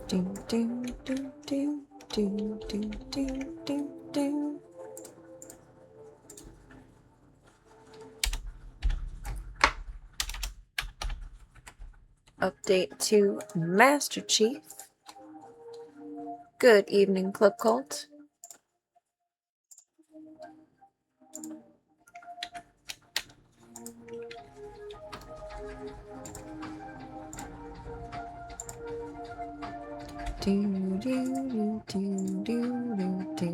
Do, do, do, do, do, do, do, do, do. Update to Master Chief. Good evening, Club Cult. Do, do, do, do, do, do.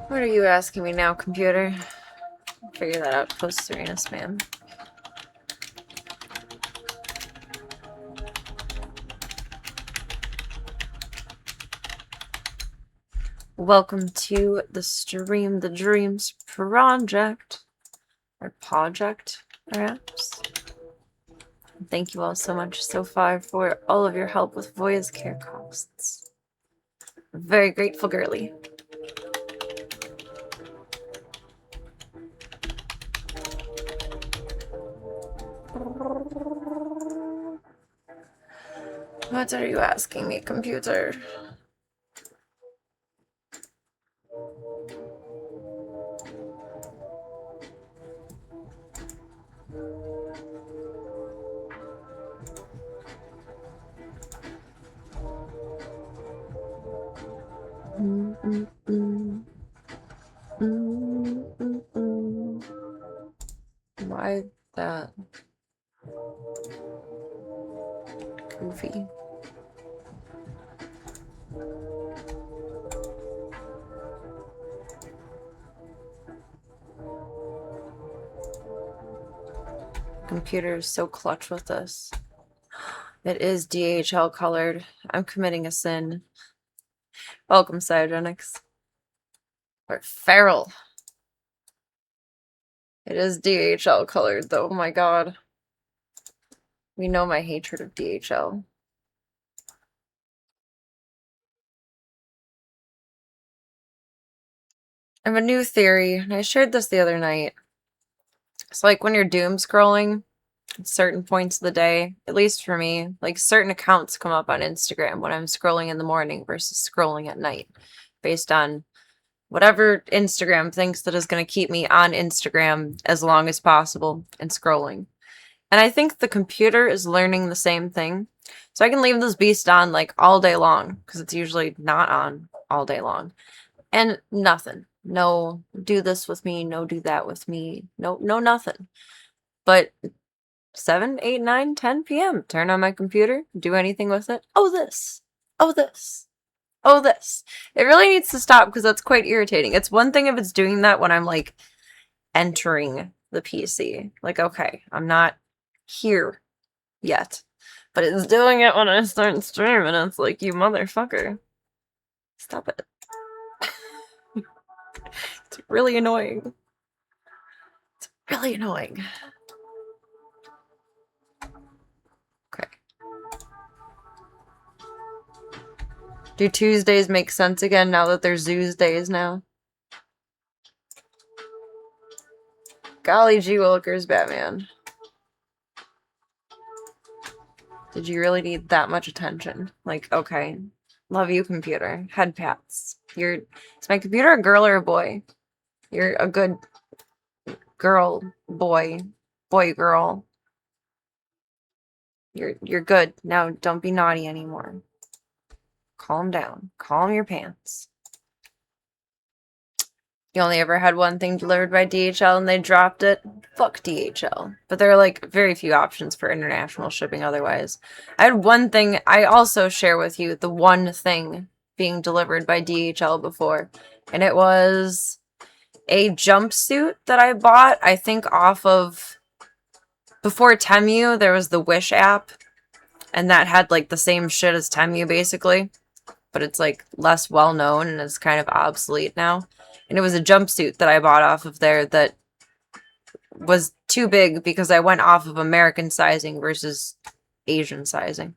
What are you asking me now, computer? Figure that out post Serena spam. Welcome to the stream, the Dreams Project. Or project, perhaps. Thank you all so much so far for all of your help with Voya's care costs. Very grateful, girly. What are you asking me, computer? Why that? Goofy. Computer is so clutch with this. It is DHL colored. I'm committing a sin. Welcome, Cyogenics. Or feral. It is DHL colored, though. Oh my god. We know my hatred of DHL. I have a new theory, and I shared this the other night. It's like when you're doom scrolling at certain points of the day, at least for me, like certain accounts come up on Instagram when I'm scrolling in the morning versus scrolling at night, based on whatever Instagram thinks that is going to keep me on Instagram as long as possible and scrolling. And I think the computer is learning the same thing. So I can leave this beast on like all day long, because it's usually not on all day long. And nothing. No, do this with me. No, do that with me. No, nothing. But 7, 8, 9, 10 p.m. Turn on my computer. Do anything with it. Oh, this. Oh, this. Oh, this. It really needs to stop because that's quite irritating. It's one thing if it's doing that when I'm like entering the PC. Like, okay, I'm not here yet. But it's doing it when I start streaming. It's like, you motherfucker. Stop it. It's really annoying. It's really annoying. Okay. Do Tuesdays make sense again now that they're Zeus days now? Golly gee willikers, Batman. Did you really need that much attention? Like, okay. Love you, computer. Head pats. Is my computer a girl or a boy? You're a good girl, boy, girl. You're good. Now don't be naughty anymore. Calm down. Calm your pants. You only ever had one thing delivered by DHL and they dropped it? Fuck DHL. But there are like very few options for international shipping otherwise. I had one thing, I also share with you the one thing being delivered by DHL before. And it was a jumpsuit that I bought, I think off of, before Temu, there was the Wish app. And that had like the same shit as Temu basically. But it's like less well known and it's kind of obsolete now. And it was a jumpsuit that I bought off of there that was too big because I went off of American sizing versus Asian sizing.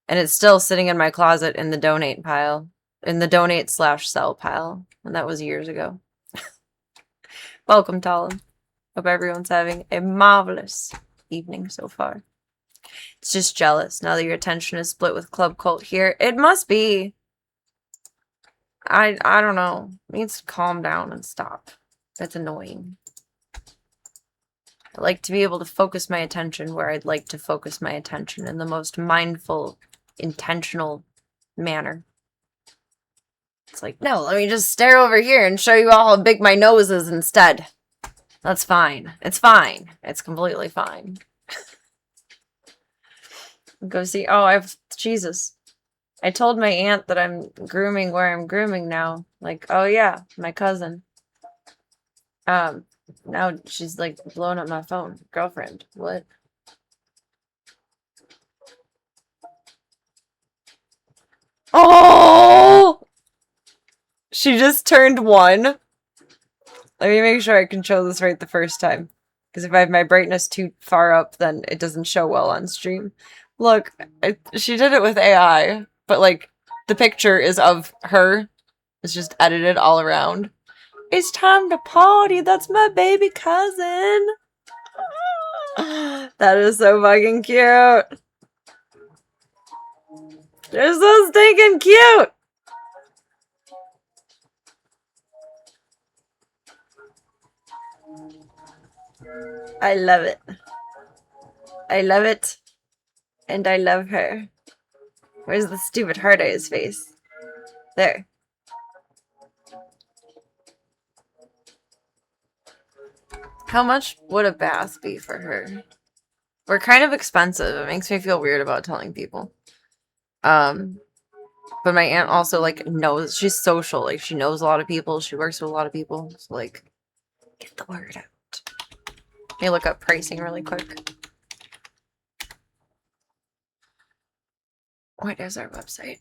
And it's still sitting in my closet in the donate pile. In the donate/sell pile. And that was years ago. Welcome, Talon. Hope everyone's having a marvelous evening so far. It's just jealous now that your attention is split with Club Cult here. It must be. I don't know. It needs to calm down and stop. That's annoying. I like to be able to focus my attention where I'd like to focus my attention in the most mindful, intentional manner. It's like, no, let me just stare over here and show you all how big my nose is instead. That's fine. It's fine. It's completely fine. Go see. Oh, Jesus. I told my aunt that I'm grooming where I'm grooming now. Like, oh yeah, my cousin. Now she's like blowing up my phone. Girlfriend. What? Oh! She just turned 1. Let me make sure I control this right the first time. Because if I have my brightness too far up, then it doesn't show well on stream. Look, she did it with AI, but like, the picture is of her. It's just edited all around. It's time to party. That's my baby cousin. That is so fucking cute. They're so stinking cute. I love it. I love it. And I love her. Where's the stupid heart eyes face? There. How much would a bath be for her? We're kind of expensive. It makes me feel weird about telling people. But my aunt also, like, knows. She's social. Like, she knows a lot of people. She works with a lot of people. So, like, get the word out. Let me look up pricing really quick. What is our website?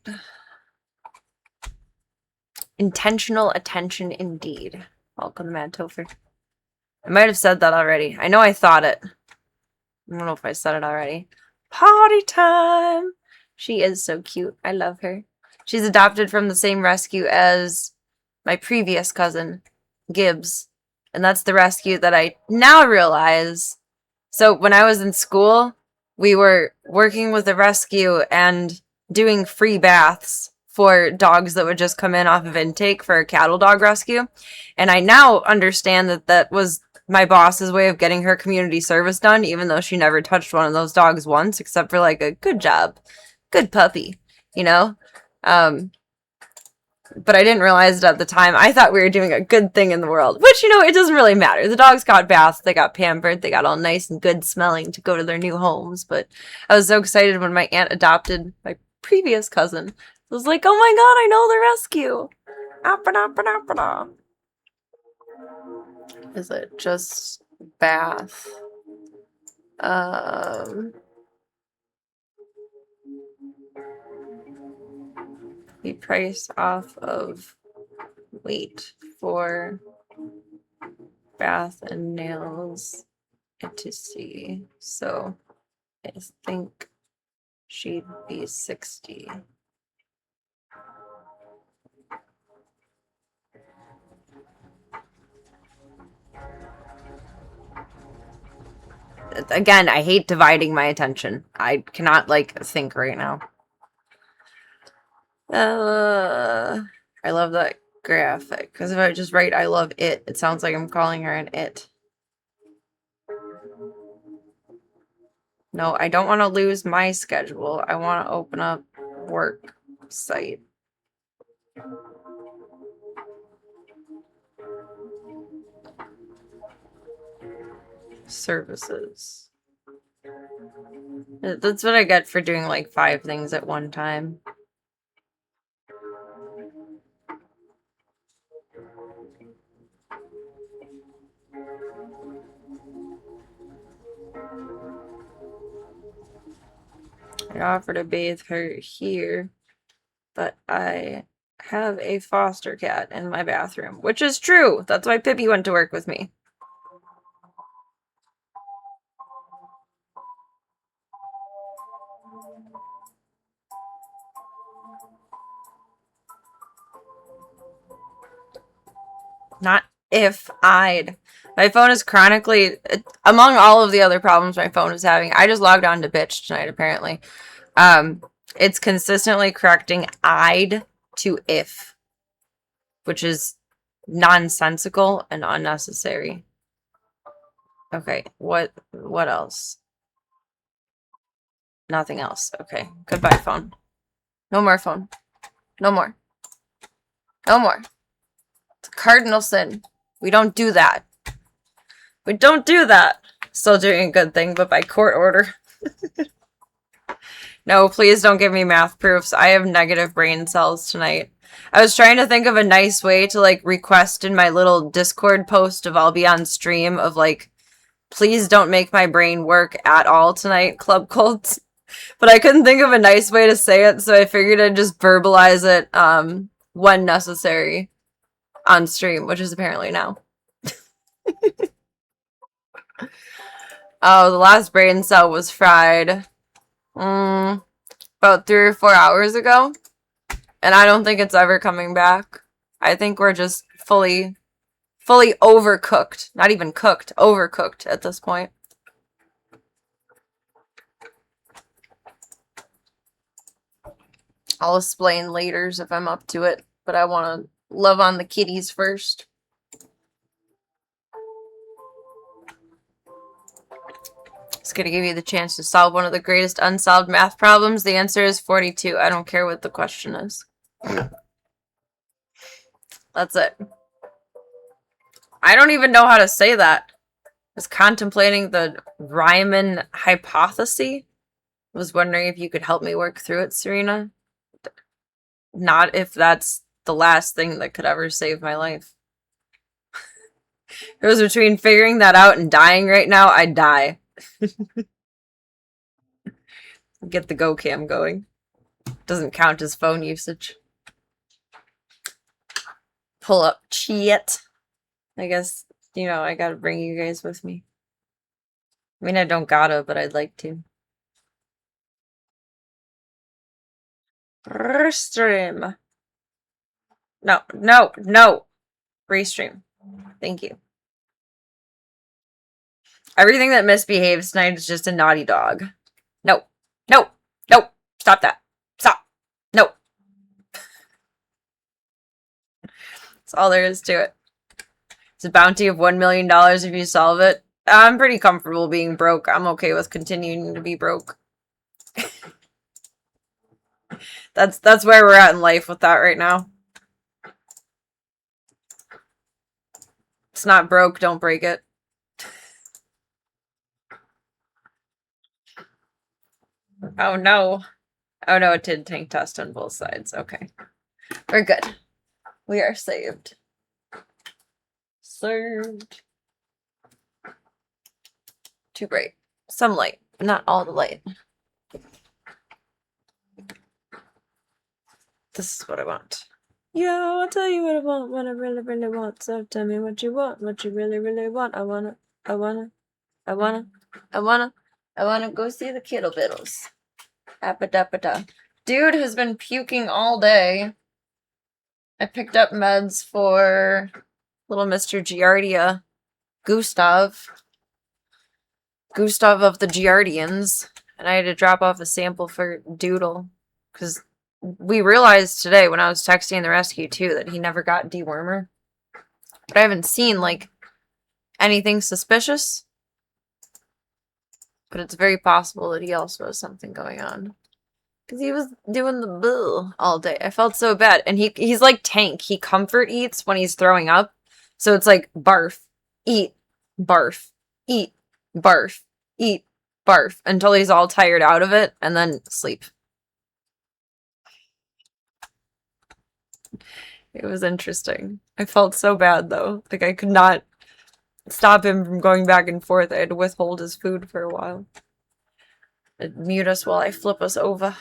Intentional attention indeed. Welcome to Mad Topher. I might have said that already. I know I thought it. I don't know if I said it already. Party time! She is so cute. I love her. She's adopted from the same rescue as my previous cousin, Gibbs. And that's the rescue that I now realize. So when I was in school, we were working with the rescue and doing free baths for dogs that would just come in off of intake for a cattle dog rescue. And I now understand that that was my boss's way of getting her community service done, even though she never touched one of those dogs once, except for like a good job. Good puppy, you know? But I didn't realize it at the time. I thought we were doing a good thing in the world, which, you know, it doesn't really matter. The dogs got baths, they got pampered, they got all nice and good smelling to go to their new homes. But I was so excited when my aunt adopted my previous cousin. I was like, oh my god, I know the rescue. Is it just bath? We price off of weight for bath and nails to see. So I think she'd be 60. Again, I hate dividing my attention. I cannot, like, think right now. I love that graphic. Because if I just write I love it, it sounds like I'm calling her an it. No, I don't want to lose my schedule. I want to open up work site. Services. That's what I get for doing like 5 things at one time. I offer to bathe her here, but I have a foster cat in my bathroom, which is true. That's why Pippi went to work with me. Not if I'd. My phone is chronically, among all of the other problems my phone is having, I just logged on to Bitch tonight, apparently. Um, it's consistently correcting "I'd" to "if," which is nonsensical and unnecessary. Okay, what else? Nothing else. Okay, goodbye, phone. No more phone. No more. No more. It's a cardinal sin. We don't do that. We don't do that. Still doing a good thing, but by court order. No, please don't give me math proofs. I have negative brain cells tonight. I was trying to think of a nice way to like request in my little Discord post of I'll be on stream of like, please don't make my brain work at all tonight, Club Colts. But I couldn't think of a nice way to say it, so I figured I'd just verbalize it when necessary on stream, which is apparently now. Oh, the last brain cell was fried about 3 or 4 hours ago. And I don't think it's ever coming back. I think we're just fully overcooked. Not even cooked, overcooked at this point. I'll explain later if I'm up to it, but I want to love on the kitties first. It's going to give you the chance to solve one of the greatest unsolved math problems. The answer is 42. I don't care what the question is. That's it. I don't even know how to say that. I was contemplating the Riemann hypothesis. Was wondering if you could help me work through it, Serena. Not if that's the last thing that could ever save my life. If it was between figuring that out and dying right now, I'd die. Get the Go Cam going. Doesn't count as phone usage. Pull up shit. I guess, you know, I gotta bring you guys with me. I mean, I don't gotta, but I'd like to. Restream. No, no, no. Restream. Thank you. Everything that misbehaves tonight is just a naughty dog. No. No. No. Stop that. Stop. No. That's all there is to it. It's a bounty of $1 million if you solve it. I'm pretty comfortable being broke. I'm okay with continuing to be broke. That's where we're at in life with that right now. It's not broke, don't break it. Oh no. Oh no, it did tank test on both sides. Okay. We're good. We are saved. Served. Too bright. Some light, but not all the light. This is what I want. Yeah, I'll tell you what I want, what I really, really want. So tell me what you want, what you really, really want. I wanna go see the Kittle Biddles. Appa-dappa-da. Dude has been puking all day. I picked up meds for little Mr. Giardia. Gustav of the Giardians. And I had to drop off a sample for Doodle. Because we realized today when I was texting the rescue too that he never got dewormer. But I haven't seen, like, anything suspicious. But it's very possible that he also has something going on. Because he was doing the boo all day. I felt so bad. And he's like Tank. He comfort eats when he's throwing up. So it's like barf, eat, barf, eat, barf, eat, barf. Until he's all tired out of it. And then sleep. It was interesting. I felt so bad though. Like I could not stop him from going back and forth. I had to withhold his food for a while. It'd mute us while I flip us over.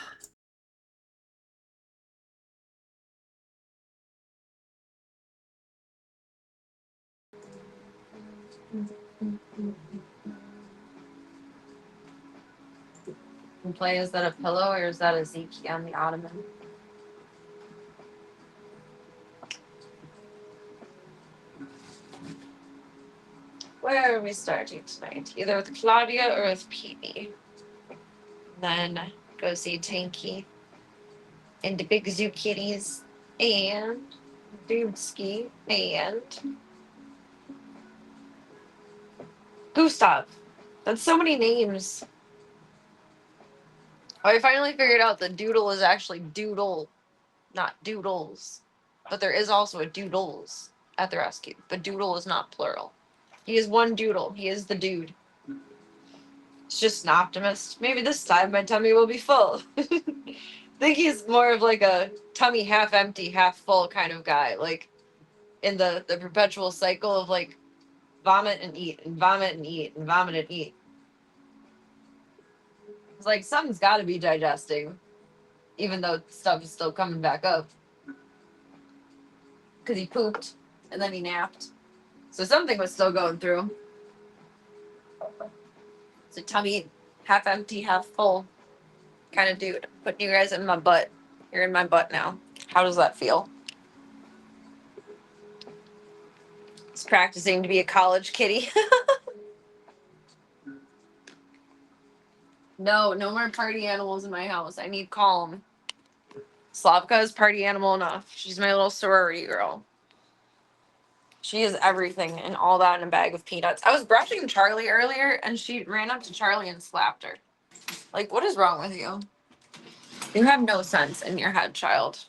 Play, is that a pillow or is that a Zeke on the ottoman? we starting tonight? Either with Claudia or with Peavy. Then go see Tanky and the Big Zoo Kitties and Dubsky and Gustav. That's so many names. Oh, I finally figured out that Doodle is actually Doodle, not Doodles. But there is also a Doodles at the rescue. But Doodle is not plural. He is one Doodle. He is the dude. It's just an optimist. Maybe this time my tummy will be full. I think he's more of like a tummy half empty, half full kind of guy. Like in the perpetual cycle of like vomit and eat and vomit and eat and vomit and eat. It's like something's got to be digesting, even though stuff is still coming back up. Because he pooped and then he napped. So something was still going through. It's a tummy half empty, half full kind of dude. Putting you guys in my butt. You're in my butt now. How does that feel? He's practicing to be a college kitty. No more party animals in my house. I need calm. Slavka is party animal enough. She's my little sorority girl. She is everything and all that in a bag of peanuts. I was brushing Charlie earlier and she ran up to Charlie and slapped her. Like, what is wrong with you? You have no sense in your head, child.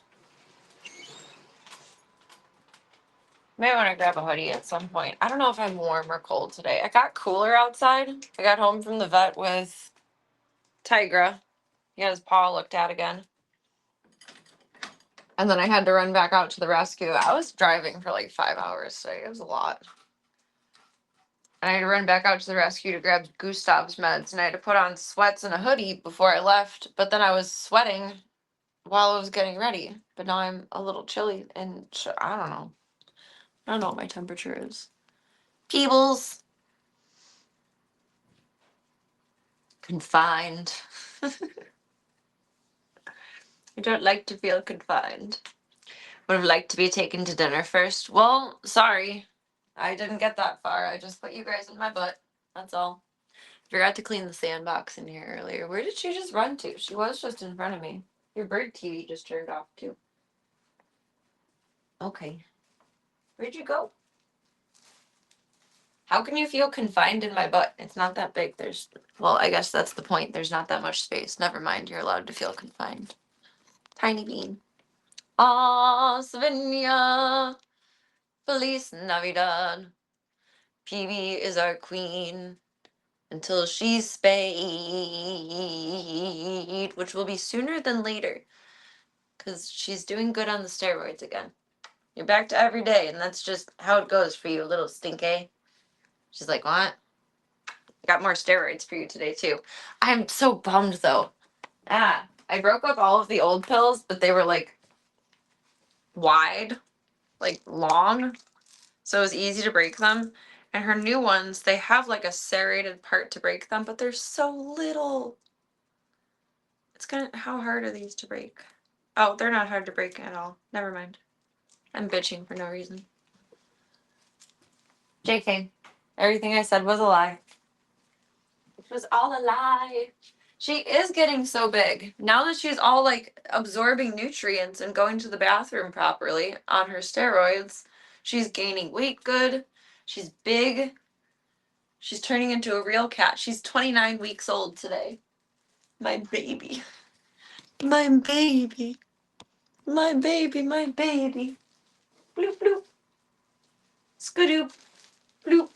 May want to grab a hoodie at some point. I don't know if I'm warm or cold today. I got cooler outside. I got home from the vet with Tigra. He had his paw looked at again. And then I had to run back out to the rescue. I was driving for like 5 hours today. It was a lot. And I had to run back out to the rescue to grab Gustav's meds. And I had to put on sweats and a hoodie before I left. But then I was sweating while I was getting ready. But now I'm a little chilly and I don't know. I don't know what my temperature is. Peebles. Confined. I don't like to feel confined. Would have liked to be taken to dinner first. Well, sorry. I didn't get that far. I just put you guys in my butt. That's all. Forgot to clean the sandbox in here earlier. Where did she just run to? She was just in front of me. Your bird TV just turned off too. Okay. Where'd you go? How can you feel confined in my butt? It's not that big. Well, I guess that's the point. There's not that much space. Never mind. You're allowed to feel confined. Tiny bean. Ah, Svenja. Feliz Navidad. Peavy is our queen until she's spayed, which will be sooner than later because she's doing good on the steroids again. You're back to every day, and that's just how it goes for you, little stinky. She's like, what? I got more steroids for you today, too. I'm so bummed, though. I broke up all of the old pills, but they were, like, wide, like, long, so it was easy to break them. And her new ones, they have, like, a serrated part to break them, but they're so little. How hard are these to break? Oh, they're not hard to break at all. Never mind. I'm bitching for no reason. JK. Everything I said was a lie. It was all a lie. She is getting so big. Now that she's all like absorbing nutrients and going to the bathroom properly on her steroids, she's gaining weight good. She's big. She's turning into a real cat. She's 29 weeks old today. My baby. My baby. My baby, my baby. Bloop, bloop. Skadoop. Bloop.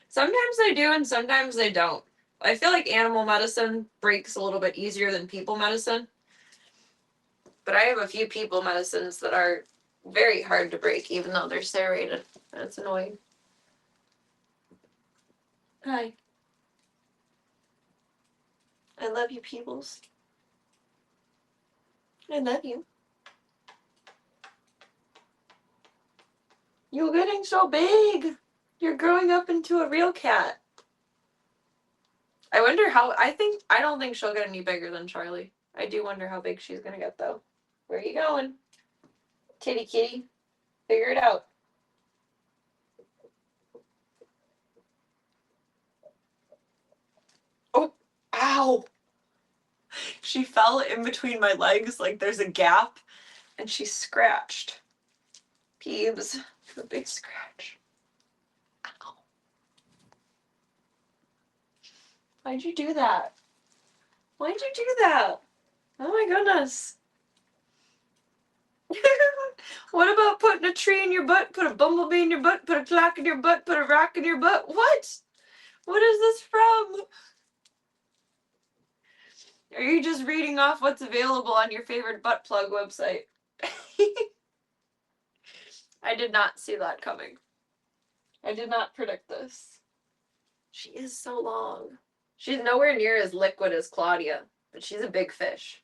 Sometimes they do and sometimes they don't. I feel like animal medicine breaks a little bit easier than people medicine. But I have a few people medicines that are very hard to break, even though they're serrated. That's annoying. Hi. I love you, Peebles. I love you. You're getting so big. You're growing up into a real cat. I wonder I don't think she'll get any bigger than Charlie. I do wonder how big she's gonna get though. Where are you going? Titty kitty. Figure it out. Ow! She fell in between my legs, like there's a gap, and she scratched. Peebs, a big scratch. Ow. Why'd you do that? Why'd you do that? Oh my goodness. What about putting a tree in your butt, put a bumblebee in your butt, put a clock in your butt, put a rock in your butt? What? What is this from? Are you just reading off what's available on your favorite butt plug website? I did not see that coming. I did not predict this. She is so long. She's nowhere near as liquid as Claudia, but she's a big fish.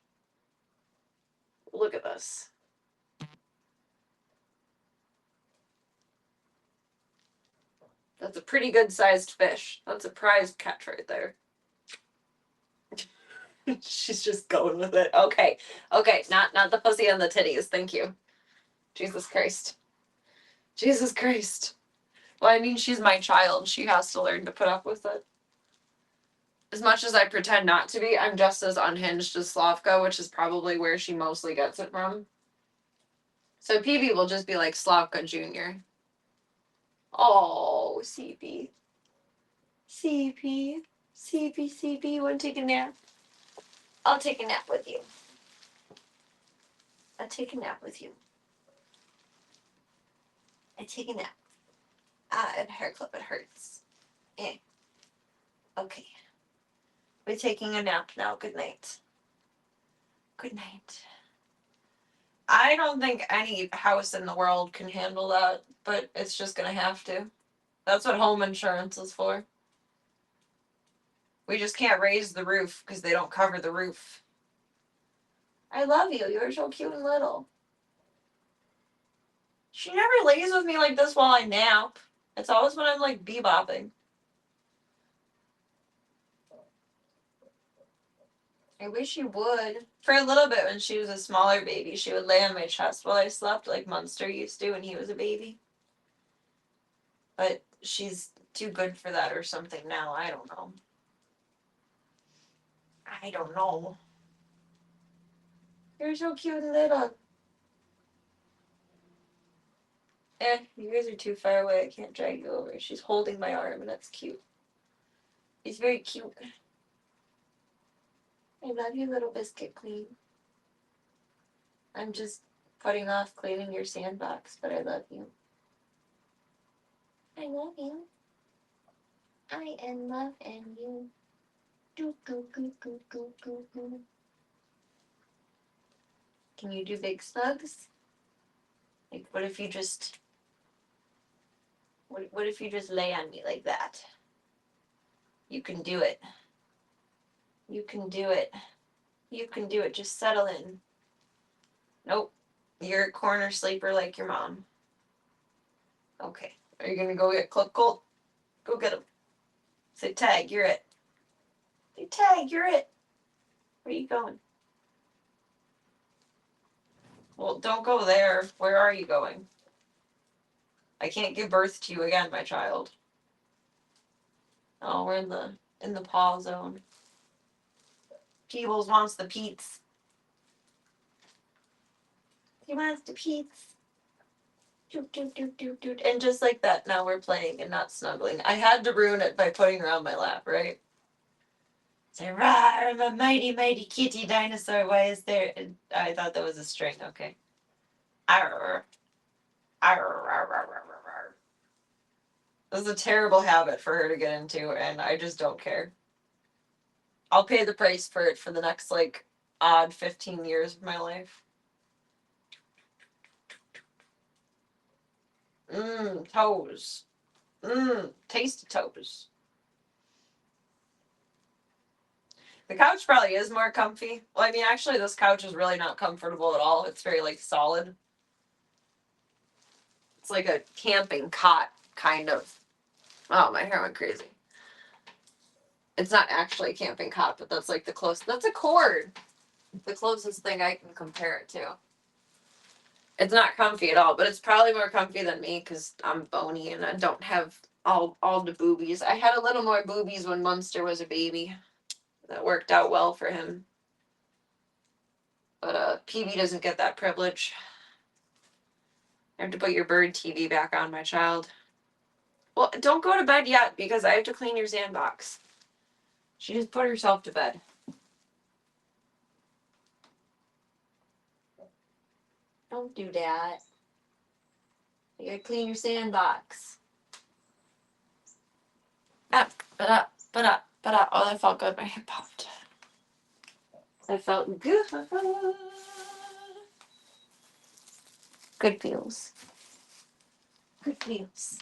Look at this. That's a pretty good sized fish. That's a prize catch right there. She's just going with it. Okay. Okay, not the pussy and the titties. Thank you. Jesus Christ. Jesus Christ. Well, I mean, she's my child. She has to learn to put up with it. As much as I pretend not to be, I'm just as unhinged as Slavka, which is probably where she mostly gets it from. So PB will just be like Slavka Jr. Oh, CP. CP. CP, CP, wanna take a nap? I'll take a nap with you. I'll take a nap with you. I take a nap. And hair clip, it hurts. Eh. Okay. We're taking a nap now. Good night. Good night. I don't think any house in the world can handle that, but it's just gonna have to. That's what home insurance is for. We just can't raise the roof because they don't cover the roof. I love you. You're so cute and little. She never lays with me like this while I nap. It's always when I'm like bebopping. I wish you would. For a little bit when she was a smaller baby, she would lay on my chest while I slept like Munster used to when he was a baby. But she's too good for that or something now. I don't know. I don't know. You're so cute and little. You guys are too far away. I can't drag you over. She's holding my arm and that's cute. He's very cute. I love you, little biscuit queen. I'm just putting off cleaning your sandbox, but I love you. I love you. I am love and you. Do, do, do, do, do, do, do. Can you do big slugs? Like, what if you just... What if you just lay on me like that? You can do it. You can do it. You can do it. Just settle in. Nope. You're a corner sleeper like your mom. Okay. Are you gonna go get Colt? Go get him. Say, Tag, you're it. Say, Tag, you're it. Where are you going? Well, don't go there. Where are you going? I can't give birth to you again, my child. Oh, we're in the paw zone. Peebles wants the Pete's. He wants the Pete's. Doot, doot, doot, doot, doot. And just like that, now we're playing and not snuggling. I had to ruin it by putting her on my lap, right? Say, rah, I'm a mighty, mighty kitty dinosaur. Why is there... I thought that was a string. Okay. Arr. Arr, arr, arr, arr, arr, arr. This is a terrible habit for her to get into, and I just don't care. I'll pay the price for it for the next, like, odd 15 years of my life. Toes. Tasty toes. The couch probably is more comfy. Well, I mean, actually, this couch is really not comfortable at all. It's very, like, solid. It's like a camping cot, kind of. Oh, my hair went crazy. It's not actually a camping cot, but that's, like, the closest. That's a cord. The closest thing I can compare it to. It's not comfy at all, but it's probably more comfy than me because I'm bony and I don't have all the boobies. I had a little more boobies when Munster was a baby. that worked out well for him. But PB doesn't get that privilege. I have to put your bird TV back on, my child. Well, don't go to bed yet because I have to clean your sandbox. She just put herself to bed. Don't do that. You gotta clean your sandbox. Up, but up. Oh, that felt good. My hip popped. That felt good. Good feels. Good feels.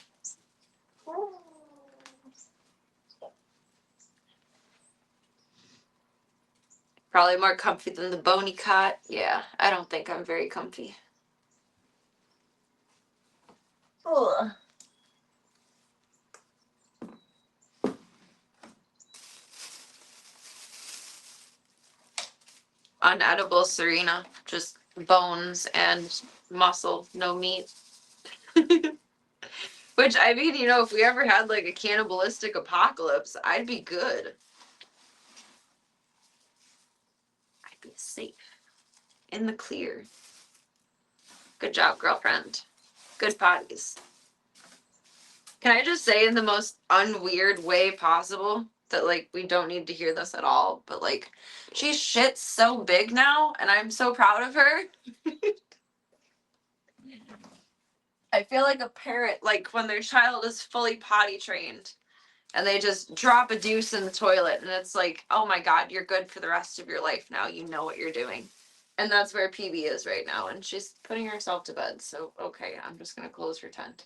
Probably more comfy than the bony cot. Yeah, I don't think I'm very comfy. Ugh. Unedible Serena, just bones and muscle, no meat. Which, I mean, you know, if we ever had like a cannibalistic apocalypse, I'd be good. I'd be safe. In the clear. Good job, girlfriend. Good potties. Can I just say in the most unweird way possible that, like, we don't need to hear this at all, but, like, she's shit so big now, and I'm so proud of her. I feel like a parent, like, when their child is fully potty trained, and they just drop a deuce in the toilet, and it's like, oh my god, you're good for the rest of your life now. You know what you're doing. And that's where PB is right now, and she's putting herself to bed, so, okay, I'm just gonna close her tent.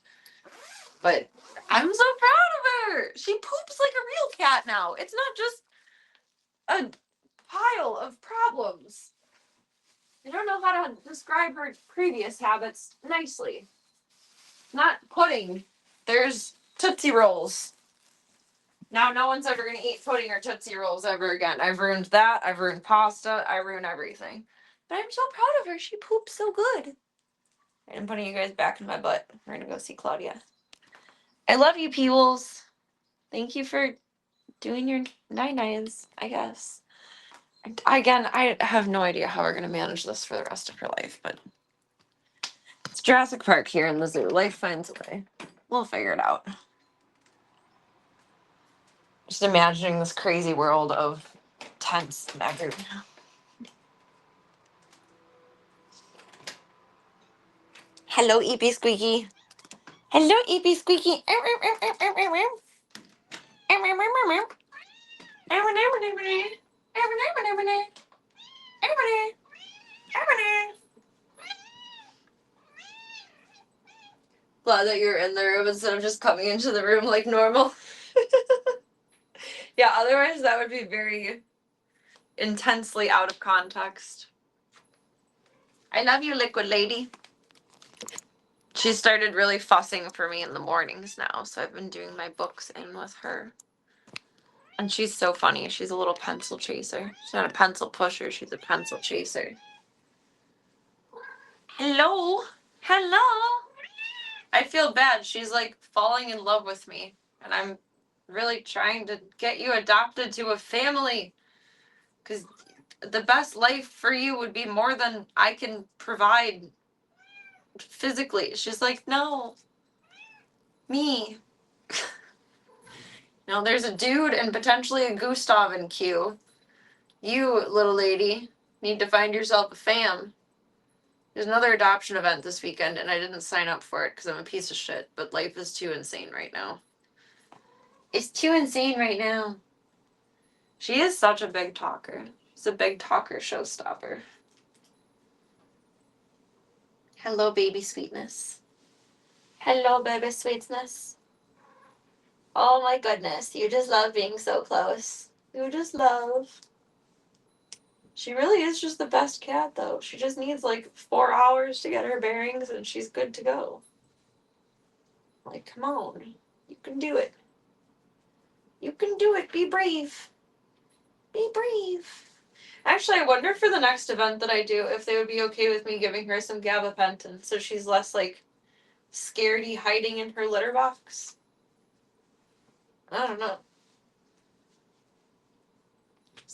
But I'm so proud of her. She poops like a real cat now. It's not just a pile of problems. I don't know how to describe her previous habits nicely. Not pudding. There's Tootsie Rolls. Now no one's ever going to eat pudding or Tootsie Rolls ever again. I've ruined that. I've ruined pasta. I ruined everything. But I'm so proud of her. She poops so good. I'm putting you guys back in my butt. We're going to go see Claudia. I love you, Peebles. Thank you for doing your nine-nines, I guess. Again, I have no idea how we're going to manage this for the rest of her life, but it's Jurassic Park here in the zoo. Life finds a way. We'll figure it out. Just imagining this crazy world of tents and everything. Hello, Eepy Squeaky. Hello, Eepy Squeaky. Glad that you're in the room instead of just coming into the room like normal. Yeah, otherwise that would be very intensely out of context. I love you, Liquid Lady. She started really fussing for me in the mornings now, so I've been doing my books in with her. And she's so funny. She's a little pencil chaser. She's not a pencil pusher, she's a pencil chaser. Hello? Hello? I feel bad. She's like falling in love with me. And I'm really trying to get you adopted to a family. Because the best life for you would be more than I can provide physically. She's like, no. Me. No, there's a dude and potentially a Gustav in queue. You, little lady, need to find yourself a fam. There's another adoption event this weekend, and I didn't sign up for it because I'm a piece of shit, but life is too insane right now. It's too insane right now. She is such a big talker. She's a big talker showstopper. Hello, baby sweetness. Hello, baby sweetness. Oh my goodness, you just love being so close. You just love. She really is just the best cat, though. She just needs like 4 hours to get her bearings and she's good to go. Like, come on. You can do it. You can do it. Be brave. Be brave. Actually, I wonder for the next event that I do if they would be okay with me giving her some gabapentin so she's less, like, scaredy hiding in her litter box. I don't know.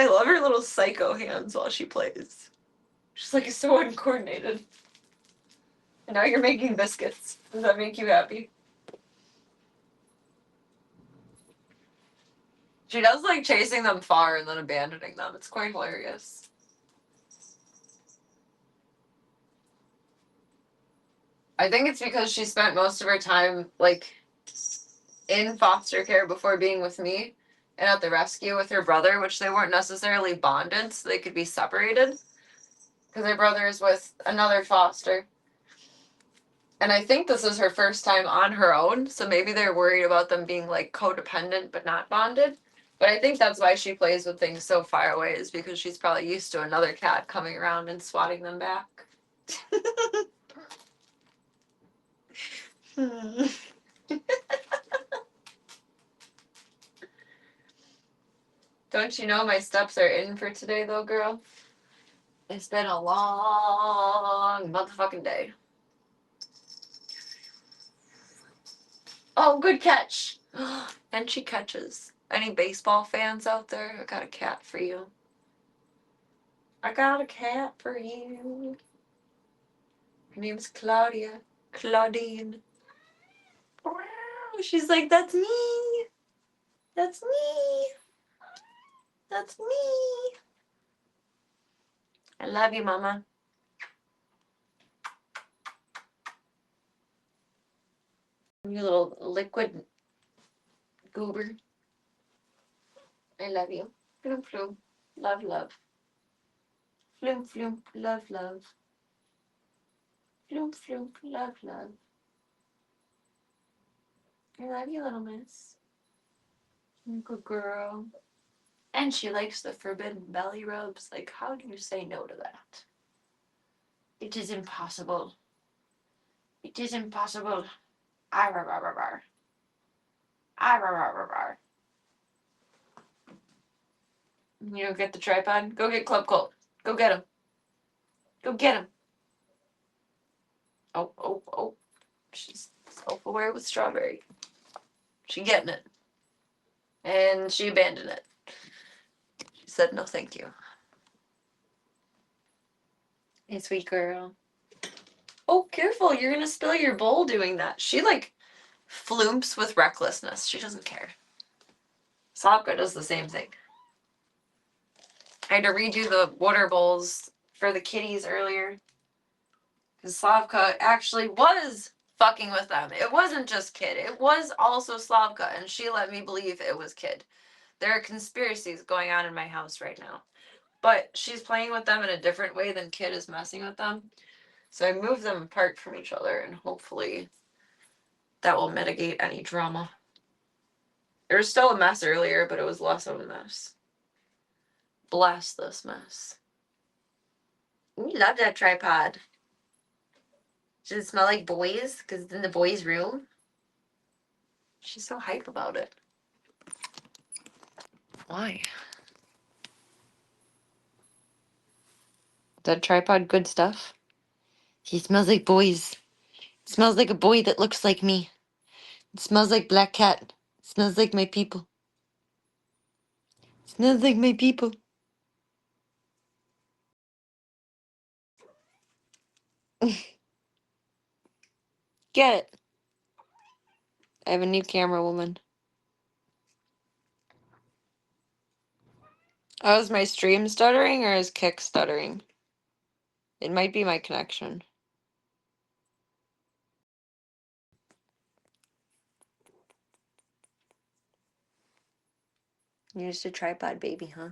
I love her little psycho hands while she plays. She's like so uncoordinated. And now you're making biscuits. Does that make you happy? She does like chasing them far and then abandoning them. It's quite hilarious. I think it's because she spent most of her time like in foster care before being with me and at the rescue with her brother, which they weren't necessarily bonded, so they could be separated. Because her brother is with another foster. And I think this is her first time on her own, so maybe they're worried about them being like codependent but not bonded. But I think that's why she plays with things so far away, is because she's probably used to another cat coming around and swatting them back. Don't you know my steps are in for today, though, girl? It's been a long motherfucking day. Oh, good catch. And she catches. Any baseball fans out there? I got a cat for you. I got a cat for you. Her name's Claudia. Claudine. She's like, that's me. That's me. That's me. I love you, Mama. You little liquid goober. I love you. Floom, floom. Love, love. Floom, floom. Love, love. Floom, floom. Love, love. I love you, little miss. Good girl. And she likes the forbidden belly rubs. Like, how do you say no to that? It is impossible. It is impossible. Arr, arr, arr, arr. Arr, arr, arr, arr. You don't get the tripod? Go get Club Colt. Go get him. Go get him. Oh, oh, oh. She's self-aware with Strawberry. She getting it. And she abandoned it. She said no thank you. Hey, sweet girl. Oh, careful. You're going to spill your bowl doing that. She, like, floomps with recklessness. She doesn't care. Sokka does the same thing. I had to redo the water bowls for the kitties earlier. Because Slavka actually was fucking with them. It wasn't just Kid. It was also Slavka, and she let me believe it was Kid. There are conspiracies going on in my house right now. But she's playing with them in a different way than Kid is messing with them. So I moved them apart from each other, and hopefully that will mitigate any drama. There was still a mess earlier, but it was less of a mess. Bless this mess. We love that tripod. Does it smell like boys? Because it's in the boys' room? She's so hype about it. Why? That tripod good stuff? He smells like boys. It smells like a boy that looks like me. It smells like black cat. It smells like my people. It smells like my people. Get it. I have a new camera woman. Oh, is my stream stuttering or is Kick stuttering? It might be my connection. You're just a tripod baby, huh?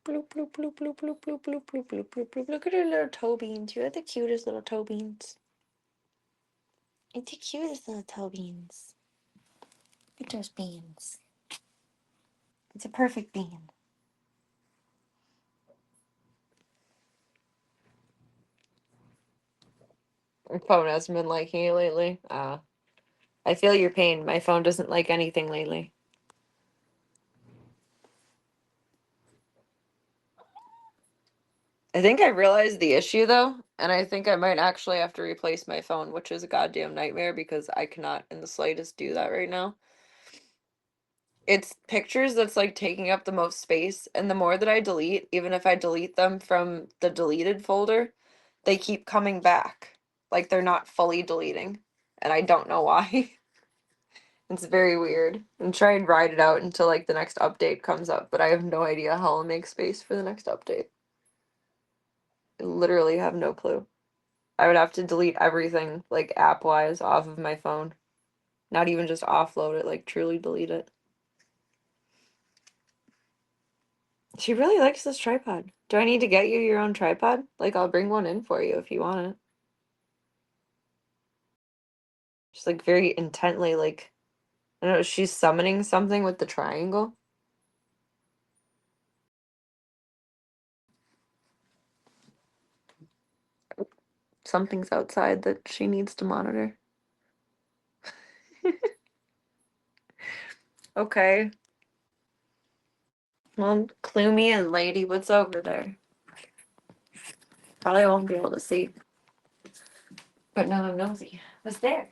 Bloop, bloop, bloop, bloop, bloop, bloop, bloop, bloop, bloop, bloop, bloop. Look at her little toe beans. You're the cutest little toe beans. You're the cutest little toe beans. Look at those beans. It's a perfect bean. My phone hasn't been liking it lately. I feel your pain. My phone doesn't like anything lately. I think I realized the issue though, and I think I might actually have to replace my phone, which is a goddamn nightmare because I cannot in the slightest do that right now. It's pictures that's like taking up the most space, and the more that I delete, even if I delete them from the deleted folder, they keep coming back. Like they're not fully deleting, and I don't know why. It's very weird. And try and ride it out until like the next update comes up, but I have no idea how I'll make space for the next update. I literally have no clue. I would have to delete everything, like app-wise, off of my phone. Not even just offload it, like truly delete it. She really likes this tripod. Do I need to get you your own tripod? Like, I'll bring one in for you if you want it. She's like very intently, like, I don't know, she's summoning something with the triangle. Something's outside that she needs to monitor. Okay. Well, Clumy and Lady, what's over there? Probably won't be able to see. But now I'm nosy. What's there?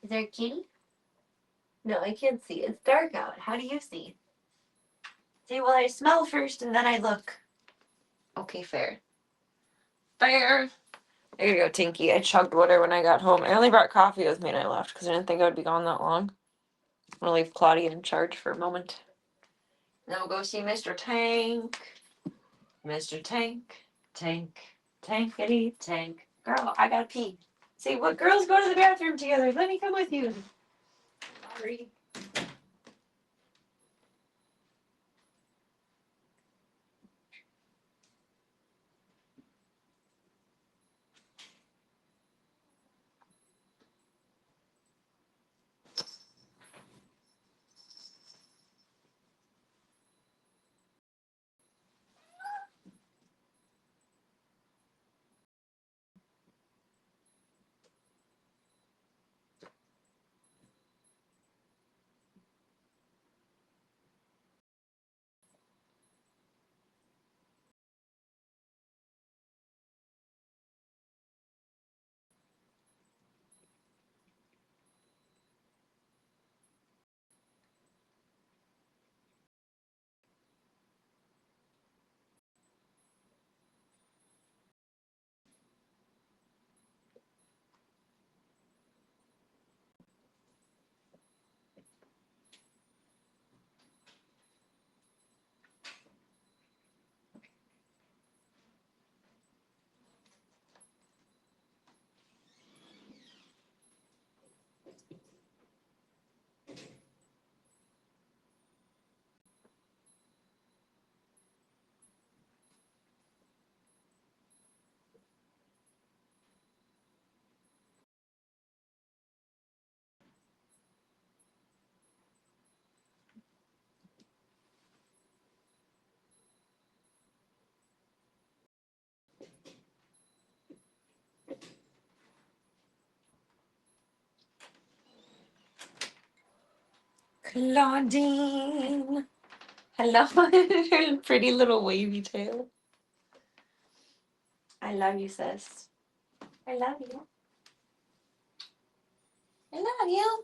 Is there a kitty? No, I can't see. It's dark out. How do you see? See, well, I smell first and then I look. Okay, fair. Fair. I gotta go, Tinky. I chugged water when I got home. I only brought coffee with me and I left because I didn't think I would be gone that long. I'm gonna leave Claudia in charge for a moment. Then we'll go see Mr. Tank. Mr. Tank. Tank. Tankity tank. Girl, I gotta pee. See, what girls go to the bathroom together? Let me come with you. Sorry. Claudine. Hello, her pretty little wavy tail. I love you, sis. I love you. I love you.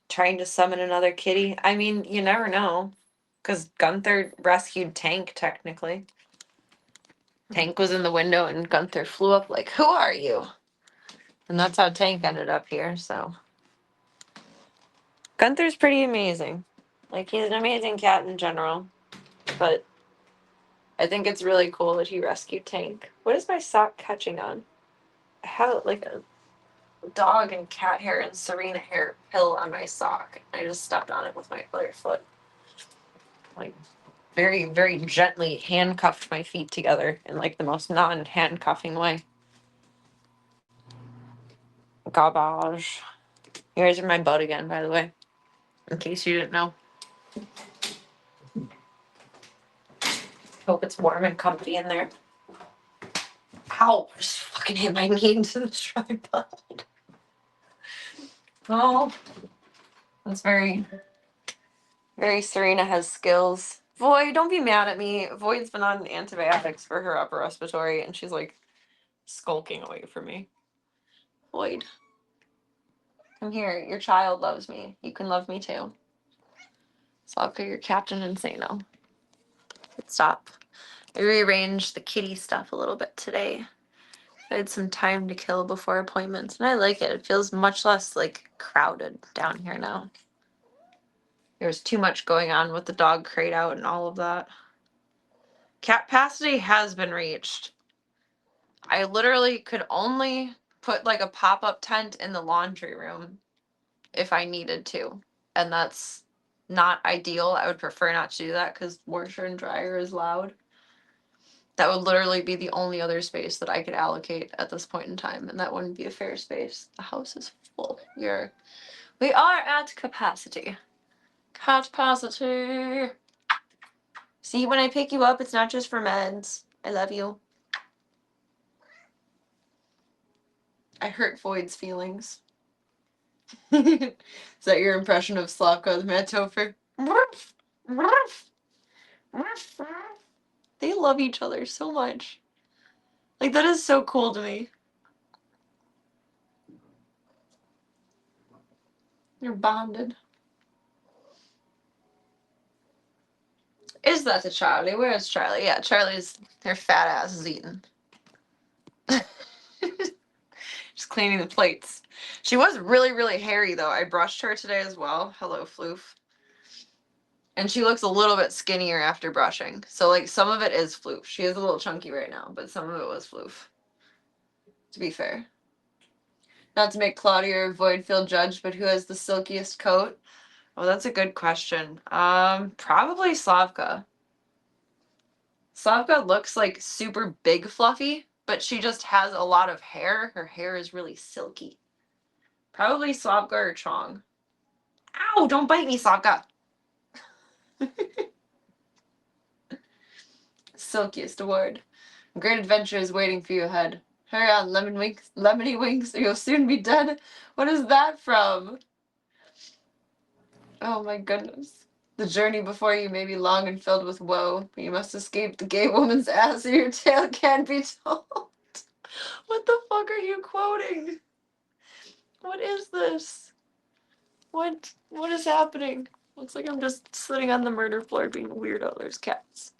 Trying to summon another kitty. I mean, you never know. Because Gunther rescued Tank, technically. Tank was in the window and Gunther flew up like, "Who are you?" And that's how Tank ended up here, so. Gunther's pretty amazing. Like, he's an amazing cat in general. But I think it's really cool that he rescued Tank. What is my sock catching on? I have like a dog and cat hair and Serena hair pill on my sock. I just stepped on it with my other foot. Like, very, very gently handcuffed my feet together in like the most non-handcuffing way. Garbage. Here's my butt again, by the way, in case you didn't know. Hope it's warm and comfy in there. Ow! I just fucking hit my knee into the tripod. Oh, that's very, very Serena has skills. Void, don't be mad at me. Void's been on antibiotics for her upper respiratory, and she's like skulking away from me. Void. Come here. Your child loves me. You can love me too. Slavka, you're Captain Insano. Stop. I rearranged the kitty stuff a little bit today. I had some time to kill before appointments, and I like it. It feels much less, like, crowded down here now. There's too much going on with the dog crate out and all of that. Capacity has been reached. I literally could only put, like, a pop-up tent in the laundry room if I needed to, and that's not ideal. I would prefer not to do that because washer and dryer is loud. That would literally be the only other space that I could allocate at this point in time, and that wouldn't be a fair space. The house is full. We are at capacity. Capacity. See, when I pick you up, it's not just for meds. I love you. I hurt Void's feelings. Is that your impression of Slavka the Matofer? They love each other so much. Like, that is so cool to me. You're bonded. Is that a Charlie? Where is Charlie? Yeah, Charlie's, her fat ass is eating. Just cleaning the plates. She was really, really hairy, though. I brushed her today as well. Hello, Floof. And she looks a little bit skinnier after brushing. So, like, some of it is Floof. She is a little chunky right now, but some of it was Floof. To be fair. Not to make Claudia or Void feel judged, but who has the silkiest coat? Oh, that's a good question. Probably Slavka. Slavka looks like super big fluffy, but she just has a lot of hair. Her hair is really silky. Probably Slavka or Chong. Ow! Don't bite me, Slavka! Silkiest award. A great adventure is waiting for you ahead. Hurry on, lemony winks, or you'll soon be dead. What is that from? Oh my goodness. The journey before you may be long and filled with woe, but you must escape the gay woman's ass or your tale can't be told. What the fuck are you quoting? What is this? What is happening? Looks like I'm just sitting on the murder floor being a weirdo. There's cats.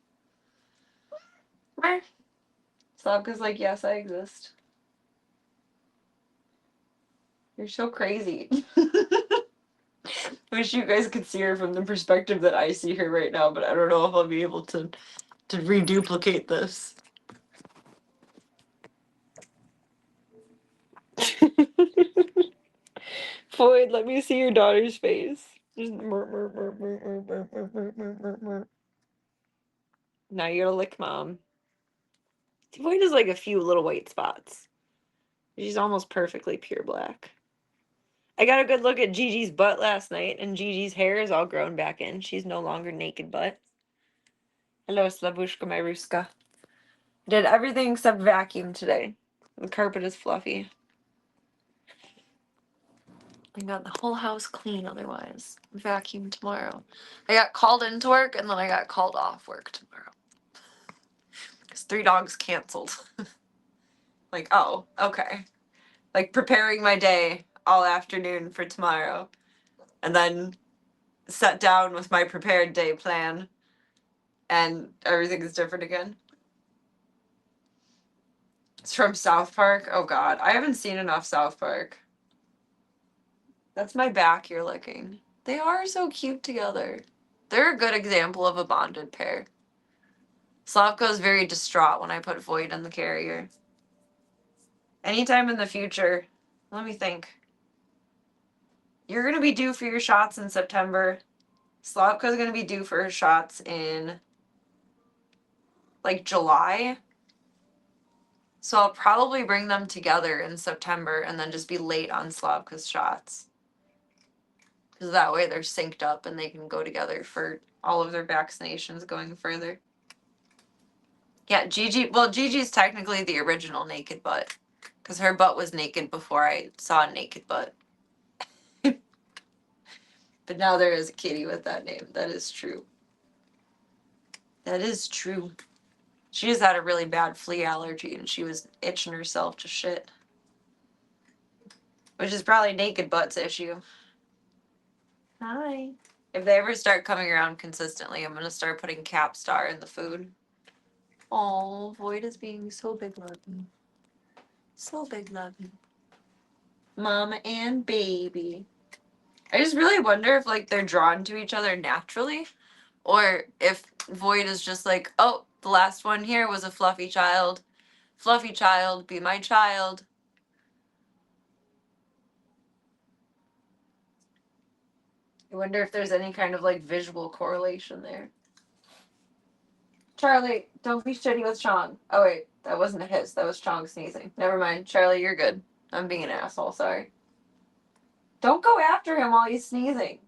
Slavka's like, yes, I exist. You're so crazy. I wish you guys could see her from the perspective that I see her right now, but I don't know if I'll be able to reduplicate this. Floyd, let me see your daughter's face. Just now you gotta lick mom. Floyd has like a few little white spots. She's almost perfectly pure black. I got a good look at Gigi's butt last night, and Gigi's hair is all grown back in. She's no longer naked butt. Hello, Slavushka, my Ruska. Did everything except vacuum today. The carpet is fluffy. I got the whole house clean otherwise. Vacuum tomorrow. I got called into work, and then I got called off work tomorrow. Because 3 dogs canceled. Like, oh, okay. Like, preparing my day all afternoon for tomorrow. And then sat down with my prepared day plan. And everything is different again. It's from South Park. Oh, God. I haven't seen enough South Park. That's my back you're licking. They are so cute together. They're a good example of a bonded pair. Slavka's very distraught when I put Void in the carrier. Anytime in the future, let me think. You're going to be due for your shots in September. Slavka's going to be due for her shots in, like, July. So I'll probably bring them together in September and then just be late on Slavka's shots. Because that way they're synced up and they can go together for all of their vaccinations going further. Yeah, Gigi, well, Gigi's technically the original naked butt. Because her butt was naked before I saw a naked butt. But now there is a kitty with that name. That is true. That is true. She just had a really bad flea allergy and she was itching herself to shit. Which is probably Naked Butt's issue. Hi. If they ever start coming around consistently, I'm gonna start putting Capstar in the food. Oh, Void is being so big loving. So big loving. Mama and baby. I just really wonder if like they're drawn to each other naturally, or if Void is just like, oh, the last one here was a fluffy child. Fluffy child, be my child. I wonder if there's any kind of like visual correlation there. Charlie, don't be shitty with Chong. Oh wait, that wasn't a hiss. That was Chong sneezing. Never mind. Charlie, you're good. I'm being an asshole. Sorry. Don't go after him while he's sneezing.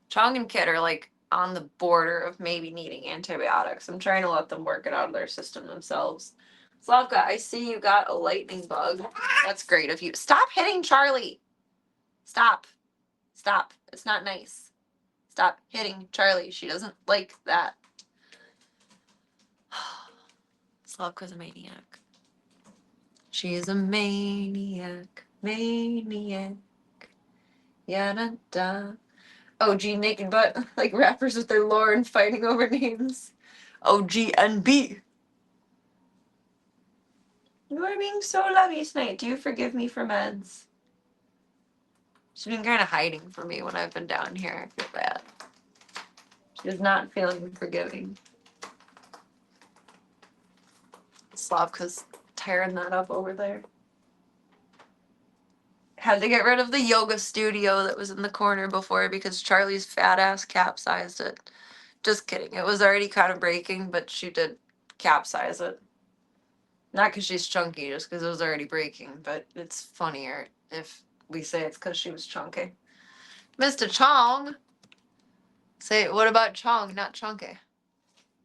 Chong and Kid are like on the border of maybe needing antibiotics. I'm trying to let them work it out of their system themselves. Slavka, I see you got a lightning bug. That's great of you. Stop hitting Charlie. Stop. Stop. It's not nice. Stop hitting Charlie. She doesn't like that. Slavka's a maniac. She is a maniac. Maniac. Yada da. OG Naked Butt, like rappers with their lore and fighting over names. OGNB. You are being so lovey tonight. Do you forgive me for meds? She's been kind of hiding from me when I've been down here. I feel bad. She is not feeling forgiving. Slavka's tearing that up over there. Had to get rid of the yoga studio that was in the corner before because Charlie's fat ass capsized it. Just kidding. It was already kind of breaking, but she did capsize it. Not because she's chunky, just because it was already breaking, but it's funnier if we say it's because she was chunky. Mr. Chong! Say, what about Chong, not chunky?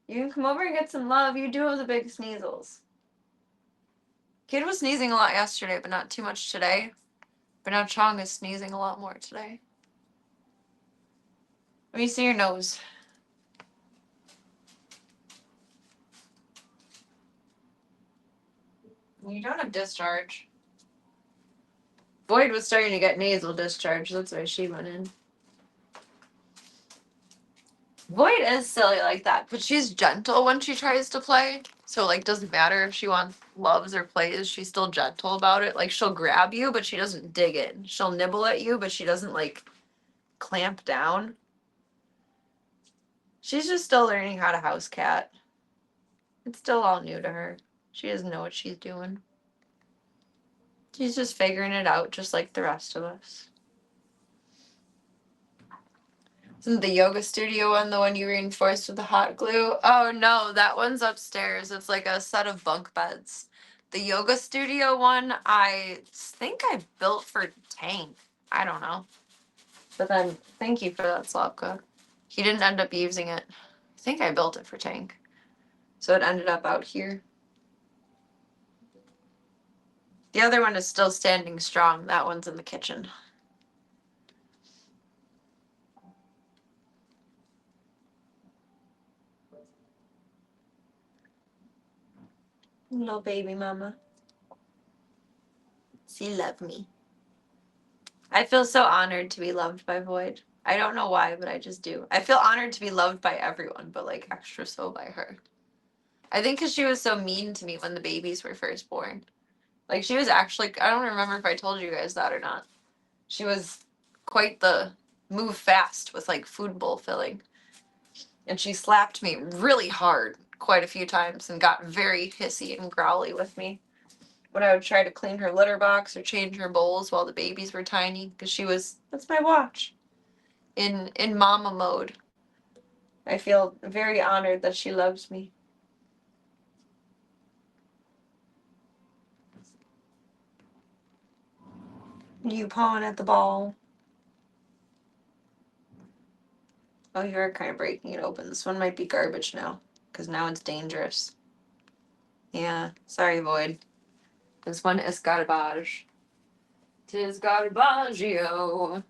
You can come over and get some love. You do have the big sneezels. Kid was sneezing a lot yesterday, but not too much today. But now Chong is sneezing a lot more today. Let me see your nose. You don't have discharge. Void was starting to get nasal discharge. That's why she went in. Void is silly like that, but she's gentle when she tries to play. So like doesn't matter if she wants loves or plays, she's still gentle about it. Like she'll grab you, but she doesn't dig in. She'll nibble at you, but she doesn't like clamp down. She's just still learning how to house cat. It's still all new to her. She doesn't know what she's doing. She's just figuring it out just like the rest of us. Isn't the yoga studio one the one you reinforced with the hot glue? Oh no, that one's upstairs. It's like a set of bunk beds. The yoga studio one, I think I built for Tank. I don't know. But then, thank you for that, Slavka. He didn't end up using it. I think I built it for Tank. So it ended up out here. The other one is still standing strong. That one's in the kitchen. Little baby mama. She loved me. I feel so honored to be loved by Void. I don't know why, but I just do. I feel honored to be loved by everyone, but like extra so by her. I think because she was so mean to me when the babies were first born. Like she was actually, I don't remember if I told you guys that or not. She was quite the move fast with like food bowl filling. And she slapped me really hard quite a few times and got very hissy and growly with me when I would try to clean her litter box or change her bowls while the babies were tiny, because she was, that's my watch, in mama mode. I feel very honored that she loves me. You pawing at the ball. Oh, you are kind of breaking it open. This one might be garbage now, because now it's dangerous. Yeah, sorry, Void. This one is garbage. Tis garbaggio.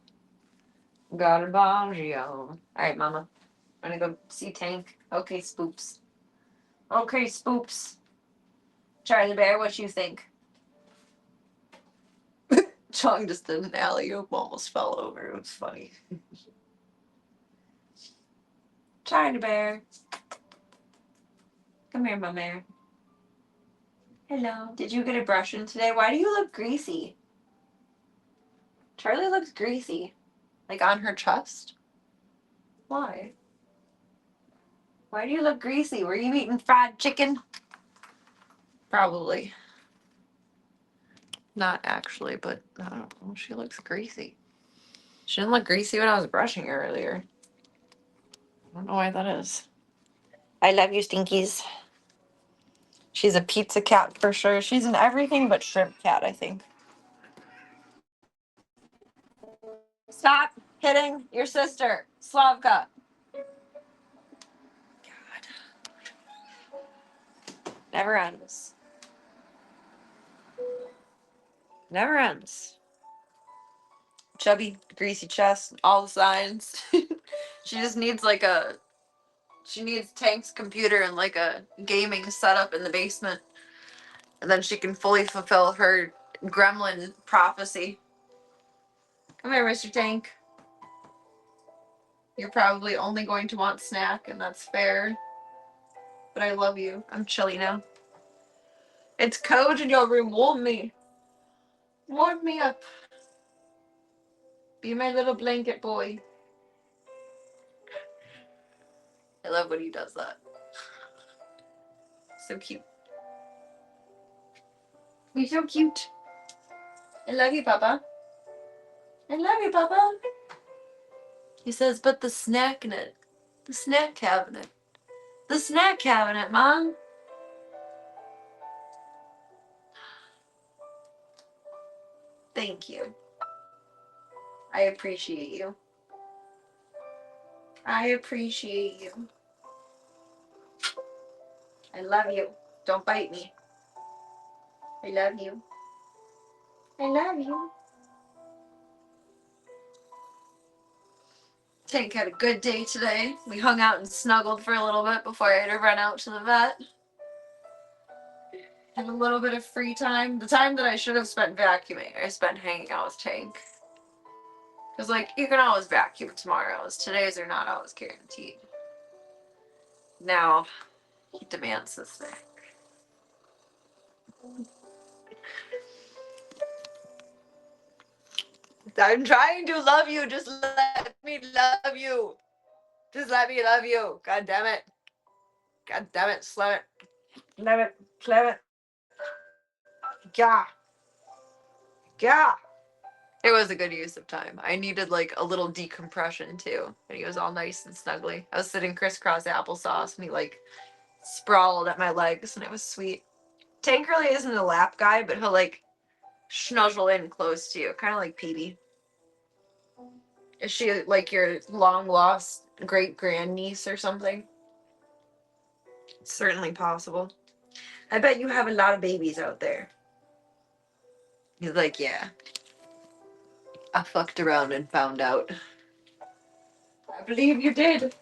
Garbaggio. Alright, Mama. I'm gonna go see Tank. Okay, Spoops. Okay, Spoops. Charlie Bear, what you think? Chong just did an alley-oop, almost fell over. It was funny. Charlie Bear. Come here, my man. Hello. Did you get a brush in today? Why do you look greasy? Charlie looks greasy. Like on her chest? Why? Why do you look greasy? Were you eating fried chicken? Probably. Not actually, but I don't know. She looks greasy. She didn't look greasy when I was brushing her earlier. I don't know why that is. I love you, Stinkies. She's a pizza cat for sure. She's an everything but shrimp cat, I think. Stop hitting your sister, Slavka. God. Never ends. Never ends. Chubby, greasy chest, all the signs. She just needs she needs Tank's computer and like a gaming setup in the basement. And then she can fully fulfill her gremlin prophecy. Come here, Mr. Tank. You're probably only going to want snack, and that's fair. But I love you. I'm chilly now. It's cold in your room. Warm me. Warm me up. Be my little blanket boy. I love when he does that. So cute. You're so cute. I love you, Papa. I love you, Papa. He says, but the snack in it. The snack cabinet. The snack cabinet, Mom. Thank you. I appreciate you. I appreciate you. I love you. Don't bite me. I love you. I love you. Tank had a good day today. We hung out and snuggled for a little bit before I had to run out to the vet. Had a little bit of free time. The time that I should have spent vacuuming, I spent hanging out with Tank. Because, like, you can always vacuum tomorrows. Today's are not always guaranteed. Now, he demands this thing. I'm trying to love you. Just let me love you. Just let me love you. God damn it. God damn it. Slam it. Slam it. Slam it. Yeah. Yeah. It was a good use of time. I needed like a little decompression too. And he was all nice and snuggly. I was sitting crisscross applesauce and he like sprawled at my legs and it was sweet. Tank really isn't a lap guy, but he'll like snuzzle in close to you. Kind of like Petey. Is she like your long lost great grandniece or something? It's certainly possible. I bet you have a lot of babies out there. He's like, yeah. I fucked around and found out. I believe you did.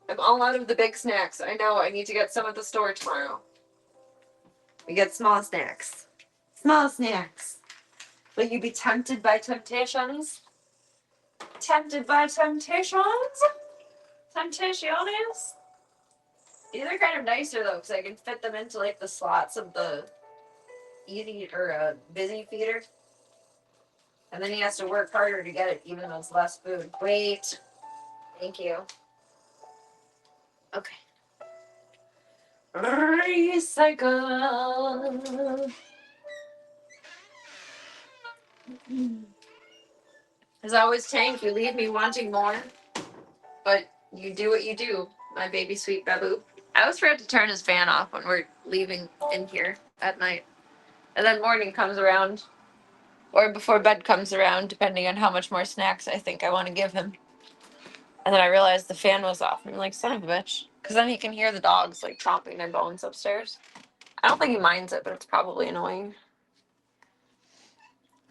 I'm all out of the big snacks. I know, I need to get some at the store tomorrow. We get small snacks. Small snacks. Will you be tempted by temptations? Tempted by temptations? Temptations? These are kind of nicer though, because I can fit them into like the slots of the easy or busy feeder. And then he has to work harder to get it, even though it's less food. Wait. Thank you. Okay. Recycle. As always, Tank, you leave me wanting more. But you do what you do, my baby sweet babu. I always forget to turn his fan off when we're leaving in here at night. And then morning comes around, or before bed comes around, depending on how much more snacks I think I want to give him. And then I realized the fan was off. I'm like, son of a bitch. Because then he can hear the dogs like chomping their bones upstairs. I don't think he minds it, but it's probably annoying.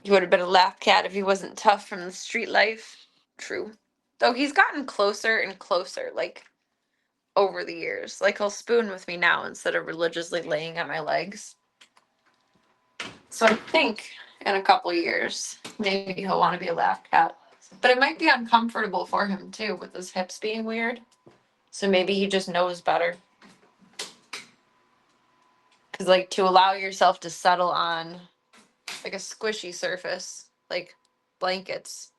He would have been a laugh cat if he wasn't tough from the street life. True. Though he's gotten closer and closer. Like, over the years. Like he'll spoon with me now instead of religiously laying at my legs. So I think in a couple years, maybe he'll want to be a lap cat. But it might be uncomfortable for him too, with his hips being weird. So maybe he just knows better. Because, like, to allow yourself to settle on, like, a squishy surface, like blankets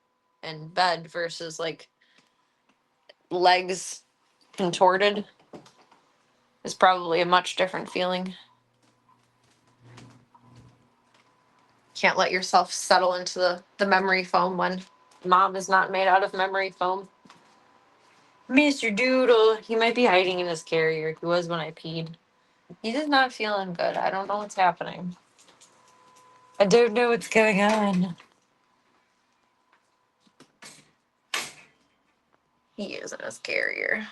and bed versus, like, legs contorted is probably a much different feeling. Can't let yourself settle into the memory foam when mom is not made out of memory foam. Mr. Doodle, he might be hiding in his carrier. He was when I peed. He is not feeling good. I don't know what's happening. I don't know what's going on. He is in his carrier.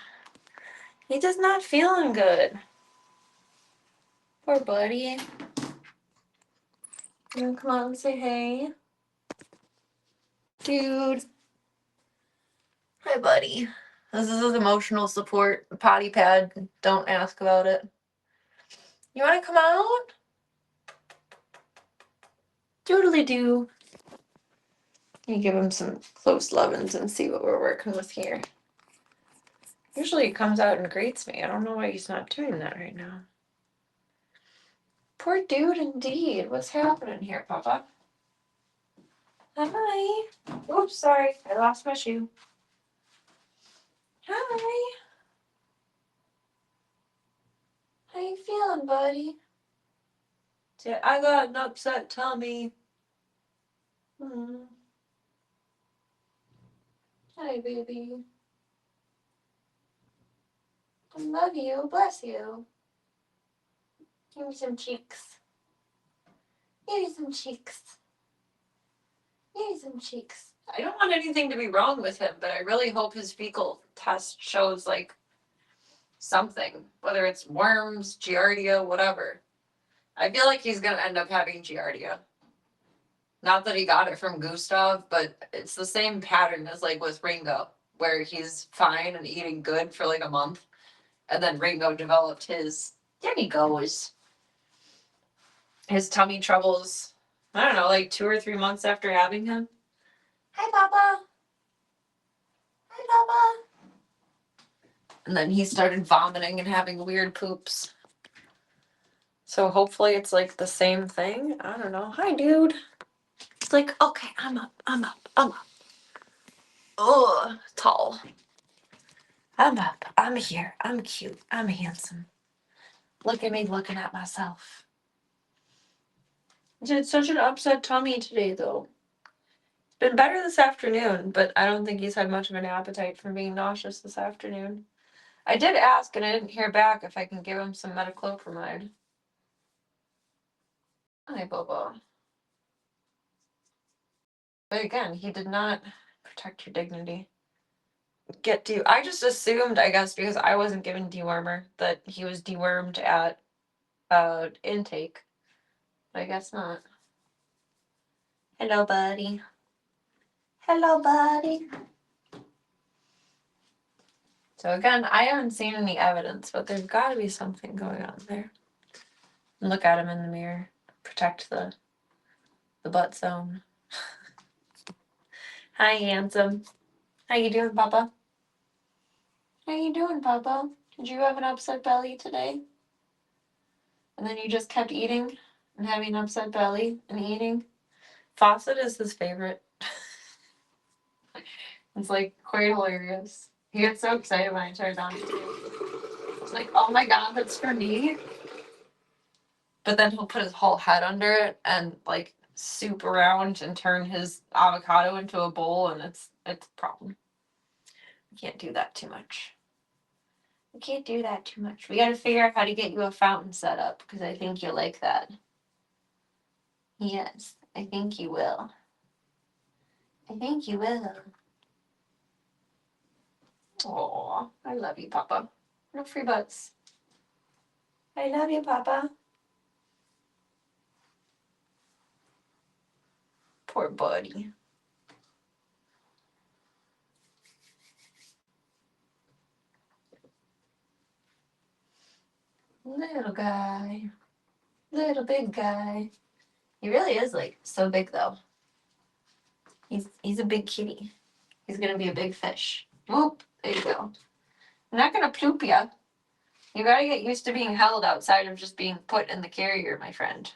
He does not feeling good. Poor buddy. You come out and say hey. Dude. Hi, buddy. This is his emotional support potty pad. Don't ask about it. You want to come out? Doodly doo. You give him some close lovin's and see what we're working with here. Usually he comes out and greets me. I don't know why he's not doing that right now. Poor dude indeed. What's happening here, Papa? Hi. Oops, sorry. I lost my shoe. Hi. How you feeling, buddy? I got an upset tummy. Hi, baby. I love you. Bless you. Give me some cheeks. Give me some cheeks. Give me some cheeks. I don't want anything to be wrong with him, but I really hope his fecal test shows, like, something. Whether it's worms, giardia, whatever. I feel like he's gonna end up having giardia. Not that he got it from Gustav, but it's the same pattern as, like, with Ringo, where he's fine and eating good for like a month, and then Ringo developed his, there he goes, his tummy troubles, I don't know, like 2 or 3 months after having him. Hi, Papa. Hi, Papa. And then he started vomiting and having weird poops. So hopefully it's like the same thing. I don't know. Hi, dude. It's like, okay, I'm up. Ugh, tall. I'm up. I'm here. I'm cute. I'm handsome. Look at me looking at myself. It's such an upset tummy today, though. It's been better this afternoon, but I don't think he's had much of an appetite from being nauseous this afternoon. I did ask, and I didn't hear back if I can give him some metoclopramide. Hi, Bobo. But again, he did not protect your dignity. I just assumed, I guess, because I wasn't given dewormer, that he was dewormed at intake. But I guess not. Hello, buddy. Hello, buddy. So again, I haven't seen any evidence, but there's got to be something going on there. Look at him in the mirror. Protect the butt zone. Hi, handsome. How you doing, Papa? How you doing, Papa? Did you have an upset belly today? And then you just kept eating and having an upset belly and eating? Fawcett is his favorite. It's like quite hilarious. He gets so excited when I turn it on. It's like, oh my god, that's for me. But then he'll put his whole head under it and like soup around and turn his avocado into a bowl, and it's a problem. You can't do that too much. We can't do that too much. We gotta figure out how to get you a fountain set up, because I think you'll like that. Yes, I think you will. I think you will. Aw, I love you, Papa. No free butts. I love you, Papa. Poor buddy. Little guy. Little big guy. He really is like so big though. He's a big kitty. He's gonna be a big fish. Whoop, there you go. I'm not gonna ploop ya. You gotta get used to being held outside of just being put in the carrier, my friend.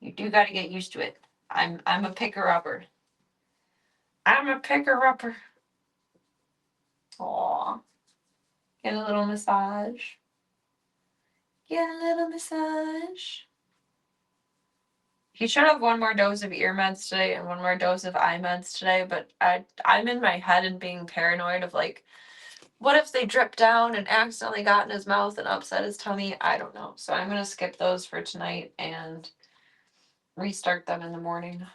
You do gotta get used to it. I'm a picker upper. I'm a picker upper. Aw. Get a little massage. Get a little massage. He should have one more dose of ear meds today and one more dose of eye meds today, but I'm in my head and being paranoid of like, what if they drip down and accidentally got in his mouth and upset his tummy? I don't know. So I'm gonna skip those for tonight and restart them in the morning.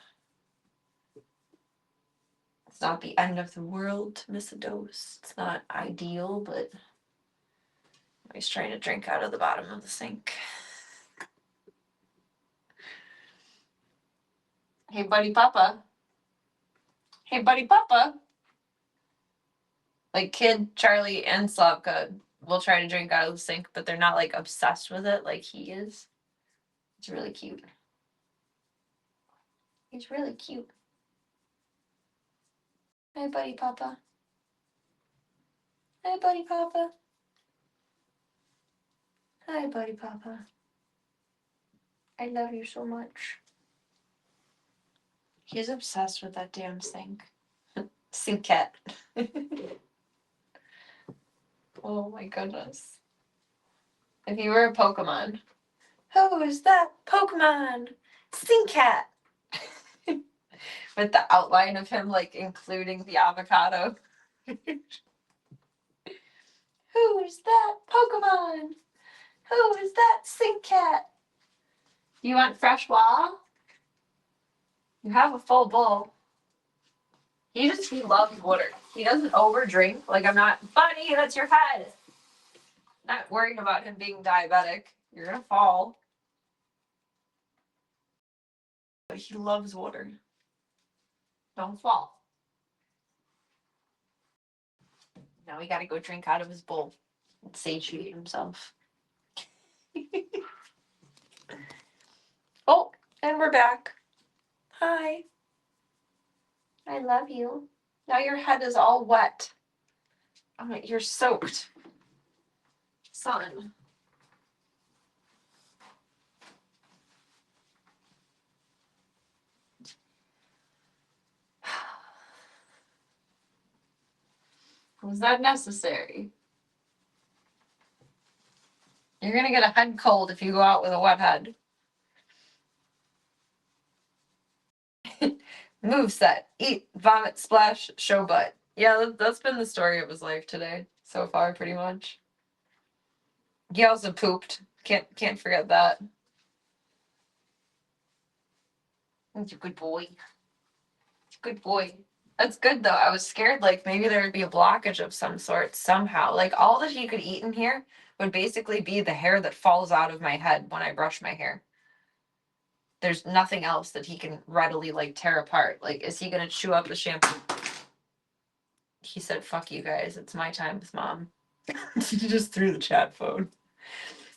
It's not the end of the world to miss a dose. It's not ideal, but he's trying to drink out of the bottom of the sink. Hey, buddy papa. Hey, buddy papa. Like Kid, Charlie, and Slavka will try to drink out of the sink, but they're not like obsessed with it like he is. It's really cute. He's really cute. Hi, buddy papa. Hi, buddy papa. Hi, buddy papa. I love you so much. He's obsessed with that damn sink. Sink cat. Oh my goodness. If you were a Pokemon, who is that Pokemon? Sink-Cat. With the outline of him, like, including the avocado. Who is that Pokemon? Who is that Sink-Cat? You want fresh water? You have a full bowl. He loves water. He doesn't overdrink. Like, I'm not, buddy, that's your head. Not worrying about him being diabetic. You're gonna fall. But he loves water. Don't fall. Now we gotta go drink out of his bowl and satiate himself. Oh, and we're back. Hi. I love you. Now your head is all wet. Oh, you're soaked. Son. Was that necessary? You're gonna get a head cold if you go out with a wet head. Moveset. Eat, vomit, splash, show butt. Yeah, that's been the story of his life today so far, pretty much. He also pooped. Can't forget that. He's a good boy. Good boy. That's good though. I was scared like maybe there would be a blockage of some sort somehow. Like all that he could eat in here would basically be the hair that falls out of my head when I brush my hair. There's nothing else that he can readily like tear apart. Like, is he gonna chew up the shampoo? He said, "Fuck you guys. It's my time with mom." He just threw the chat phone.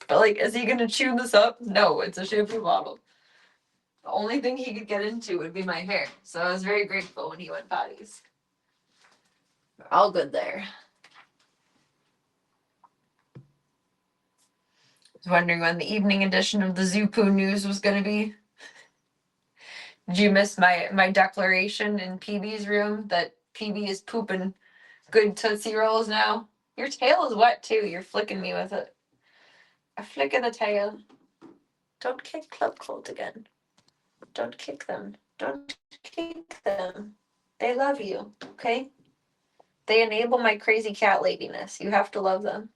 But like, is he gonna chew this up? No, it's a shampoo bottle. The only thing he could get into would be my hair. So I was very grateful when he went potties. All good there. I was wondering when the evening edition of the Zoo Poo News was going to be. Did you miss my declaration in PB's room that PB is pooping good Tootsie Rolls now? Your tail is wet too. You're flicking me with it. A flick of the tail. Don't kick Club Colt again. Don't kick them. Don't kick them. They love you, okay? They enable my crazy cat ladiness. You have to love them.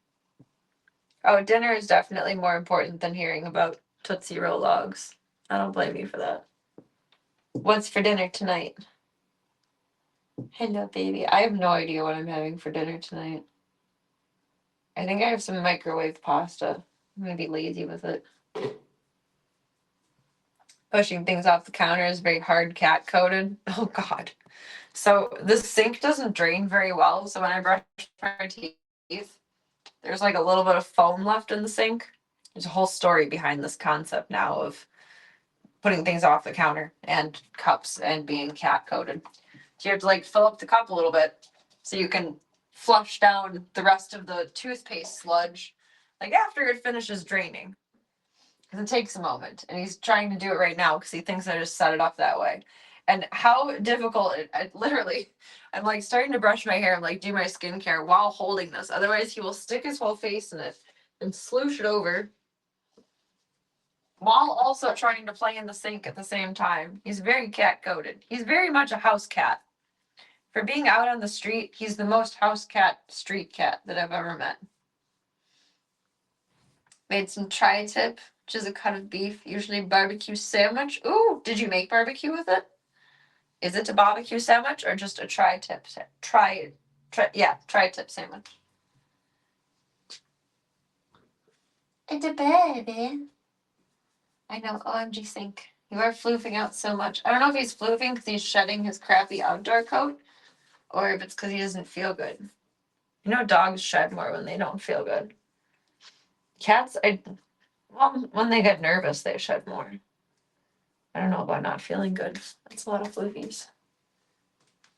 Oh, dinner is definitely more important than hearing about Tootsie Roll logs. I don't blame you for that. What's for dinner tonight? Hello, baby. I have no idea what I'm having for dinner tonight. I think I have some microwave pasta. I'm gonna be lazy with it. Pushing things off the counter is very hard cat coated. Oh God. So the sink doesn't drain very well. So when I brush my teeth, there's like a little bit of foam left in the sink. There's a whole story behind this concept now of putting things off the counter and cups and being cat coated. So you have to like fill up the cup a little bit so you can flush down the rest of the toothpaste sludge like after it finishes draining. Because it takes a moment, and he's trying to do it right now because he thinks I just set it up that way. And how difficult I literally, I'm like starting to brush my hair and like do my skincare while holding this. Otherwise, he will stick his whole face in it and sloosh it over while also trying to play in the sink at the same time. He's very cat coated. He's very much a house cat. For being out on the street, he's the most house cat, street cat that I've ever met. Made some tri-tip, which is a cut of beef, usually barbecue sandwich. Ooh, did you make barbecue with it? Is it a barbecue sandwich or just a tri-tip? Tri-tip sandwich. It's a baby. I know, OMG sink. You are floofing out so much. I don't know if he's floofing because he's shedding his crappy outdoor coat or if it's because he doesn't feel good. You know, dogs shed more when they don't feel good. Cats, when they get nervous, they shed more. I don't know about not feeling good. That's a lot of floofies.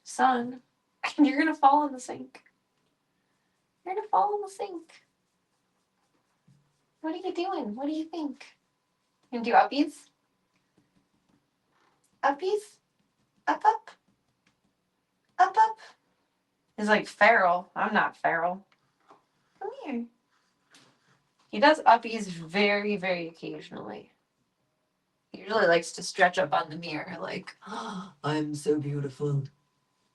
Son, you're gonna fall in the sink. You're gonna fall in the sink. What are you doing? What do you think? You gonna do uppies? Uppies? Up, up? Up, up? He's like feral. I'm not feral. Come here. He does uppies very, very occasionally. He usually likes to stretch up on the mirror like, oh, I'm so beautiful.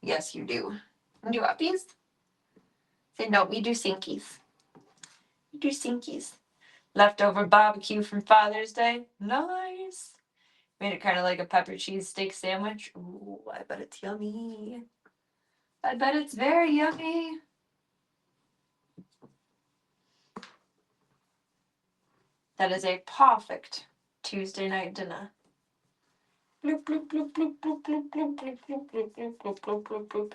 Yes, you do. You do uppies? Say, no, we do sinkies. We do sinkies. Leftover barbecue from Father's Day. Nice. Made it kind of like a pepper cheese steak sandwich. Ooh, I bet it's yummy. I bet it's very yummy. That is a perfect Tuesday night dinner. Bloop, bloop, bloop, bloop, bloop, bloop, bloop, bloop, bloop, bloop, bloop, bloop, bloop, bloop, bloop.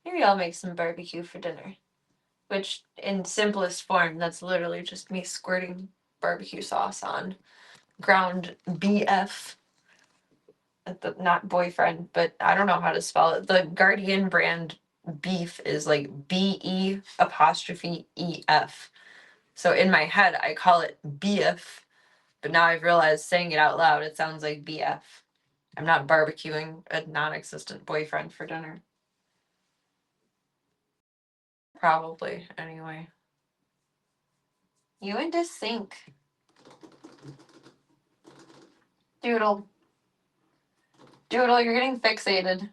Maybe I'll make some barbecue for dinner. Which, in simplest form, that's literally just me squirting barbecue sauce on ground BF. Not boyfriend, but I don't know how to spell it. The Guardian brand beef is like BE''EF. So in my head, I call it beef, but now I've realized saying it out loud, it sounds like BF. I'm not barbecuing a non-existent boyfriend for dinner. Probably, anyway. You and this sink. Doodle. Doodle, you're getting fixated.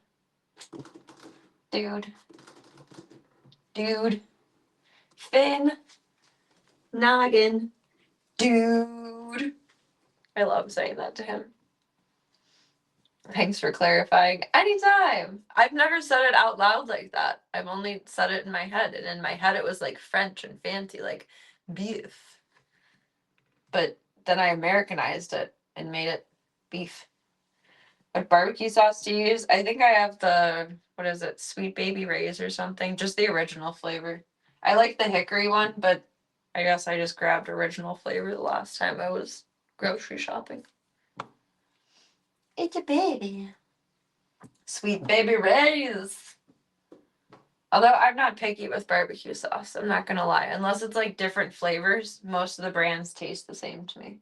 Dude. Dude. Finn. Noggin. Dude. I love saying that to him. Thanks for clarifying. Anytime. I've never said it out loud like that. I've only said it in my head. And in my head, it was like French and fancy, like beef. But then I Americanized it and made it beef. What barbecue sauce do you use? I think I have the, what is it, Sweet Baby Ray's or something. Just the original flavor. I like the hickory one, but I guess I just grabbed original flavor the last time I was grocery shopping. It's a baby. Sweet Baby Ray's. Although I'm not picky with barbecue sauce, I'm not gonna lie. Unless it's like different flavors, most of the brands taste the same to me.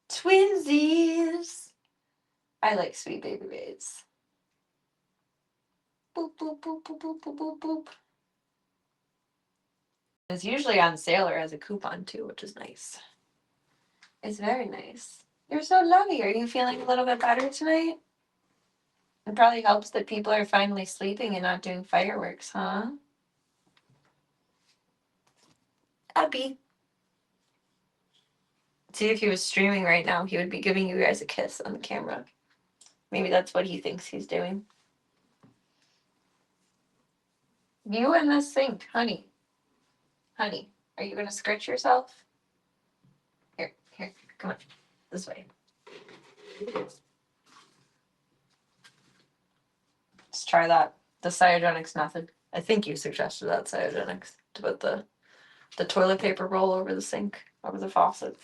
Twinsies. I like Sweet Baby Ray's. Boop, boop, boop, boop, boop, boop, boop, boop. It's usually on sale or has a coupon too, which is nice. It's very nice. You're so lovely. Are you feeling a little bit better tonight? It probably helps that people are finally sleeping and not doing fireworks, huh? Abby. See, if he was streaming right now, he would be giving you guys a kiss on the camera. Maybe that's what he thinks he's doing. You in the sink, honey. Honey, are you gonna scratch yourself? Here, come on. This way. Let's try that. The Cytogenix method. I think you suggested that, Cytogenics, to put the toilet paper roll over the sink, over the faucet.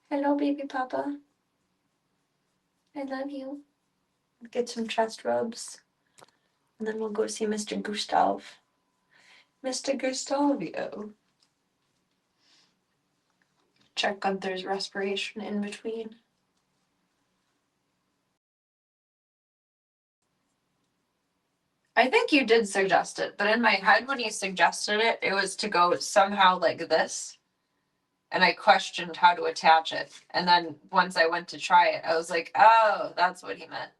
Hello, baby papa. I love you. Get some chest rubs. And then we'll go see Mr. Gustav. Mr. Gustavio. Check Gunther's respiration in between. I think you did suggest it, but in my head when you suggested it, it was to go somehow like this. And I questioned how to attach it. And then once I went to try it, I was like, oh, that's what he meant.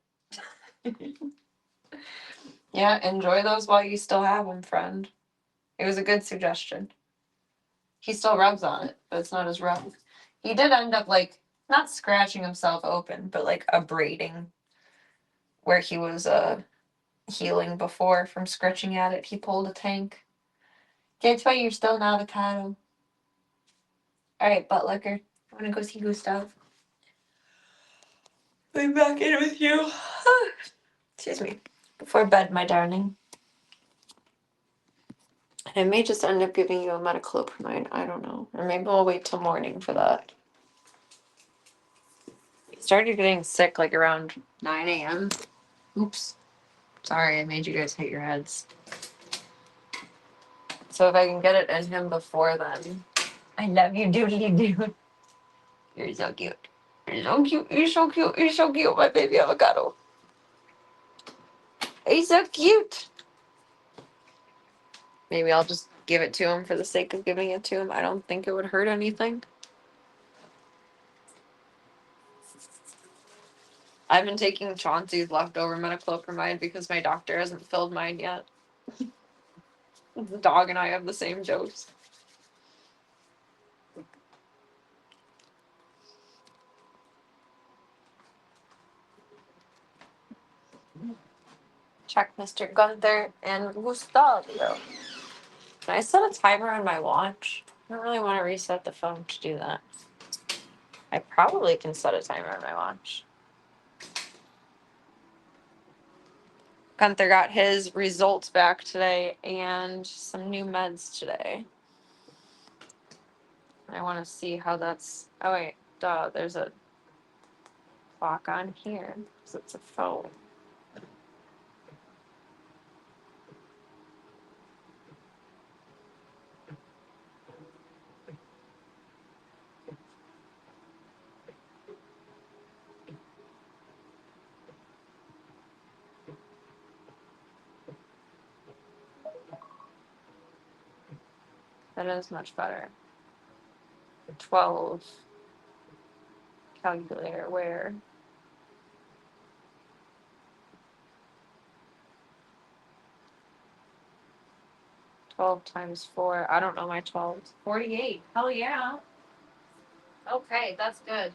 Yeah, enjoy those while you still have them, friend. It was a good suggestion. He still rubs on it, but it's not as rough. He did end up like not scratching himself open, but like abrading where he was healing before from scratching at it. He pulled a tank. That's why you're still an avocado. Alright, butt licker. I wanna go see Gustav. Be back in with you. Excuse me. Before bed, my darling. I may just end up giving you a metoclopramide. I don't know. Or maybe we'll wait till morning for that. Started getting sick like around 9 a.m. Oops. Sorry, I made you guys hit your heads. So if I can get it in him before then. I love you, doodly dude. You're so cute. You're so cute. You're so cute. You're so cute, my baby avocado. He's so cute. Maybe I'll just give it to him for the sake of giving it to him. I don't think it would hurt anything. I've been taking Chauncey's leftover metoclopramide because my doctor hasn't filled mine yet. The dog and I have the same dose. Check Mr. Gunther and Gustavio. Can I set a timer on my watch? I don't really want to reset the phone to do that. I probably can set a timer on my watch. Gunther got his results back today and some new meds today. I want to see how that's. Oh, wait. Duh. There's a clock on here because it's a phone. That is much better. 12 calculator where 12 times 4. I don't know my 12. 48. Hell yeah. Okay, that's good.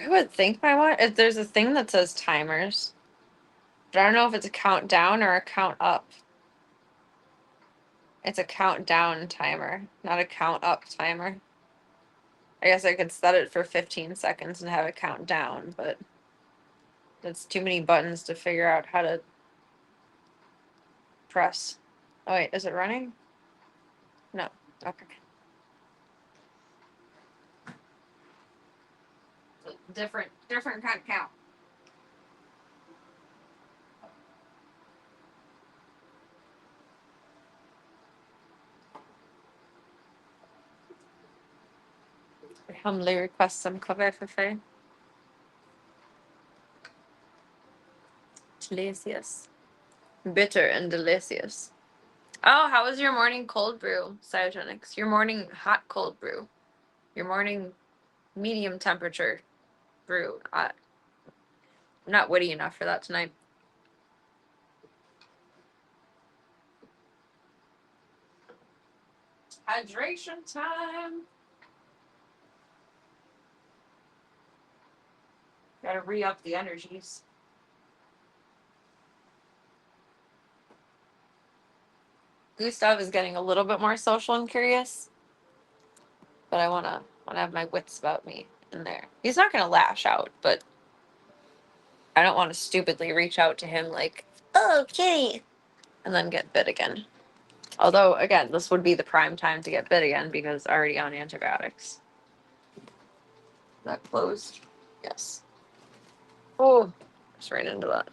I would think my watch. If there's a thing that says timers, but I don't know if it's a countdown or a count up. It's a countdown timer, not a count up timer. I guess I could set it for 15 seconds and have it count down, but that's too many buttons to figure out how to press. Oh wait, is it running? No. Okay. Different kind of count. I humbly request some cover for free. Delicious. Bitter and delicious. Oh, how was your morning cold brew, Cytogenics? Your morning hot cold brew. Your morning medium temperature brew. I'm not witty enough for that tonight. Hydration time. Gotta re-up the energies. Gustav is getting a little bit more social and curious, but I wanna have my wits about me in there. He's not gonna lash out, but I don't want to stupidly reach out to him like, "Oh, kitty," and then get bit again. Although, again, this would be the prime time to get bit again because already on antibiotics. Is that closed? Yes. Oh, just right into that.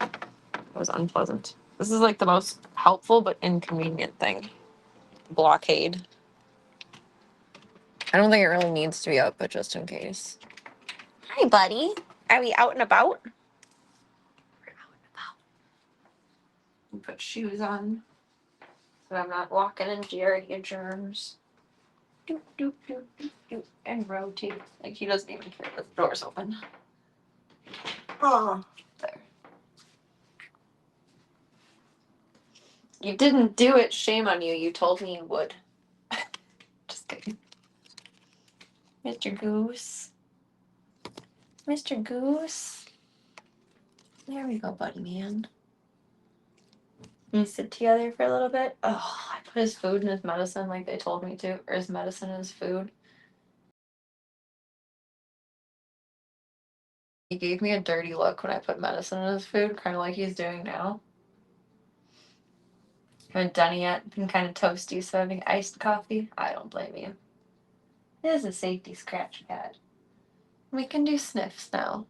It was unpleasant. This is like the most helpful but inconvenient thing. Blockade. I don't think it really needs to be up, but just in case. Hi, buddy. Are we out and about? We're out and about. Put shoes on so I'm not walking into your germs. Doop, doop, doop, doop, doop, and rotate. Like he doesn't even care that the door's open. Oh, there. You didn't do it. Shame on you. You told me you would. Just kidding. Mr. Goose. Mr. Goose. There we go, buddy man. You sit together for a little bit. Oh, I put his food in his medicine like they told me to, or his medicine in his food. He gave me a dirty look when I put medicine in his food, kind of like he's doing now. Haven't done it yet. Been kind of toasty, so having iced coffee. I don't blame you. It is a safety scratch pad. We can do sniffs now,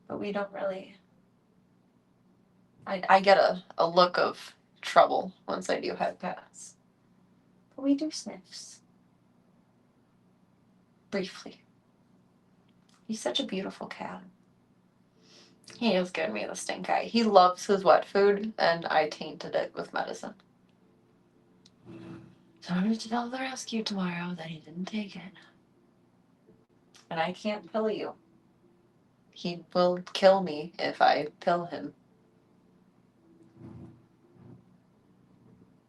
but we don't really. I get a look of trouble once I do head pats. But we do sniffs. Briefly. He's such a beautiful cat. He is giving me the stink eye. He loves his wet food, and I tainted it with medicine. So I'm going to tell the rescue tomorrow that he didn't take it. And I can't pill you. He will kill me if I pill him.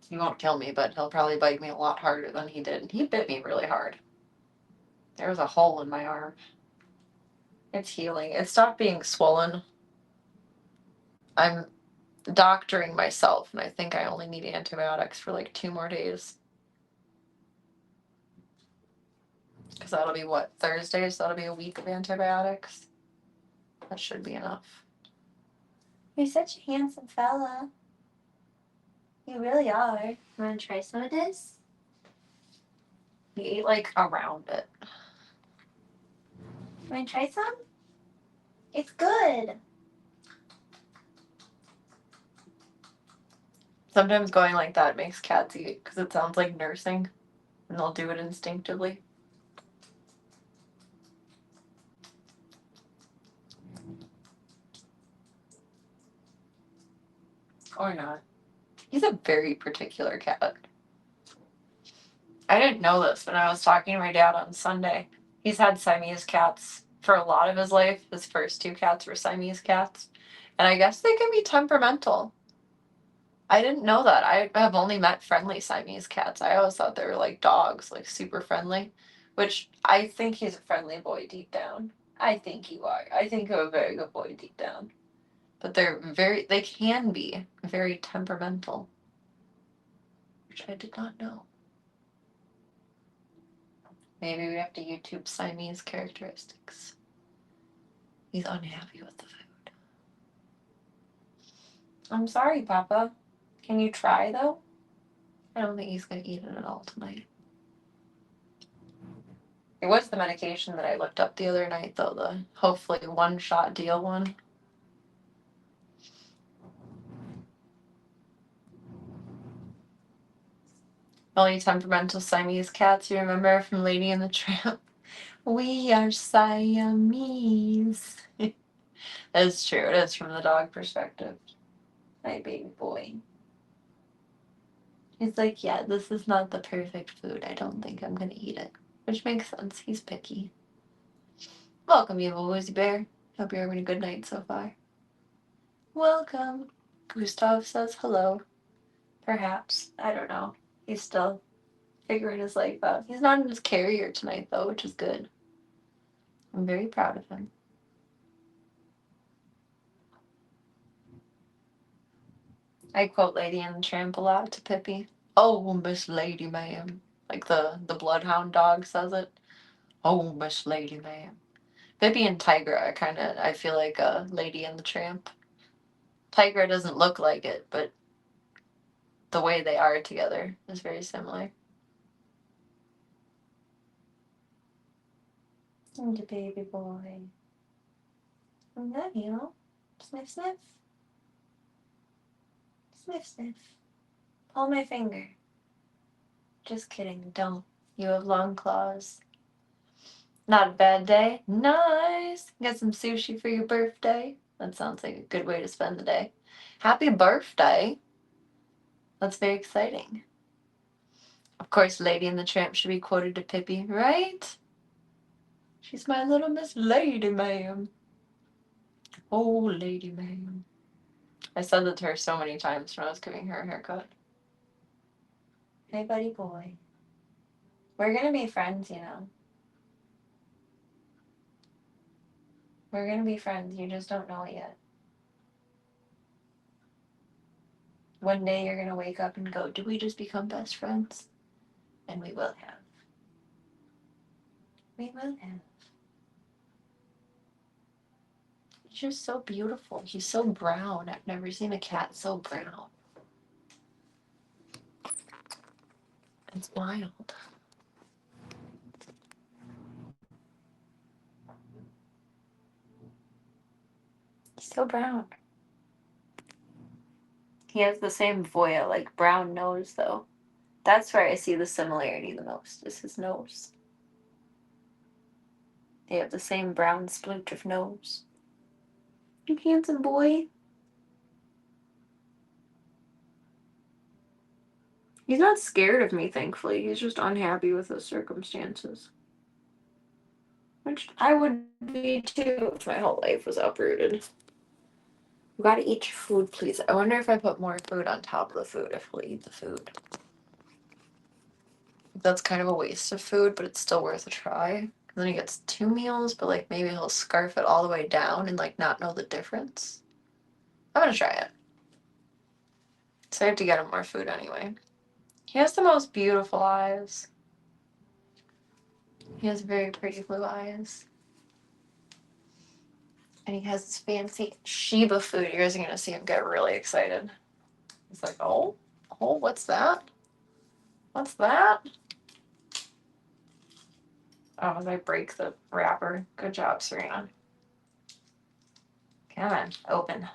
He won't kill me, but he'll probably bite me a lot harder than he did. He bit me really hard. There was a hole in my arm. It's healing. It stopped being swollen. I'm doctoring myself, and I think I only need antibiotics for like 2 more days. Because that'll be what, Thursday? So that'll be a week of antibiotics. That should be enough. You're such a handsome fella. You really are. Want to try some of this? He ate like around it. Want to try some? It's good. Sometimes going like that makes cats eat because it sounds like nursing and they'll do it instinctively. Or not. He's a very particular cat. I didn't know this when I was talking to my dad on Sunday. He's had Siamese cats for a lot of his life. His first 2 cats were Siamese cats. And I guess they can be temperamental. I didn't know that. I have only met friendly Siamese cats. I always thought they were like dogs, like super friendly, which I think he's a friendly boy deep down. I think you are. I think you're a very good boy deep down. But they can be very temperamental, which I did not know. Maybe we have to YouTube Siamese characteristics. He's unhappy with the food. I'm sorry, Papa. Can you try, though? I don't think he's going to eat it at all tonight. It was the medication that I looked up the other night, though, the hopefully one-shot deal one. Only temperamental Siamese cats you remember from Lady and the Tramp. We are Siamese. That is true. It is from the dog perspective. My baby boy. He's like, yeah, this is not the perfect food. I don't think I'm gonna eat it. Which makes sense. He's picky. Welcome, you little Woozy Bear. Hope you're having a good night so far. Welcome. Gustav says hello. Perhaps. I don't know. He's still figuring his life out. He's not in his carrier tonight, though, which is good. I'm very proud of him. I quote Lady and the Tramp a lot to Pippi. Oh, Miss Lady Ma'am. Like the bloodhound dog says it. Oh, Miss Lady Ma'am. Pippi and Tigra are kind of, I feel like, a Lady and the Tramp. Tigra doesn't look like it, but the way they are together is very similar. And a baby boy. And that you. Sniff, sniff. Sniff, sniff. Pull my finger. Just kidding, don't. You have long claws. Not a bad day. Nice. Get some sushi for your birthday. That sounds like a good way to spend the day. Happy birthday. That's very exciting. Of course, Lady and the Tramp should be quoted to Pippi, right? She's my little Miss Lady Ma'am. Oh, Lady Ma'am. I said that to her so many times when I was giving her a haircut. Hey, buddy boy. We're gonna be friends, you know. We're gonna be friends. You just don't know it yet. One day you're gonna wake up and go, did we just become best friends? And we will have. We will have. He's just so beautiful. He's so brown. I've never seen a cat so brown. It's wild. He's so brown. He has the same Voya, like brown nose, though. That's where I see the similarity the most, is his nose. They have the same brown splooch of nose. You handsome boy. He's not scared of me, thankfully. He's just unhappy with the circumstances. Which I would be too if my whole life was uprooted. You gotta eat your food, please. I wonder if I put more food on top of the food, if he'll eat the food. That's kind of a waste of food, but it's still worth a try. Then he gets 2 meals, but like maybe he'll scarf it all the way down and like not know the difference. I'm gonna try it. So I have to get him more food anyway. He has the most beautiful eyes. He has very pretty blue eyes. And he has this fancy Shiba food. You guys are gonna see him get really excited. He's like, oh, what's that? What's that? Oh, as I break the wrapper. Good job, Serena. Come on, open.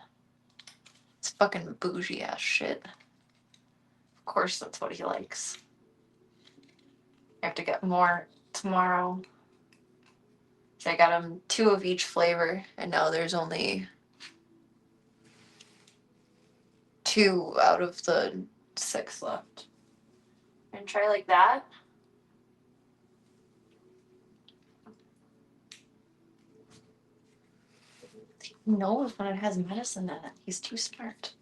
It's fucking bougie ass shit. Of course, that's what he likes. I have to get more tomorrow. So I got him 2 of each flavor, and now there's only 2 out of the 6 left. And try like that. He knows when it has medicine in it. He's too smart.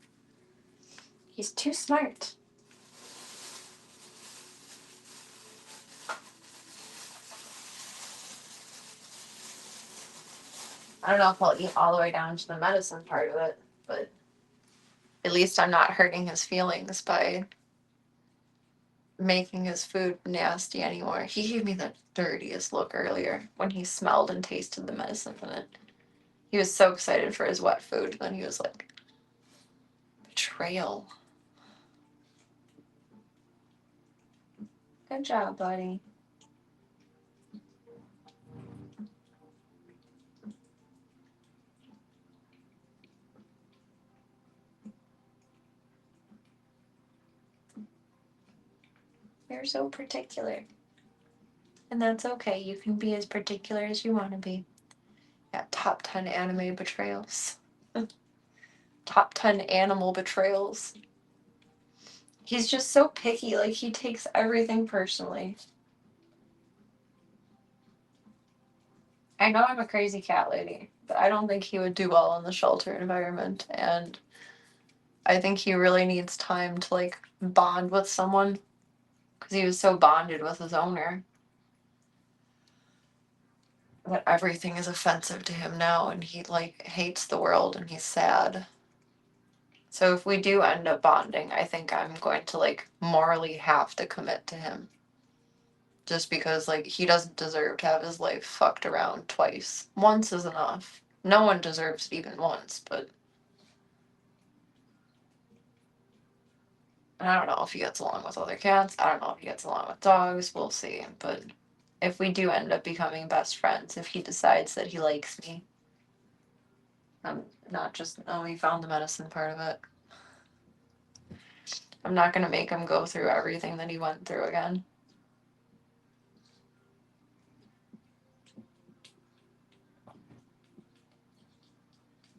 He's too smart. I don't know if I'll eat all the way down to the medicine part of it, but at least I'm not hurting his feelings by making his food nasty anymore. He gave me the dirtiest look earlier when he smelled and tasted the medicine in it. He was so excited for his wet food, then he was like, betrayal. Good job, buddy. You're so particular. And that's okay. You can be as particular as you want to be. Yeah, top 10 anime betrayals. Top 10 animal betrayals. He's just so picky. Like, he takes everything personally. I know I'm a crazy cat lady, but I don't think he would do well in the shelter environment. And I think he really needs time to, like, bond with someone. Because he was so bonded with his owner that everything is offensive to him now. And he, like, hates the world and he's sad. So if we do end up bonding, I think I'm going to like morally have to commit to him. Just because like he doesn't deserve to have his life fucked around twice. Once is enough. No one deserves it even once, but I don't know if he gets along with other cats. I don't know if he gets along with dogs. We'll see. But if we do end up becoming best friends, if he decides that he likes me, I'm not just, oh, he found the medicine part of it. I'm not going to make him go through everything that he went through again.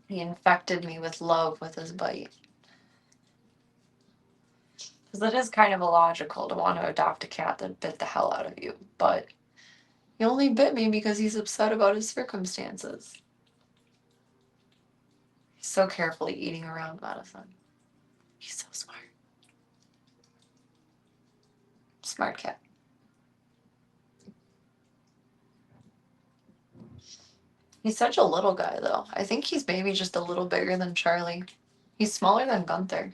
He infected me with love with his bite. Because it is kind of illogical to want to adopt a cat that bit the hell out of you, but he only bit me because he's upset about his circumstances. He's so carefully eating around medicine. He's so smart. Smart cat. He's such a little guy, though. I think he's maybe just a little bigger than Charlie. He's smaller than Gunther.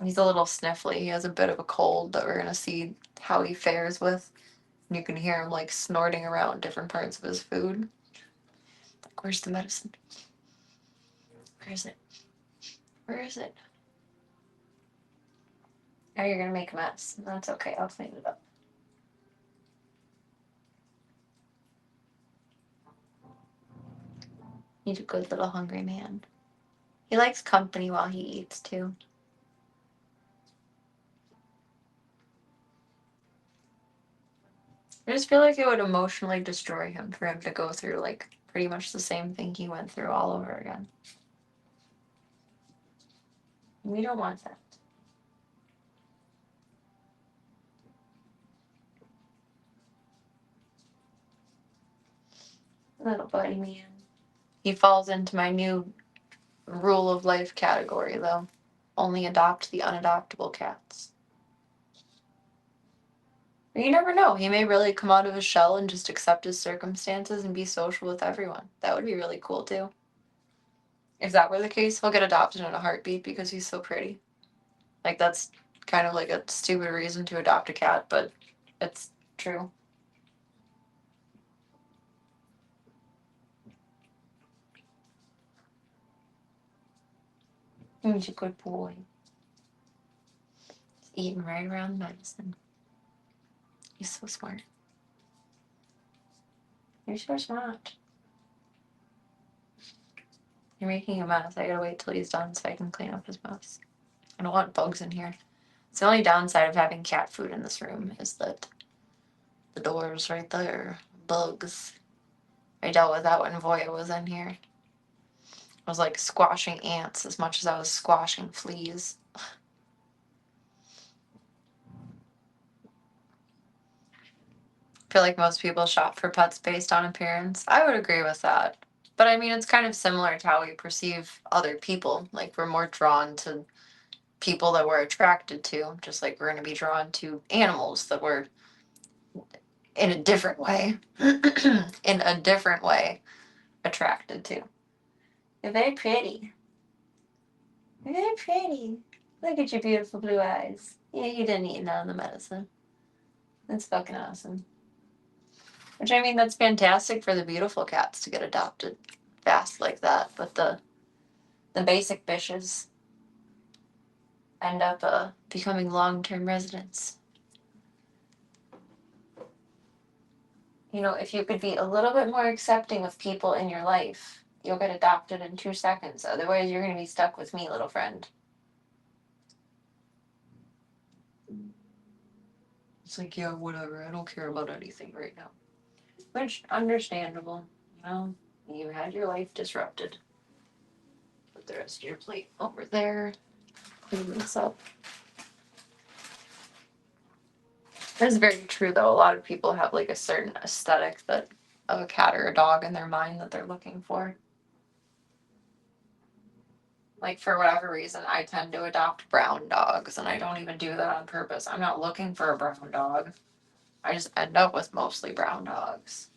He's a little sniffly. He has a bit of a cold that we're going to see how he fares with. And you can hear him like snorting around different parts of his food. Like, where's the medicine? Where is it? Where is it? Now you're going to make a mess. That's okay. I'll clean it up. He's a good little hungry man. He likes company while he eats, too. I just feel like it would emotionally destroy him for him to go through, like, pretty much the same thing he went through all over again. We don't want that. Little buddy man. He falls into my new rule of life category, though. Only adopt the unadoptable cats. But you never know. He may really come out of his shell and just accept his circumstances and be social with everyone. That would be really cool, too. If that were the case, he'll get adopted in a heartbeat because he's so pretty. Like, that's kind of like a stupid reason to adopt a cat, but it's true. He's a good boy. He's eating right around the medicine. He's so smart. You're so smart. You're making a mess. I gotta wait till he's done so I can clean up his mess. I don't want bugs in here. It's the only downside of having cat food in this room is that the door's right there. Bugs. I dealt with that when Voya was in here. I was like squashing ants as much as I was squashing fleas. I feel like most people shop for pets based on appearance. I would agree with that. But I mean, it's kind of similar to how we perceive other people. Like, we're more drawn to people that we're attracted to, just like we're going to be drawn to animals that we're in a different way, in a different way, attracted to. They're very pretty. They're very pretty. Look at your beautiful blue eyes. Yeah, you didn't eat none of the medicine. That's fucking awesome. Which, I mean, that's fantastic for the beautiful cats to get adopted fast like that, but the basic bitches end up becoming long-term residents. You know, if you could be a little bit more accepting of people in your life, you'll get adopted in 2 seconds. Otherwise, you're going to be stuck with me, little friend. It's like, yeah, whatever. I don't care about anything right now. Which, understandable. You know, you had your life disrupted. Put the rest of your plate over there. Clean this up. That's very true, though. A lot of people have like a certain aesthetic that of a cat or a dog in their mind that they're looking for. Like, for whatever reason, I tend to adopt brown dogs, and I don't even do that on purpose. I'm not looking for a brown dog. I just end up with mostly brown dogs.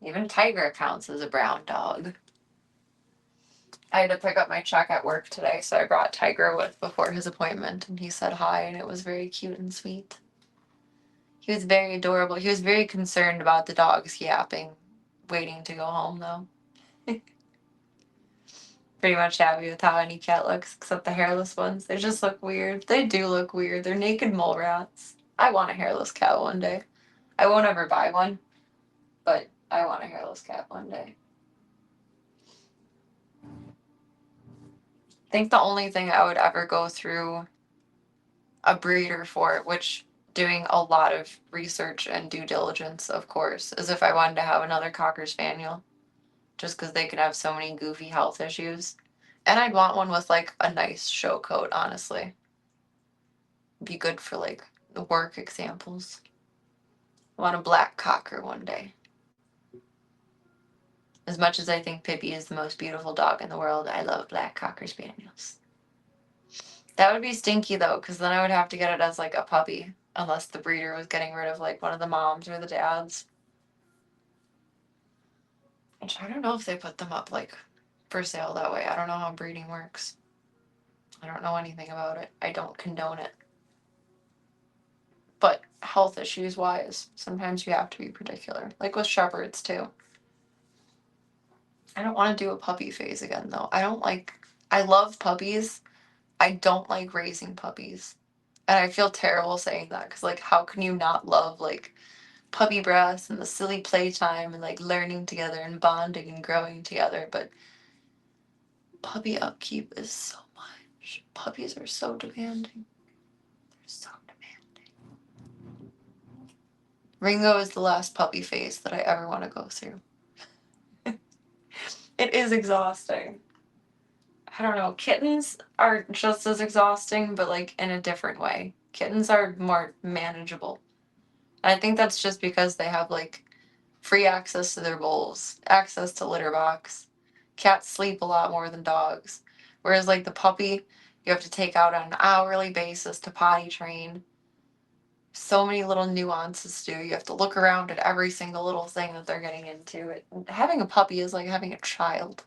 Even Tiger counts as a brown dog. I had to pick up my check at work today, so I brought Tiger with before his appointment, and he said hi, and it was very cute and sweet. He was very adorable. He was very concerned about the dogs yapping, waiting to go home, though. Pretty much happy with how any cat looks, except the hairless ones. They just look weird. They do look weird. They're naked mole rats. I want a hairless cat one day. I won't ever buy one, but I want a hairless cat one day. I think the only thing I would ever go through a breeder for, which doing a lot of research and due diligence, of course, is if I wanted to have another Cocker Spaniel, just because they could have so many goofy health issues. And I'd want one with like a nice show coat, honestly. Be good for like the work examples. I want a black Cocker one day. As much as I think Pippi is the most beautiful dog in the world, I love black Cocker Spaniels. That would be stinky though, because then I would have to get it as like a puppy, unless the breeder was getting rid of like one of the moms or the dads. Which I don't know if they put them up like for sale that way. I don't know how breeding works. I don't know anything about it. I don't condone it. But health issues wise, sometimes you have to be particular. Like with shepherds too. I don't want to do a puppy phase again though. I love puppies. I don't like raising puppies. And I feel terrible saying that because like how can you not love like puppy breaths and the silly playtime and like learning together and bonding and growing together, but puppy upkeep is so much. Puppies are so demanding. They're so demanding. Ringo is the last puppy phase that I ever want to go through. It is exhausting. I don't know. Kittens are just as exhausting, but like in a different way. Kittens are more manageable. And I think that's just because they have like free access to their bowls, access to litter box. Cats sleep a lot more than dogs. Whereas like the puppy, you have to take out on an hourly basis to potty train. So many little nuances to do. You have to look around at every single little thing that they're getting into. Having a puppy is like having a child.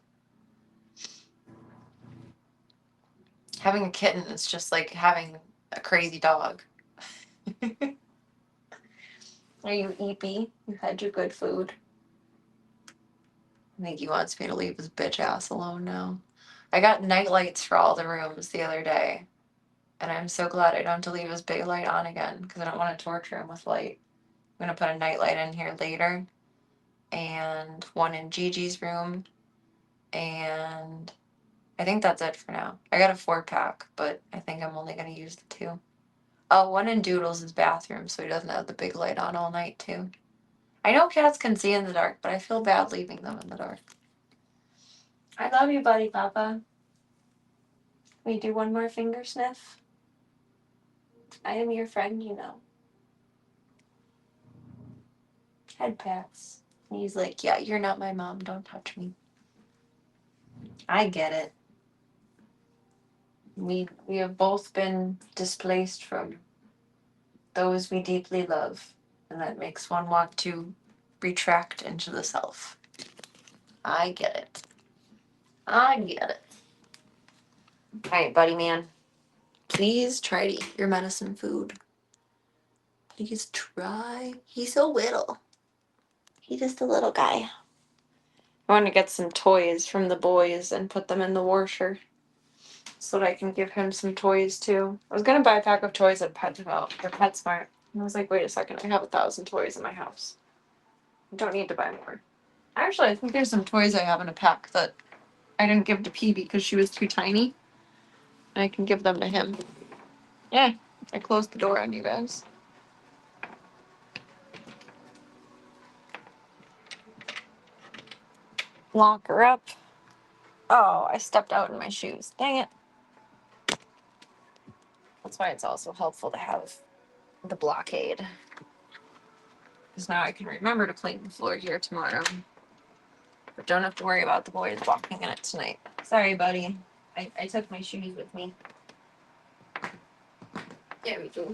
Having a kitten is just like having a crazy dog. Are you eepy? You had your good food. I think he wants me to leave his bitch ass alone now. I got night lights for all the rooms the other day, and I'm so glad I don't have to leave his big light on again because I don't want to torture him with light. I'm gonna put a night light in here later, and one in Gigi's room, and I think that's it for now. I got a 4-pack, but I think I'm only gonna use the 2. Oh, one in Doodles' bathroom, so he doesn't have the big light on all night too. I know cats can see in the dark, but I feel bad leaving them in the dark. I love you, buddy papa. We do one more finger sniff? I am your friend, you know. Head pats. And he's like, yeah, you're not my mom. Don't touch me. I get it. We have both been displaced from those we deeply love, and that makes one want to retract into the self. I get it. I get it. All right, buddy man. Please try to eat your medicine food. Please try. He's so little. He's just a little guy. I want to get some toys from the boys and put them in the washer so that I can give him some toys too. I was gonna buy a pack of toys at PetSmart. And I was like, wait a second, I have 1,000 toys in my house. I don't need to buy more. Actually, I think there's some toys I have in a pack that I didn't give to Peavy because she was too tiny. And I can give them to him. Yeah, I closed the door on you guys. Lock her up. Oh, I stepped out in my shoes. Dang it. That's why it's also helpful to have the blockade. Because now I can remember to clean the floor here tomorrow. But don't have to worry about the boys walking in it tonight. Sorry, buddy. I took my shoes with me. There we go.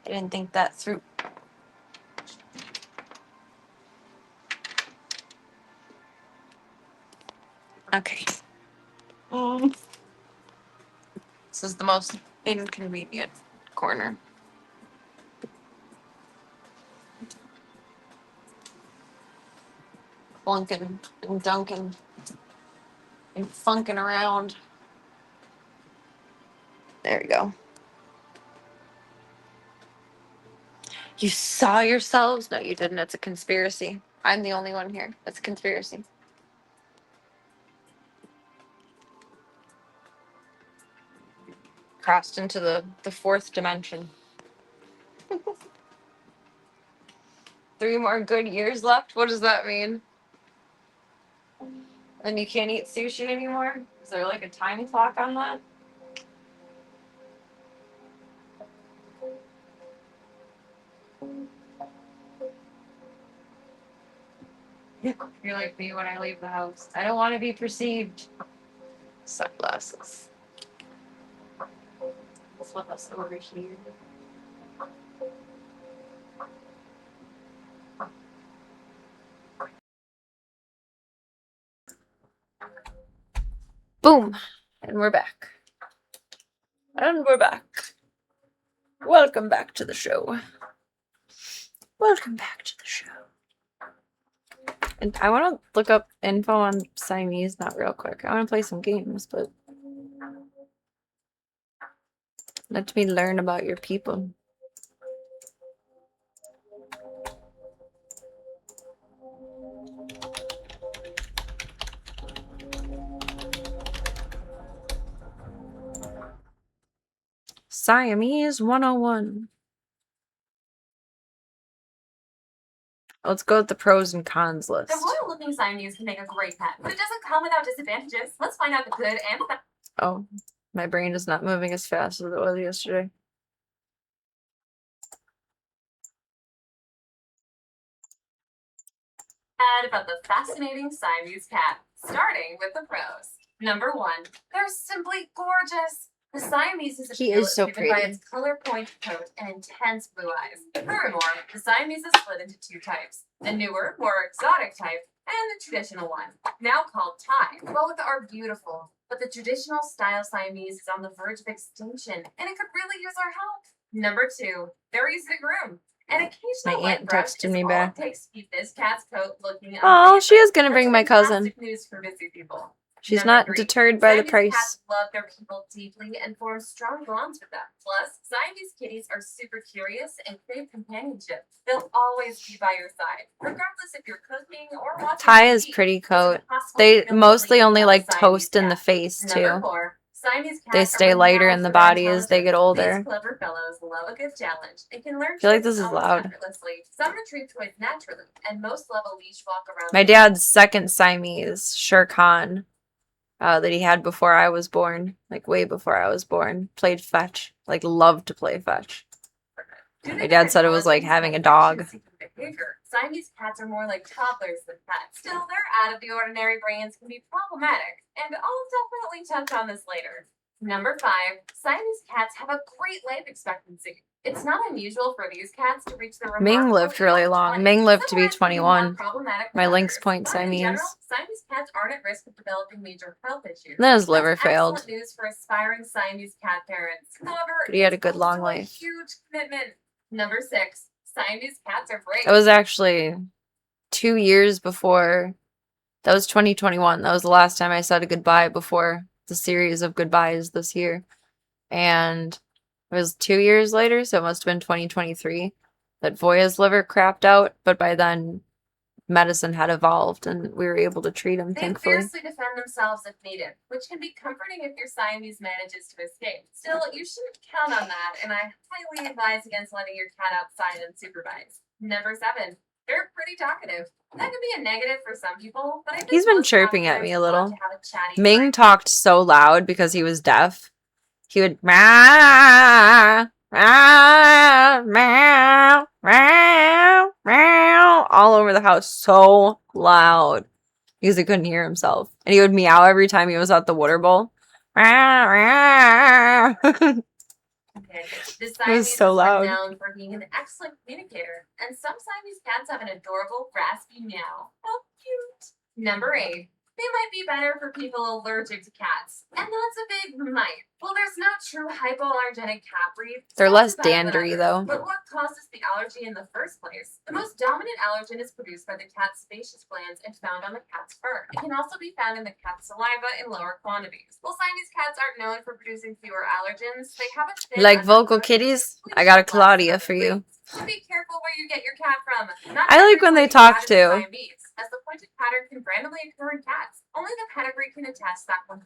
I didn't think that through. Okay. This is the most inconvenient corner. Flunking and dunking and funking around. There you go. You saw yourselves? No, you didn't. It's a conspiracy. I'm the only one here. It's a conspiracy. Crossed into the fourth dimension. 3 more good years left? What does that mean? Then you can't eat sushi anymore? Is there like a time clock on that? You're like me when I leave the house. I don't want to be perceived. Sunglasses. Let's flip us over here. Boom. And we're back. And we're back. Welcome back to the show. Welcome back to the show. And I want to look up info on Siamese, not real quick. I want to play some games, but let me learn about your people. Siamese 101. Let's go with the pros and cons list. The royal-looking Siamese can make a great pet, but it doesn't come without disadvantages. Let's find out the good and the bad. Oh, my brain is not moving as fast as it was yesterday. About the fascinating Siamese cat, starting with the pros. Number 1, they're simply gorgeous. The Siamese is so driven by pretty. its color-pointed coat and intense blue eyes. Furthermore, the Siamese is split into 2 types: a newer, more exotic type, and the traditional one, now called Thai. Both are beautiful, but the traditional style Siamese is on the verge of extinction, and it could really use our help. Number 2, they're easy to groom. An occasional My aunt light brush texted is me all back. it takes to keep this cat's coat looking Oh, she is gonna That's bring my cousin. fantastic news for busy people. She's Number not 3, deterred by the Siamese price. cats love their people deeply and form strong bonds with them. Plus, Siamese kitties are super curious and crave companionship. They'll always be by your side, regardless if you're cooking or watching Thai is TV. pretty It's coat. impossible They to feel mostly completely only without like a Siamese toast in the cat. face Number too. 4, Siamese cats They are stay lighter in renowned the for their body as they get intelligence. older. These clever fellows love a good challenge and can learn I feel like tricks this is almost loud. effortlessly. Some retrieve toys naturally, and most love a leash walk around. My dad's second Siamese, Sher Khan, that he had before I was born, like way before I was born, played fetch, like loved to play fetch. My dad said it was like having a dog. Siamese cats are more like toddlers than pets. Still, their out-of-the-ordinary brains can be problematic, and I'll definitely touch on this later. Number 5, Siamese cats have a great life expectancy. It's not unusual for these cats to reach their Ming lived really long. Ming lived to be 21. My Lynx Point In general, Siamese. Siamese cats aren't at risk of developing major health issues. Then his liver That's failed. excellent news for aspiring Siamese cat parents. However, But he had a it's good long also life. A huge commitment. Number 6, Siamese cats are brave. That was actually 2 years before. That was 2021. That was the last time I said a goodbye before the series of goodbyes this year. And it was 2 years later, so it must have been 2023, that Voya's liver crapped out. But by then, medicine had evolved and we were able to treat him, They thankfully. fiercely defend themselves if needed, which can be comforting if your Siamese manages to escape. Still, you shouldn't count on that, and I highly advise against letting your cat outside unsupervised. Number 7, they're pretty talkative. That can be a negative for some people, but I think He's been most chirping cat at me a parents little. love to have a chatty Ming friend. talked so loud because he was deaf. He would meow, meow, meow, meow, meow, all over the house so loud because he couldn't hear himself. And he would meow every time he was at the water bowl. Meow, meow. Okay, companion. The It was Siamese so is loud. renowned for being an excellent communicator, and some Siamese cats have an adorable, raspy meow. How cute! Number 8. They might be better for people allergic to cats, and that's a big might. Well, there's no true hypoallergenic cat breed. They're some less are better than dandery, others. though. But what causes the allergy in the first place? The most dominant allergen is produced by the cat's sebaceous glands and found on the cat's fur. It can also be found in the cat's saliva in lower quantities. While Siamese cats aren't known for producing fewer allergens, they have a thin Like vocal undercoat kitties? which I got a lasts another Claudia for you. breeds. So be careful where you get your cat from. Not I every like when they pointed talk, cat is too. Siamese, as the pointed pattern can randomly occur in cats. Only the pedigree can attest that 100%.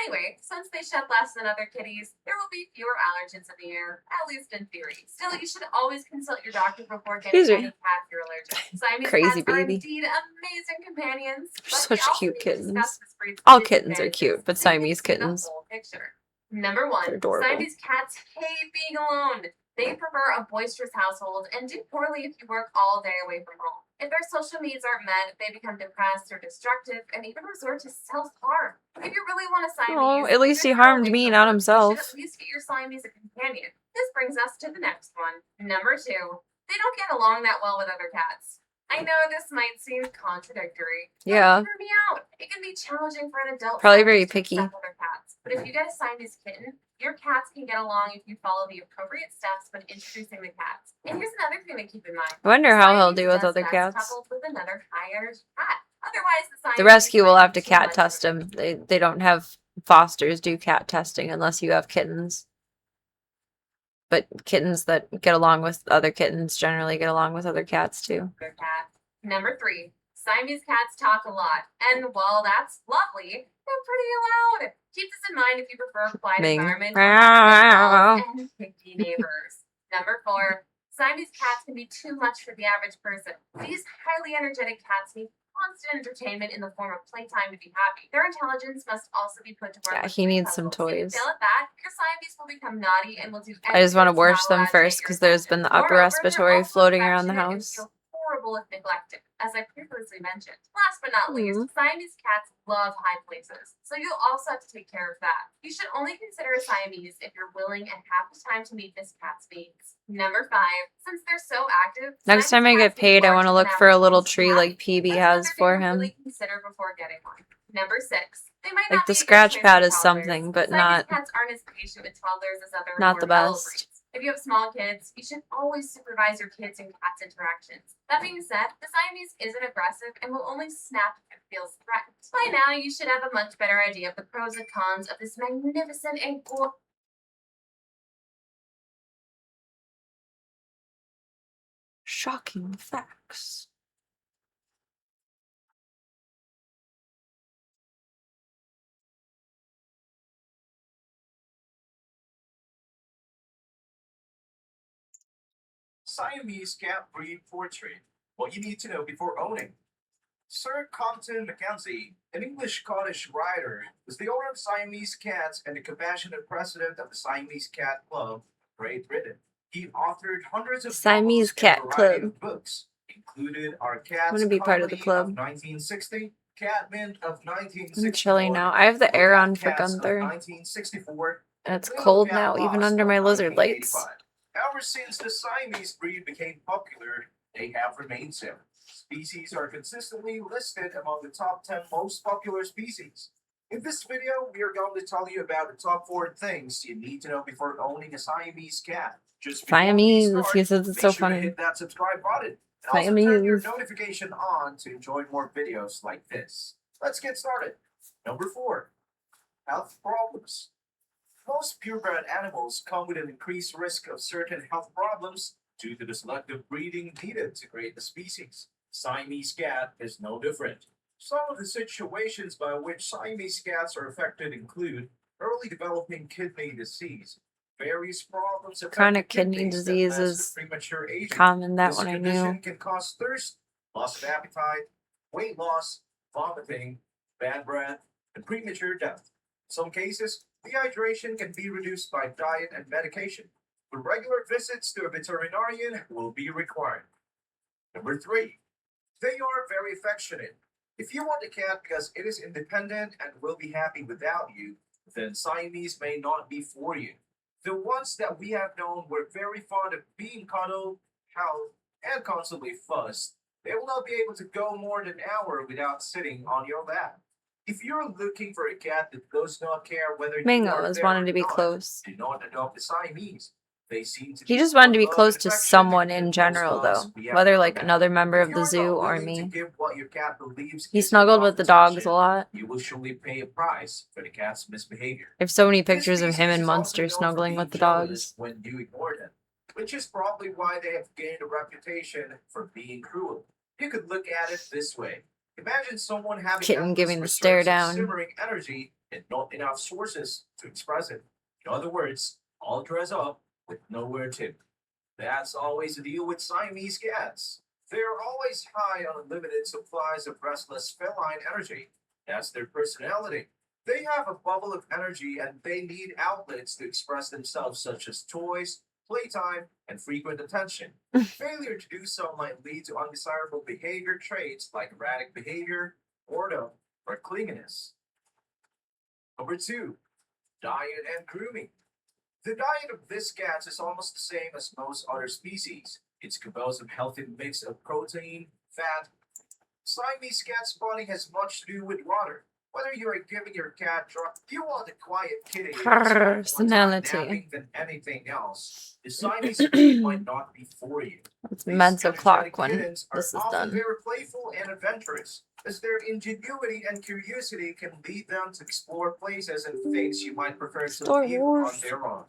Anyway, since they shed less than other kitties, there will be fewer allergens in the air, at least in theory. Still, you should always consult your doctor before getting These are any cat if you're allergic. Siamese crazy, cats are baby. indeed amazing companions. They're But we such also cute need to discuss kittens. this breed's All kittens are disadvantages cute, but so you can Siamese see the kittens. whole picture. Number 1. They're adorable. Siamese cats hate being alone. They prefer a boisterous household and do poorly if you work all day away from home. If their social needs aren't met, they become depressed or destructive and even resort to self-harm. If you really want a Siamese, Oh, at least he even if you're harmed away me, from not work, himself. You should at least get your Siamese a companion. This brings us to the next one. Number 2. They don't get along that well with other cats. I know this might seem contradictory. But Yeah. hear me out. It can be challenging for an adult Probably very Siamese to picky. accept other cats. But if you get a Siamese kitten, your cats can get along if you follow the appropriate steps when introducing the cats. And here's another thing to keep in mind. I wonder how he'll Siamese do with does other best cats. coupled with another high-energy cat. Otherwise, the Siamese The rescue will might have be to too cat much test of a him. They don't have fosters do cat testing unless you have kittens. But kittens that get along with other kittens generally get along with other cats too. their cat. Number 3. Siamese cats talk a lot, and while that's lovely, they're pretty loud. Keep this in mind if you prefer a quiet Ming. environment and picky neighbors. Number 4. Siamese cats can be too much for the average person. These highly energetic cats need constant entertainment in the form of playtime to be happy. Their intelligence must also be put to work. Yeah, with he play needs some puzzles. If you toys. fail at that, your Siamese will become naughty and will do I just want to everything wash to them agitate first your because there's been the upper Moreover, they're respiratory also floating around the affectionate and house. feel horrible if neglected, as I previously mentioned. Last but not least, Mhm. Siamese cats love high places, so you'll also have to take care of that. You should only consider a Siamese if you're willing and have the time to meet this cat's needs. Number 5. Since they're so active, Next time I Siamese get cats need paid, I want larger to than look for a average little homes to tree have. like PB That's has another for thing to him. really consider before getting one. Number 6. They might Like not the be a good scratch choice pad for is toddlers. something, but Siamese not cats aren't as patient with toddlers as other not more the mellow best. breeds. If you have small kids, you should always supervise your kids and cats' interactions. That being said, the Siamese isn't aggressive and will only snap if it feels threatened. By now, you should have a much better idea of the pros and cons of this magnificent and gorgeous. Shocking facts. Siamese cat breed portrait. What you need to know before owning. Sir Compton Mackenzie, an English Scottish writer, was the owner of Siamese cats and the compassionate president of the Siamese Cat Club, Great Britain. He authored hundreds of Siamese novels Cat and a variety Club. of books, included Our I'm Cats gonna be part of the Comedy club. of 1960, Catmint of I'm 1964, chilling now. I have the air on for Cats of Gunther. 1964, And it's Little cold Cat now, even Lost under of my lizard lights. 1985. Ever since the Siamese breed became popular, they have remained so. Species are consistently listed among the top 10 most popular species. In this video, we are going to tell you about the top 4 things you need to know before owning a Siamese cat. Just before we Siamese, start, he says it's make so sure to funny. hit that subscribe button. And also turn your Siamese. notification on to enjoy more videos like this. Let's get started. Number 4. Health problems. Most purebred animals come with an increased risk of certain health problems due to the selective breeding needed to create the species. Siamese cat is no different. Some of the situations by which Siamese cats are affected include early developing kidney disease, various problems affecting Chronic kidney kidneys that disease led to is premature aging. common. That This one I condition knew. can cause thirst, loss of appetite, weight loss, vomiting, bad breath, and premature death. In some cases, dehydration can be reduced by diet and medication, but regular visits to a veterinarian will be required. Number 3. They are very affectionate. If you want a cat because it is independent and will be happy without you, then Siamese may not be for you. The ones that we have known were very fond of being cuddled, howled, and constantly fussed. They will not be able to go more than an hour without sitting on your lap. If you're looking for a cat that does not care whether you Mango are was there wanting or to be not, close. do not adopt the Siamese. They seem to He be just wanted to be full of close to affection someone and in most general, dogs though. we have Whether ever like met. another member If of the you're zoo not or willing to me. give what your cat believes He is snuggled enough with the dogs a attention, lot. you will surely pay a price for the cat's misbehavior. I have so many This pictures of him species and is also Munster known for snuggling being with the jealous dogs. when you ignore them, which is probably why they have gained a reputation for being cruel. You could look at it this way. Imagine someone having Kitten endless giving the stare reserves of down. simmering energy and not enough sources to express it. In other words, all dress up with nowhere to. That's always the deal with Siamese cats. They're always high on unlimited supplies of restless feline energy. That's their personality. They have a bubble of energy and they need outlets to express themselves, such as toys, playtime, and frequent attention. Failure to do so might lead to undesirable behavior traits like erratic behavior, boredom, or clinginess. Number 2, diet and grooming. The diet of this cat is almost the same as most other species. It's composed of a healthy mix of protein, fat. Siamese cat's body has much to do with water. Whether you are giving your cat drugs, you want a quiet kitty who will spend more time Personality. napping than anything else. The Siamese breed might not be for you. It's These mental energetic clock when kittens are this is often done. very playful and adventurous, as their ingenuity and curiosity can lead them to explore places and things you might prefer to Star leave on Wars. their own.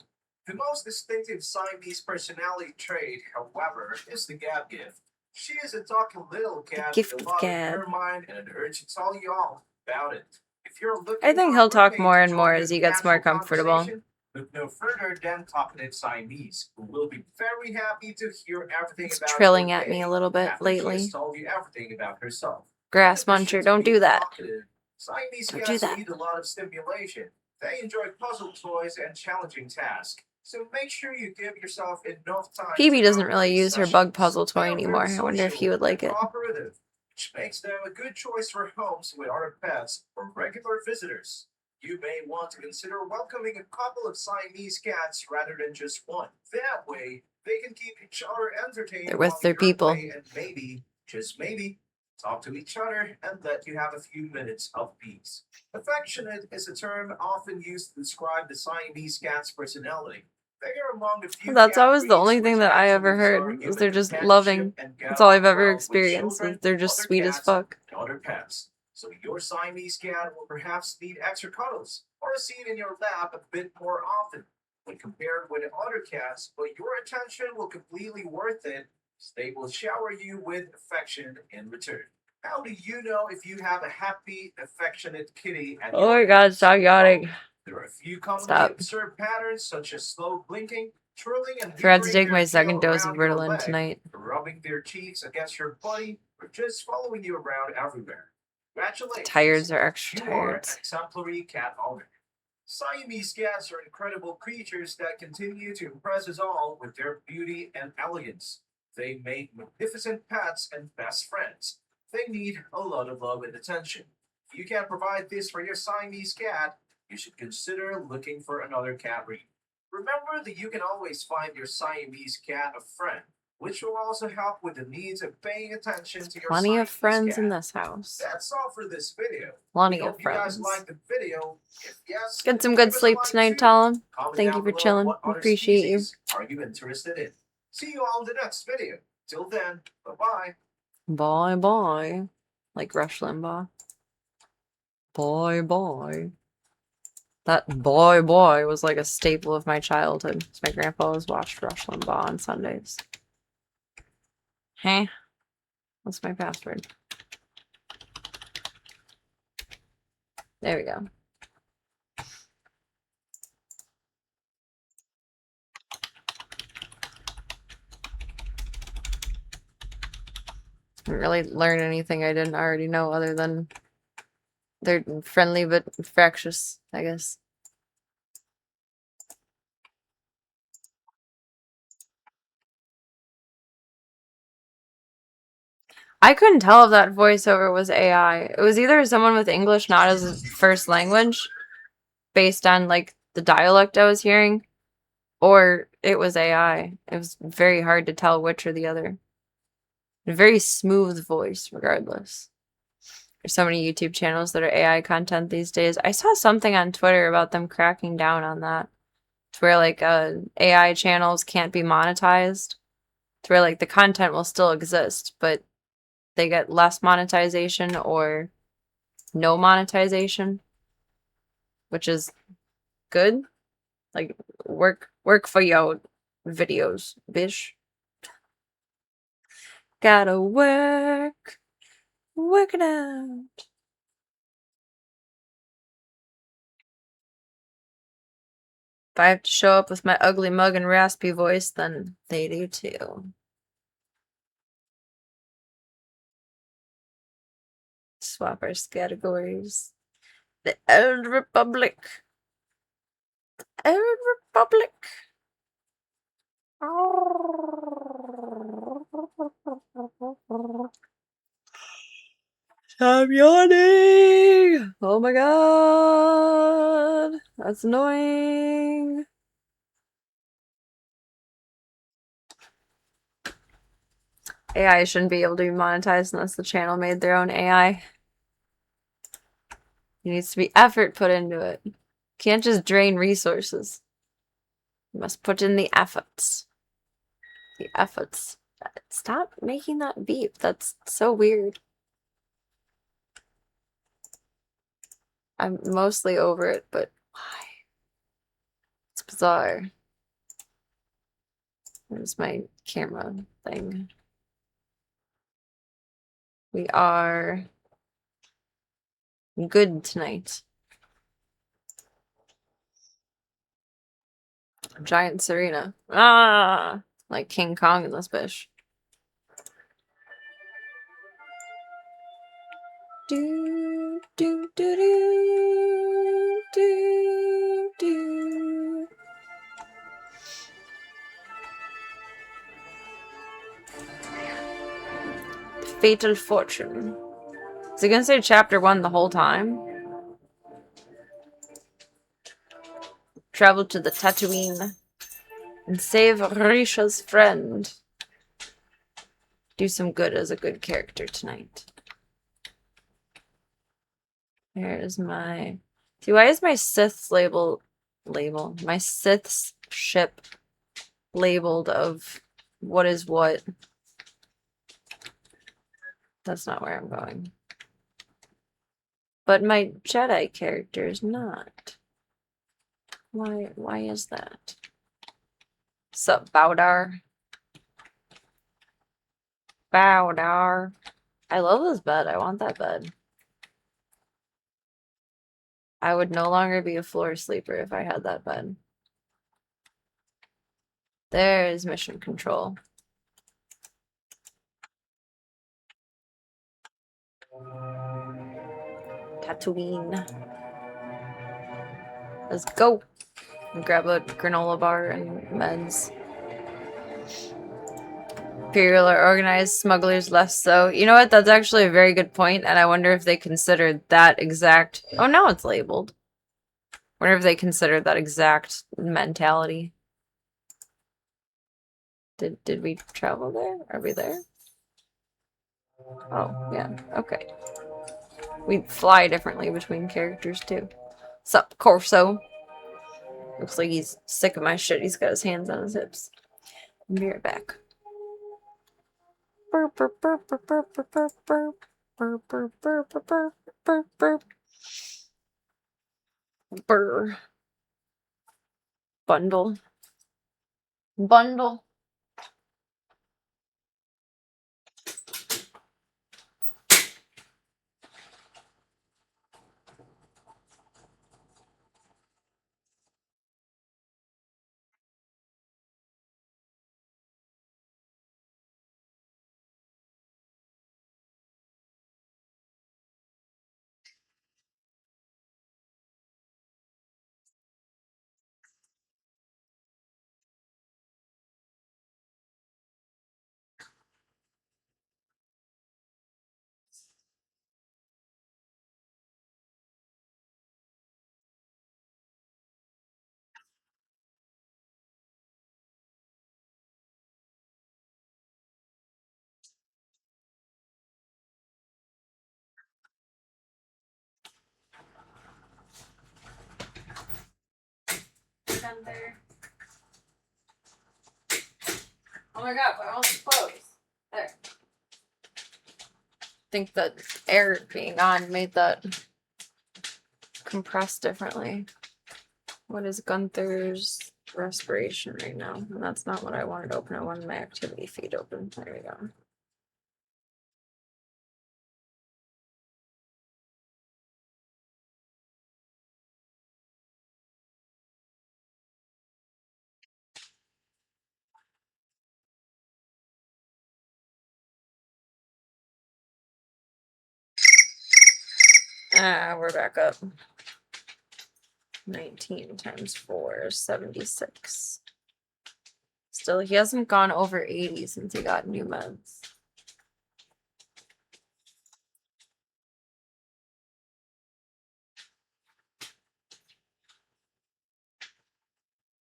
The most distinctive Siamese personality trait, however, is the gab gift. She is a talking little cat gift with a of lot gab. in her mind and an urge to tell you all about it. If you're looking I think for a he'll talk roommate more to and join more you as in he gets more casual comfortable. conversation, look no further than talkative Siamese, who will be very happy to hear everything It's about trilling your at me day a little bit after she has lately. told you everything about herself. Grass In addition muncher, to don't do being that. talkative, Siamese Don't do cats that. need a lot of stimulation. They enjoy puzzle toys and challenging tasks. So make sure you give yourself enough time Phoebe to doesn't go really through these use her bug sessions. puzzle They toy are anymore. very I wonder if he social would like and it. cooperative, which makes them a good choice for homes with other pets or regular visitors. You may want to consider welcoming a couple of Siamese cats rather than just one. That way, they can keep each other entertained They're with while their you're people. away and maybe, just maybe, talk to each other and let you have a few minutes of peace. Affectionate is a term often used to describe the Siamese cat's personality. They are among the few That's cat always the breeds only which thing that I actually ever desire heard. Is human they're just companionship loving. and get That's all I've along ever well with experienced. children, Is they're just other sweet as cats, fuck. and other pets. So your Siamese cat will perhaps need extra cuddles or a seat in your lap a bit more often when compared with other cats, but your attention will completely worth it as they will shower you with affection in return. How do you know if you have a happy, affectionate kitty at Oh your my god, house? stop yawning. There are a few commonly Stop. observed patterns such as slow blinking, twirling and Forgot to hovering take their my tail second dose of around your Ritalin leg, tonight. rubbing their cheeks against your body, or just following you around everywhere. Congratulations, Tires are extra you are an tired. exemplary cat owner. Siamese cats are incredible creatures that continue to impress us all with their beauty and elegance. They make magnificent pets and best friends. They need a lot of love and attention. If you can't provide this for your Siamese cat, you should consider looking for another cat breed. Remember that you can always find your Siamese cat a friend, which will also help with the needs of paying attention to your Plenty of Siamese friends in cat. this house. That's all for this video. Plenty We of hope you guys friends. liked the video. If yes, Get some good give us a sleep like tonight, too. Talon. Comment Thank down you for below chilling. what other Appreciate you. species are you interested in. See you all in the next video. Till then, bye-bye. Bye bye. Like Rush Limbaugh. Bye bye. That bye bye was like a staple of my childhood. My grandpa always watched Rush Limbaugh on Sundays. Hey, what's my password? There we go. Didn't really learn anything I didn't already know other than they're friendly but fractious, I guess. I couldn't tell if that voiceover was AI. It was either someone with English not as a first language, based on like the dialect I was hearing, or it was AI. It was very hard to tell which or the other. A very smooth voice, regardless. There's so many YouTube channels that are AI content these days. I saw something on Twitter about them cracking down on that. To where like AI channels can't be monetized. To where like the content will still exist, but they get less monetization or no monetization, which is good. Like work for your videos, bish. Gotta work it out. If I have to show up with my ugly mug and raspy voice, then they do too. Swap our categories. The Old Republic. Old Republic. I'm yawning. Oh my god. That's annoying. AI shouldn't be able to be monetized unless the channel made their own AI. There needs to be effort put into it. Can't just drain resources. You must put in the efforts. The efforts. Stop making that beep. That's so weird. I'm mostly over it, but why? It's bizarre. There's my camera thing. We are good tonight. Giant Serena. Ah! Like King Kong in this bitch. Do, do, do, do, do, do. Fatal Fortune. Is it gonna say chapter 1 the whole time? Travel to the Tatooine and save Risha's friend. Do some good as a good character tonight. There's my... See, why is my Sith's my Sith's ship labeled of what is what? That's not where I'm going. But my Jedi character is not. Why is that? Sup, Bowdar? Bowdar. I love this bed. I want that bed. I would no longer be a floor sleeper if I had that bed. There's mission control. Tatooine. Let's go. Grab a granola bar and meds. Imperial are organized, smugglers less so. You know what? That's actually a very good point, and I wonder if they considered that exact... Oh, now it's labeled. Wonder if they considered that exact mentality. Did we travel there? Are we there? Oh, yeah. Okay. We fly differently between characters, too. Sup, Corso? Looks like he's sick of my shit. He's got his hands on his hips. I'll be right back. Burp, burp, burp, burp, burp, burp, burp, burp. Burp, burp, burp, burp, burp, burp, burp. Burr. Bundle. Bundle. Gunther. Oh my god, my own clothes. There. I think the air being on made that compress differently. What is Gunther's respiration right now? And that's not what I wanted to open. I wanted my activity feed open. There we go. We're back up. 19 times 4 is 76. Still, he hasn't gone over 80 since he got new meds.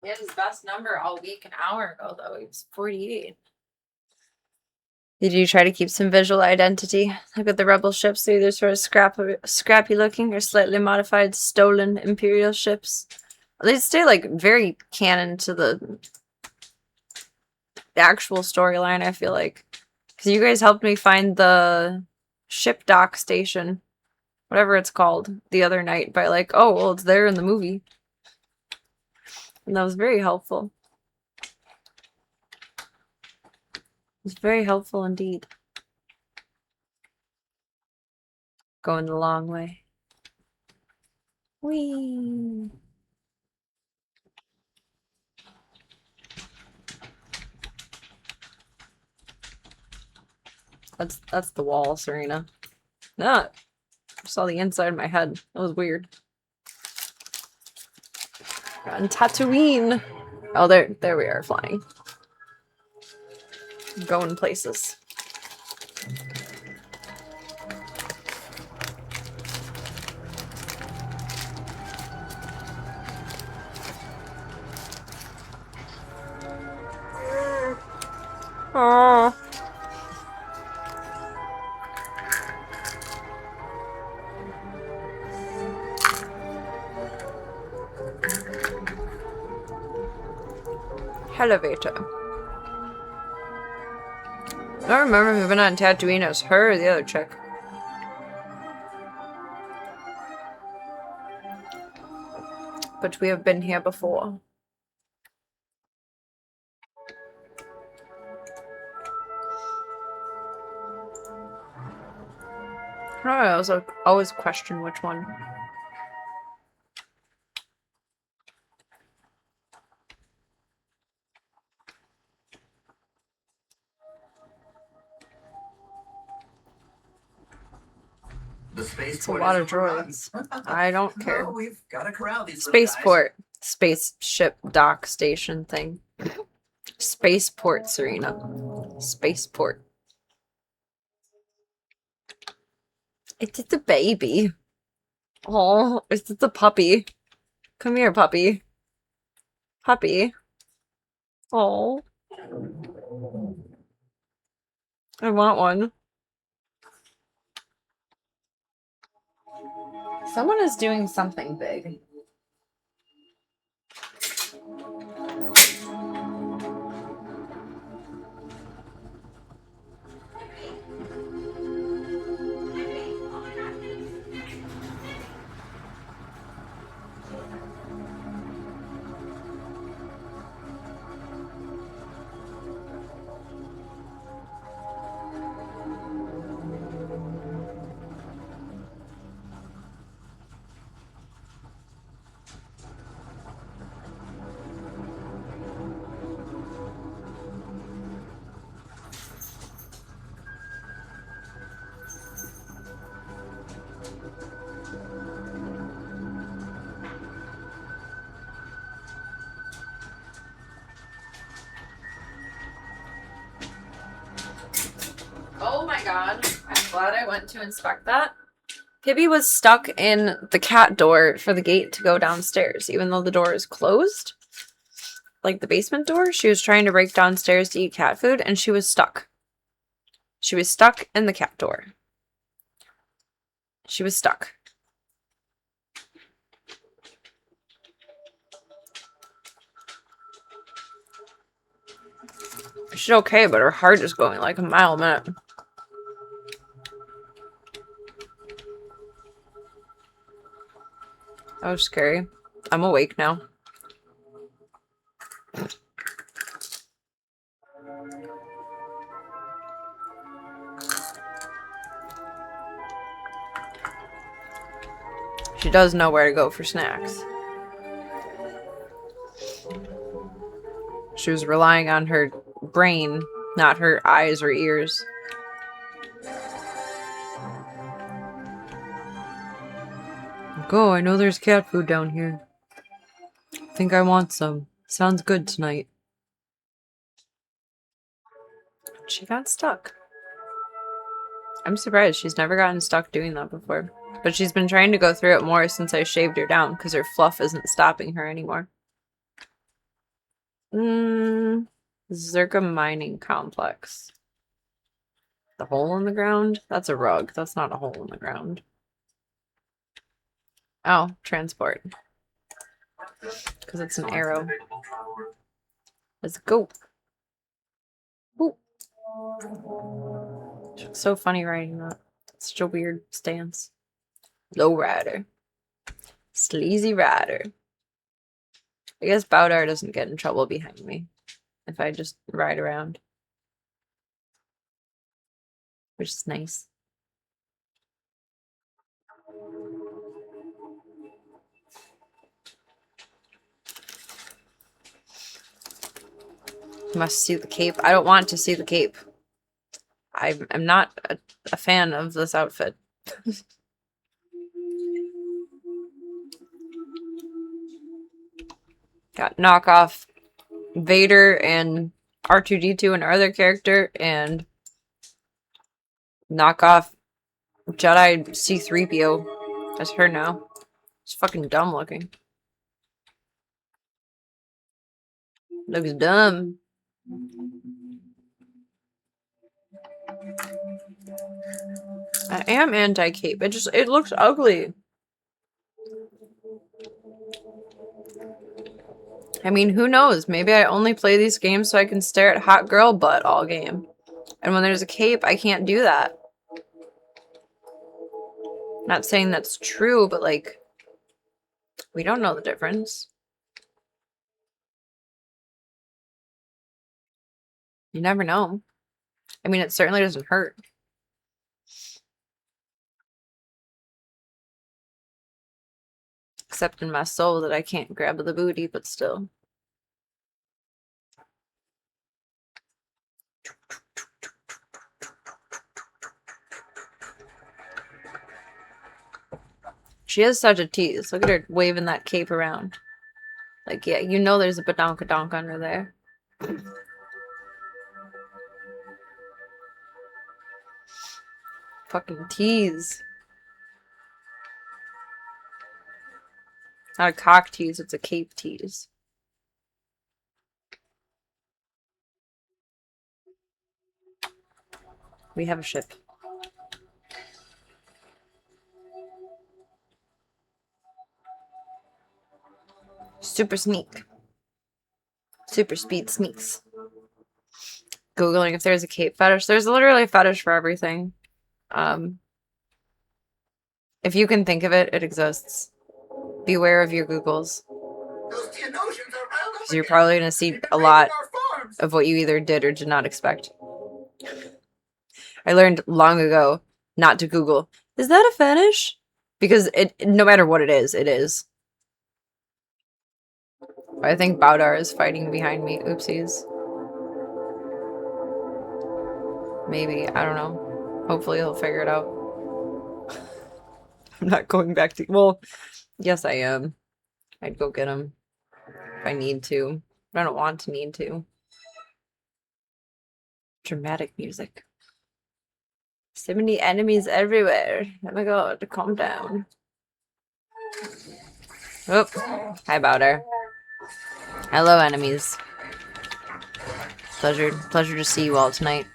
He had his best number all week an hour ago, though. He was 48. Did you try to keep some visual identity? Look at the rebel ships. They're either sort of scrappy looking or slightly modified, stolen Imperial ships. They stay, like, very canon to the actual storyline, I feel like. Because you guys helped me find the ship dock station, whatever it's called, the other night by, like, oh, well, it's there in the movie. And that was very helpful. It was very helpful indeed. Going the long way. Whee! That's the wall, Serena. No, I saw the inside of my head. That was weird. On Tatooine. Oh, there we are, flying. Going places. Oh. Elevator. I don't remember if we've been on Tatooine as her or the other chick. But we have been here before. I also always question which one. It's a lot of droids. I don't care. Well, we've got to corral these little guys. Spaceport. Spaceship dock station thing. Spaceport, Serena. Spaceport. It's the baby. Oh, it's the puppy. Come here, puppy. Puppy. Oh. I want one. Someone is doing something big. Oh my god. I'm glad I went to inspect that. Pibby was stuck in the cat door for the gate to go downstairs, even though the door is closed. Like the basement door. She was trying to break downstairs to eat cat food, and she was stuck. She was stuck in the cat door. She was stuck. She's okay, but her heart is going like a mile a minute. That was scary. I'm awake now. She does know where to go for snacks. She was relying on her brain, not her eyes or ears. Go, I know there's cat food down here. Think I want some. Sounds good tonight. She got stuck. I'm surprised she's never gotten stuck doing that before. But she's been trying to go through it more since I shaved her down, because her fluff isn't stopping her anymore. Zerka Mining Complex. The hole in the ground? That's a rug. That's not a hole in the ground. Oh, transport. Because it's an arrow. Let's go. Ooh. It's so funny riding that. It's such a weird stance. Low rider. Sleazy rider. I guess Baudar doesn't get in trouble behind me if I just ride around. Which is nice. Must see the cape. I don't want to see the cape. I'm not a fan of this outfit. Got knockoff Vader and R2-D2 and our other character, and knockoff Jedi C-3PO. That's her now. It's fucking dumb looking. Looks dumb. I am anti-cape. It looks ugly. I mean, who knows? Maybe I only play these games so I can stare at hot girl butt all game. And when there's a cape, I can't do that. Not saying that's true, but like, we don't know the difference. You never know. I mean, it certainly doesn't hurt. Except in my soul that I can't grab the booty, but still. She is such a tease. Look at her waving that cape around. Like, yeah, you know there's a badonkadonk under there. Fucking tease. Not a cock tease, it's a cape tease. We have a ship. Super sneak. Super speed sneaks. Googling if there's a cape fetish. There's literally a fetish for everything. If you can think of it, it exists. Beware of your Googles. Because you're probably going to see a lot of what you either did or did not expect. I learned long ago not to Google, is that a fetish? Because no matter what it is, it is. I think Baudar is fighting behind me. Oopsies. Maybe. I don't know. Hopefully he'll figure it out. I'm not going back to... Well, yes I am. I'd go get him. If I need to. But I don't want to need to. Dramatic music. So many enemies everywhere. Oh my god, calm down. Oop. Hi, Baudar. Hello, enemies. Pleasure to see you all tonight.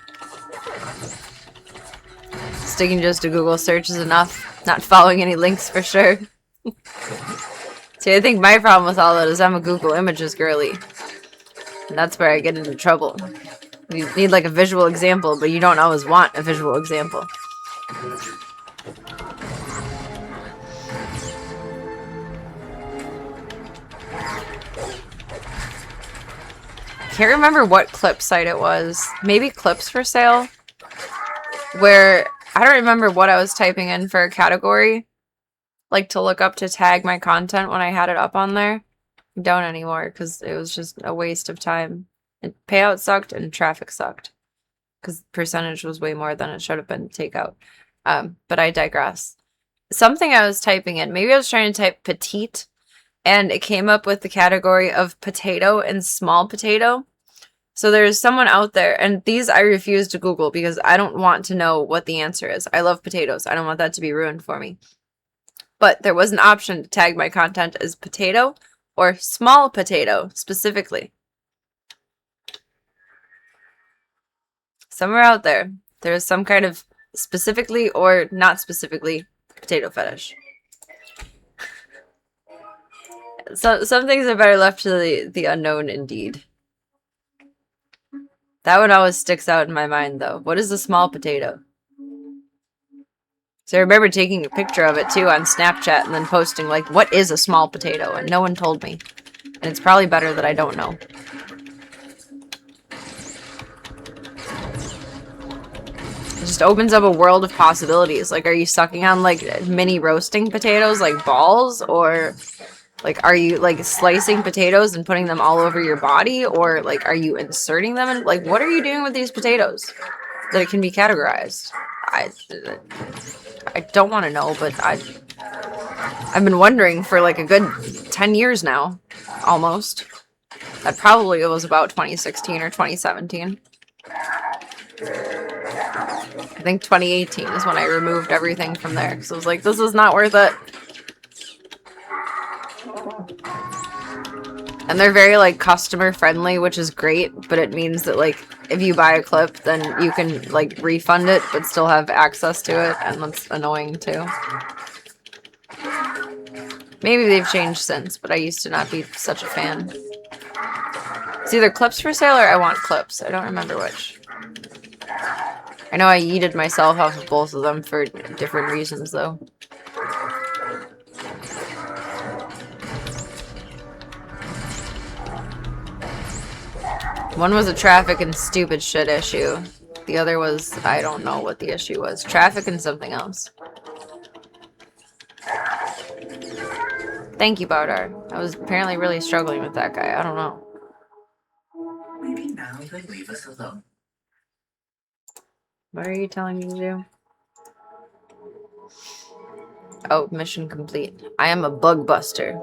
Sticking just to Google search is enough. Not following any links for sure. See, I think my problem with all that is I'm a Google Images girly. And that's where I get into trouble. You need like a visual example, but you don't always want a visual example. Can't remember what clip site it was. Maybe Clips for Sale? Where I don't remember what I was typing in for a category. Like to look up to tag my content when I had it up on there. I don't anymore because it was just a waste of time. And payout sucked and traffic sucked. Because percentage was way more than it should have been to take out. But I digress. Something I was typing in, maybe I was trying to type petite, and it came up with the category of potato and small potato. So there's someone out there, and these I refuse to Google because I don't want to know what the answer is. I love potatoes. I don't want that to be ruined for me. But there was an option to tag my content as potato or small potato specifically. Somewhere out there, there is some kind of specifically or not specifically potato fetish. So some things are better left to the unknown indeed. That one always sticks out in my mind though. What is a small potato? So I remember taking a picture of it too on Snapchat and then posting like, what is a small potato? And no one told me. And it's probably better that I don't know. It just opens up a world of possibilities. Like, are you sucking on like mini roasting potatoes like balls? Or like, are you like slicing potatoes and putting them all over your body? Or like, are you inserting them in? Like, what are you doing with these potatoes that it can be categorized? I don't want to know, but I've been wondering for like a good 10 years now, almost. That probably was about 2016 or 2017. I think 2018 is when I removed everything from there because I was like, this is not worth it. And they're very like customer friendly, which is great, but it means that like if you buy a clip, then you can like refund it but still have access to it, and that's annoying too. Maybe they've changed since, but I used to not be such a fan. It's either Clips for Sale or I Want Clips. I don't remember which. I know I yeeted myself off of both of them for different reasons though. One was a traffic and stupid shit issue. The other was, I don't know what the issue was. Traffic and something else. Thank you, Bardar. I was apparently really struggling with that guy. I don't know. Maybe now they leave us alone. What are you telling me to do? Oh, mission complete. I am a bug buster.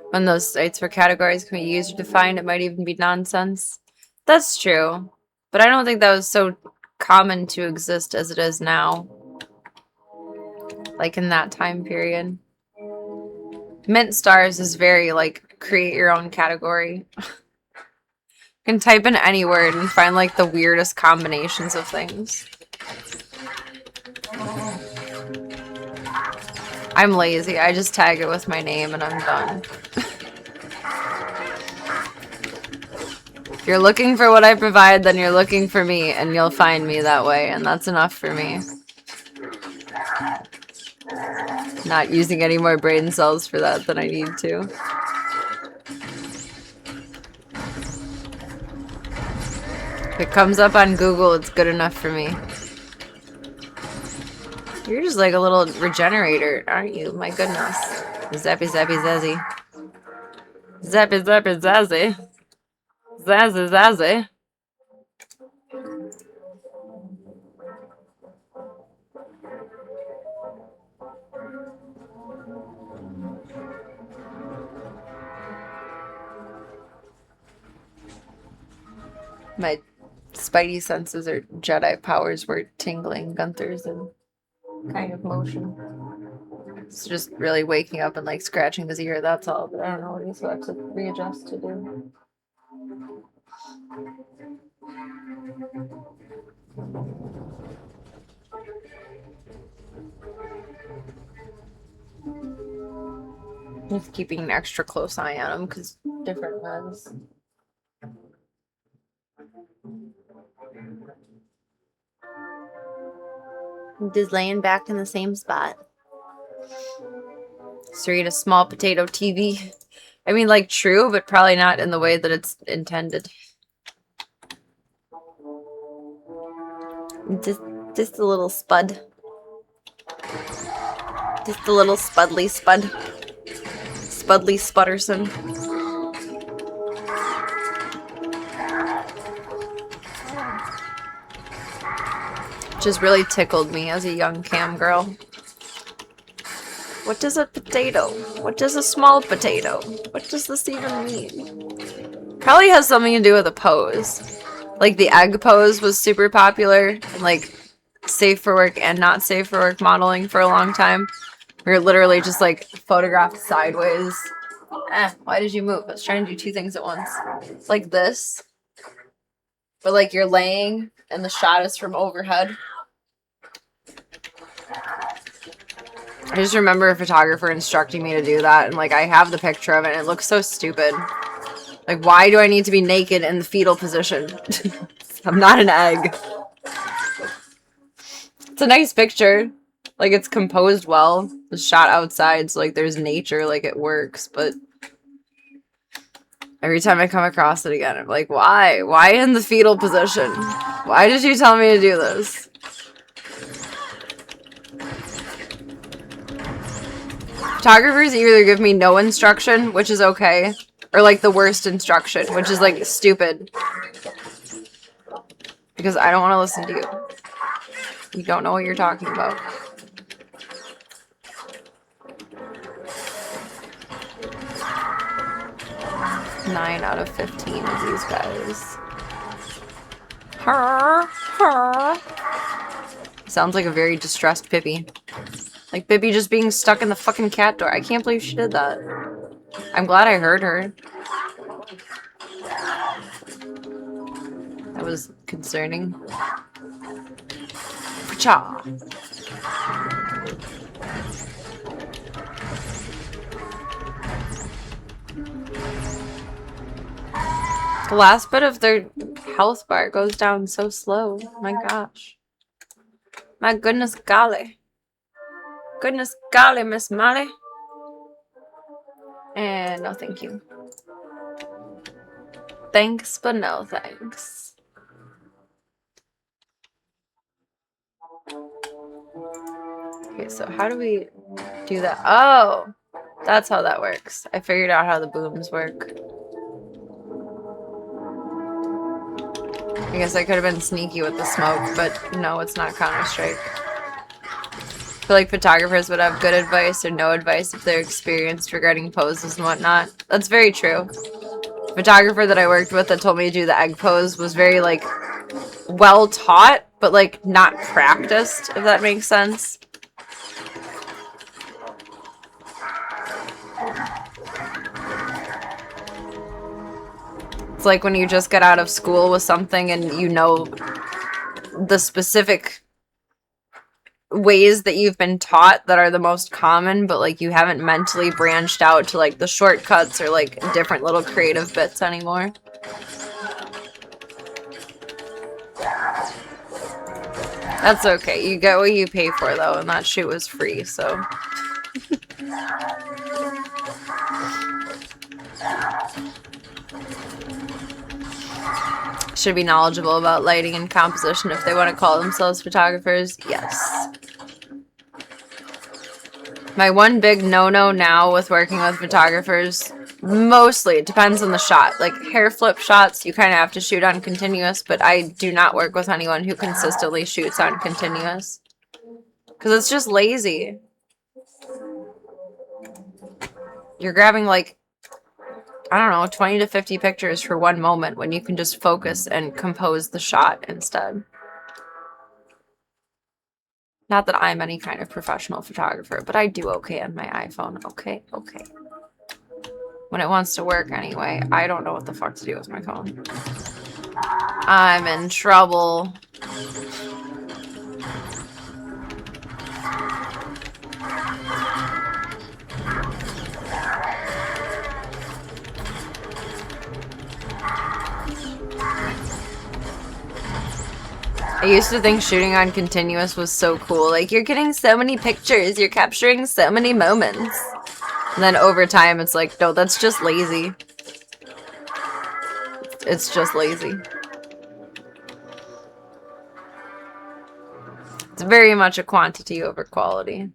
When those sites for categories can be used or defined, it might even be nonsense. That's true. But I don't think that was so common to exist as it is now. Like in that time period. Mint Stars is very like create your own category. You can type in any word and find like the weirdest combinations of things. I'm lazy. I just tag it with my name and I'm done. If you're looking for what I provide, then you're looking for me and you'll find me that way, and that's enough for me. Not using any more brain cells for that than I need to. If it comes up on Google, it's good enough for me. You're just like a little regenerator, aren't you? My goodness. Zappy zappy zazzy. Zappy zappy zazzy. Zazzy zazzy. My spidey senses or Jedi powers were tingling. Gunther's in kind of motion. It's just really waking up and like scratching his ear, that's all. But I don't know what he's got to readjust to do. Just keeping an extra close eye on him because different meds. Just laying back in the same spot. So eat a small potato TV. I mean, like, true, but probably not in the way that it's intended. Just a little spud. Just a little spudly spud. Spudly Sputterson. Just really tickled me as a young cam girl. What does a potato? What does a small potato? What does this even mean? Probably has something to do with a pose. Like the egg pose was super popular and like safe for work and not safe for work modeling for a long time. We were literally just like photographed sideways. Why did you move? I was trying to do two things at once. Like this. But like you're laying and the shot is from overhead. I just remember a photographer instructing me to do that, and like I have the picture of it and it looks so stupid. Like, why do I need to be naked in the fetal position? I'm not an egg. It's a nice picture. Like, it's composed well. It's shot outside, so like there's nature, like it works, but every time I come across it again, I'm like, why? Why in the fetal position? Why did you tell me to do this? Photographers either give me no instruction, which is okay, or like the worst instruction, which is like stupid. Because I don't want to listen to you. You don't know what you're talking about. Nine out of 15 of these guys. Sounds like a very distressed Pippi. Like Pippi just being stuck in the fucking cat door. I can't believe she did that. I'm glad I heard her. That was concerning. Cha. The last bit of their health bar goes down so slow. My gosh. My goodness golly. Goodness golly, Miss Molly. And no thank you. Thanks, but no thanks. Okay, so how do we do that? Oh, that's how that works. I figured out how the booms work. I guess I could have been sneaky with the smoke, but no, it's not Counter-Strike. I feel like photographers would have good advice or no advice if they're experienced regarding poses and whatnot. That's very true. The photographer that I worked with that told me to do the egg pose was very, like, well taught, but, like, not practiced, if that makes sense. It's like when you just get out of school with something and you know the specific ways that you've been taught that are the most common, but like you haven't mentally branched out to like the shortcuts or like different little creative bits anymore. That's okay. You get what you pay for though, and that shoot was free, so. Should be knowledgeable about lighting and composition if they want to call themselves photographers. Yes. My one big no-no now with working with photographers, mostly, it depends on the shot. Like hair flip shots, you kind of have to shoot on continuous, but I do not work with anyone who consistently shoots on continuous. Because it's just lazy. You're grabbing like, I don't know, 20 to 50 pictures for one moment when you can just focus and compose the shot instead. Not that I'm any kind of professional photographer, but I do okay on my iPhone. Okay. When it wants to work anyway, I don't know what the fuck to do with my phone. I'm in trouble. I I used to think shooting on continuous was so cool. Like, you're getting so many pictures, you're capturing so many moments. And then over time, it's like, no, that's just lazy. It's just lazy. It's very much a quantity over quality.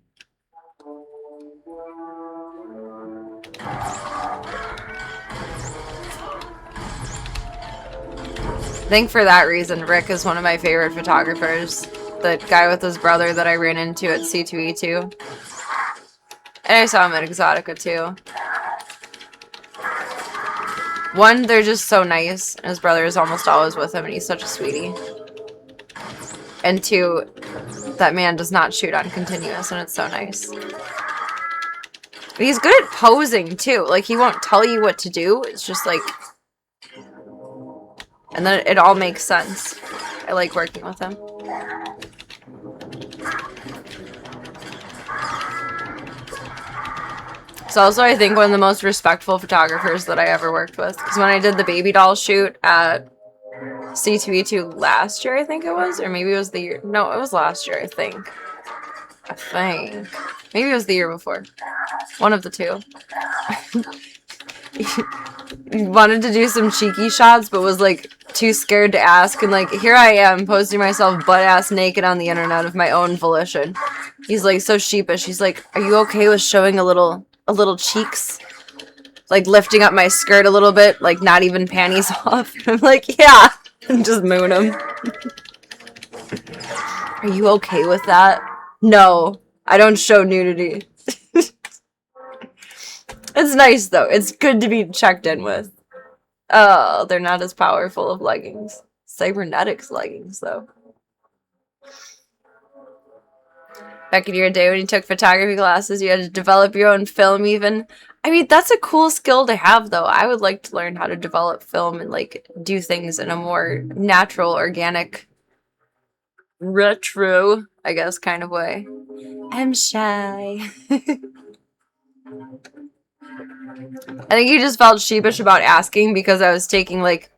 I think for that reason, Rick is one of my favorite photographers. The guy with his brother that I ran into at C2E2. And I saw him at Exotica too. One, they're just so nice. And his brother is almost always with him and he's such a sweetie. And two, that man does not shoot on continuous and it's so nice. But he's good at posing too. Like, he won't tell you what to do. It's just like... And then it all makes sense. I like working with him. He's also, I think, one of the most respectful photographers that I ever worked with. Because when I did the baby doll shoot at C2E2 last year, I think it was. Or maybe it was the year... No, it was last year, I think. Maybe it was the year before. One of the two. He wanted to do some cheeky shots, but was, like, too scared to ask. And, like, here I am, posting myself butt-ass naked on the internet of my own volition. He's, like, so sheepish. He's like, are you okay with showing a little cheeks? Like, lifting up my skirt a little bit, like, not even panties off. I'm like, yeah. And just moon him. Are you okay with that? No. I don't show nudity. It's nice, though. It's good to be checked in with. Oh, they're not as powerful of leggings. Cybernetics leggings, though. Back in your day when you took photography classes, you had to develop your own film even. I mean, that's a cool skill to have, though. I would like to learn how to develop film and, like, do things in a more natural, organic, retro, I guess, kind of way. I'm shy. I think he just felt sheepish about asking because I was taking, like,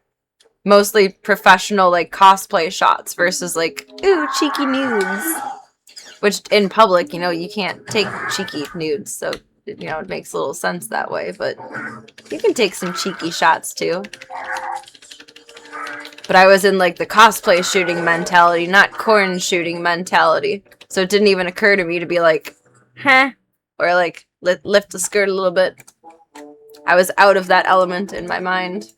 mostly professional, like, cosplay shots versus, like, ooh, cheeky nudes. Which, in public, you know, you can't take cheeky nudes, so, you know, it makes a little sense that way, but you can take some cheeky shots, too. But I was in, like, the cosplay shooting mentality, not corn shooting mentality. So it didn't even occur to me to be like, huh? Or, like, lift the skirt a little bit. I was out of that element in my mind.